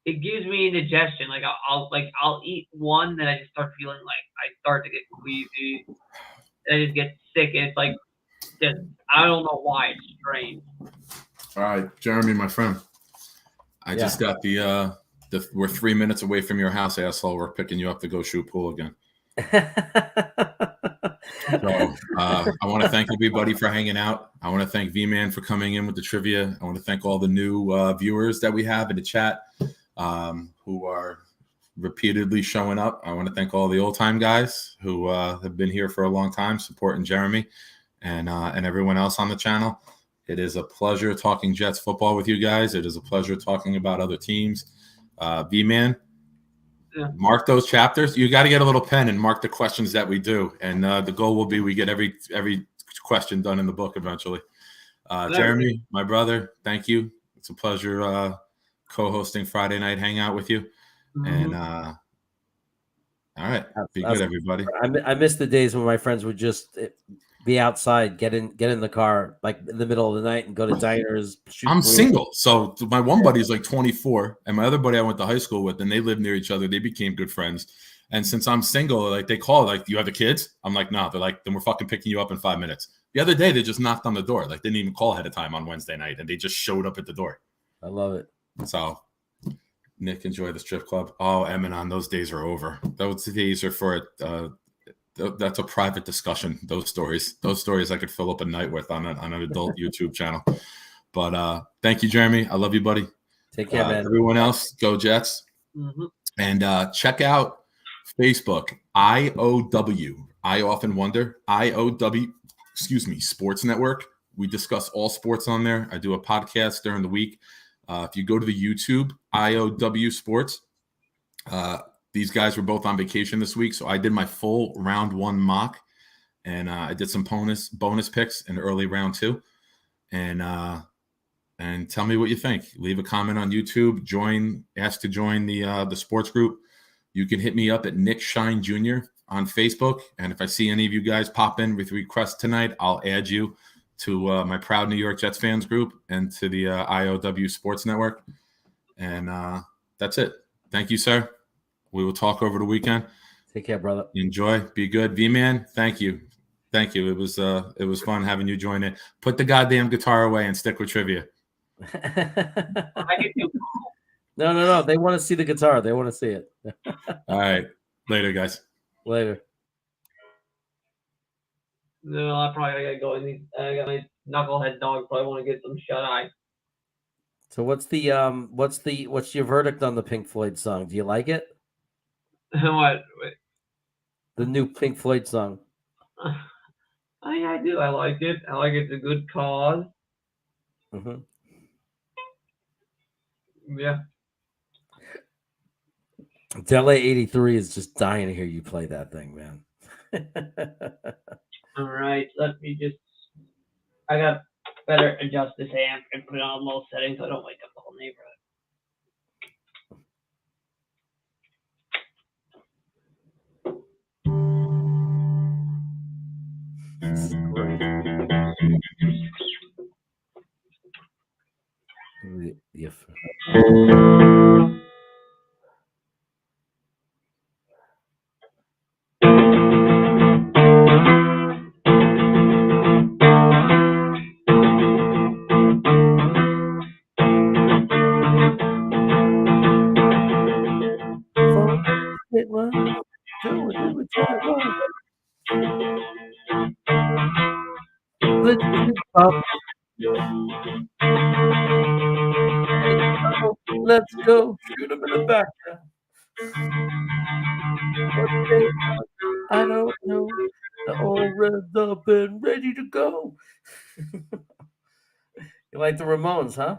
it gives me indigestion. Like I'll eat one, then I just start feeling like I start to get queasy, and I just get sick. And it's like just I don't know why it's strange. All right, Jeremy, my friend. I just got the we're 3 minutes away from your house, asshole. We're picking you up to go shoot pool again. So I want to thank everybody for hanging out. I want to thank V-Man for coming in with the trivia. I want to thank all the new viewers that we have in the chat who are repeatedly showing up. I want to thank all the old-time guys who have been here for a long time supporting Jeremy and everyone else on the channel. It is a pleasure talking Jets football with you guys. It is a pleasure talking about other teams. V-Man, mark those chapters. You got to get a little pen and mark the questions that we do. And the goal will be we get every question done in the book eventually. Jeremy, my brother, thank you. It's a pleasure co-hosting Friday Night Hangout with you. And all right, be good, everybody. I miss the days when my friends would just be outside, get in the car like in the middle of the night and go to diners. I'm single, so my one buddy's like 24, and my other buddy I went to high school with, and they live near each other. They became good friends. And since I'm single, like they call, like, "Do you have the kids?" I'm like, "No." They're like, "Then we're fucking picking you up in 5 minutes." The other day, they just knocked on the door. Like, they didn't even call ahead of time on Wednesday night, and they just showed up at the door. I love it. So, Nick, enjoy the strip club. Oh, Eminon, those days are over. Those days are for that's a private discussion. Those stories I could fill up a night with on an adult YouTube channel. But thank you, Jeremy. I love you, buddy. Take care, man. Everyone else, go Jets. And check out Facebook, IOW. I often wonder, IOW, Sports Network. We discuss all sports on there. I do a podcast during the week. If you go to the YouTube, IOW Sports, these guys were both on vacation this week, so I did my full round 1 mock, and I did some bonus picks in early round 2, and tell me what you think. Leave a comment on YouTube. Ask to join the sports group. You can hit me up at Nick Shine Jr. on Facebook, and if I see any of you guys pop in with requests tonight, I'll add you to my Proud New York Jets fans group and to the IOW Sports Network, and that's it. Thank you, sir. We will talk over the weekend. Take care, brother. Enjoy. Be good. V-Man, thank you. Thank you. It was fun having you join in. Put the goddamn guitar away and stick with trivia. No. They want to see the guitar. They want to see it. All right. Later, guys. Later. No, I probably gotta go. I got my knucklehead dog. Probably want to get some shut eye. So what's your verdict on the Pink Floyd song? Do you like it? What? The new Pink Floyd song. I do. I like it. I like it's a good cause. Yeah. Dele 83 is just dying to hear you play that thing, man. All right. Let me just. I got better adjust this amp and put it on low settings so I don't wake up the whole neighborhood. Let's go. Shoot him in the back. I don't know. They're all revved up and ready to go. You like the Ramones, huh?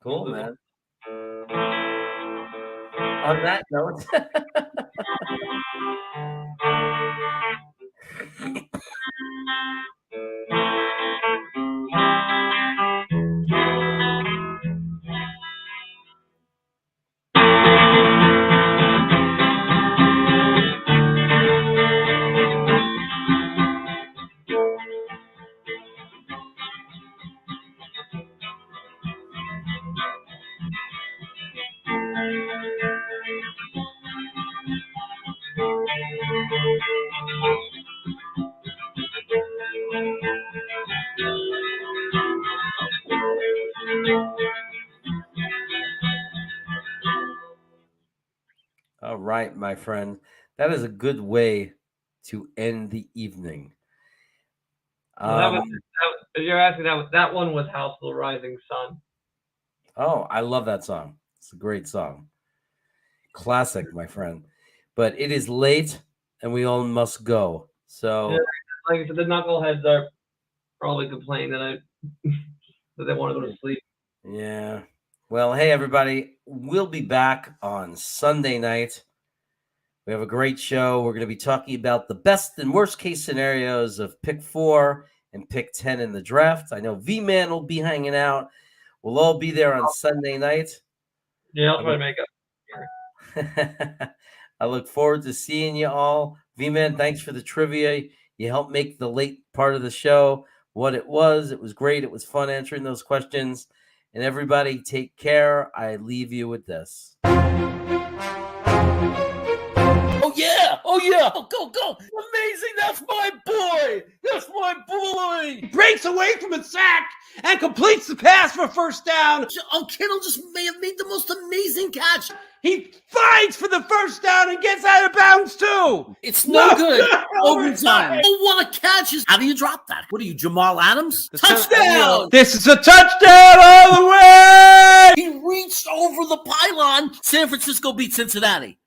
Cool, man. On that note. right, my friend. That is a good way to end the evening. Well, you're asking that one was House of the Rising Sun. Oh, I love that song. It's a great song. Classic, my friend. But it is late and we all must go. So, yeah, like I said, the knuckleheads are probably complaining that that they want to go to sleep. Yeah. Well, hey, everybody. We'll be back on Sunday night. We have a great show. We're going to be talking about the best and worst case scenarios of pick 4 and pick 10 in the draft. I know V-Man will be hanging out. We'll all be there on Sunday night. Yeah, I'll try to make up. I look forward to seeing you all. V-Man, thanks for the trivia. You helped make the late part of the show what it was. It was great. It was fun answering those questions. And everybody, take care. I leave you with this. Oh, yeah. Go. Amazing. That's my boy. He breaks away from a sack and completes the pass for first down. Kittle just may have made the most amazing catch. He fights for the first down and gets out of bounds too. It's no good. Overtime. Oh, what a catch. How do you drop that? What are you, Jamal Adams? Touchdown. This is a touchdown all the way. He reached over the pylon. San Francisco beat Cincinnati.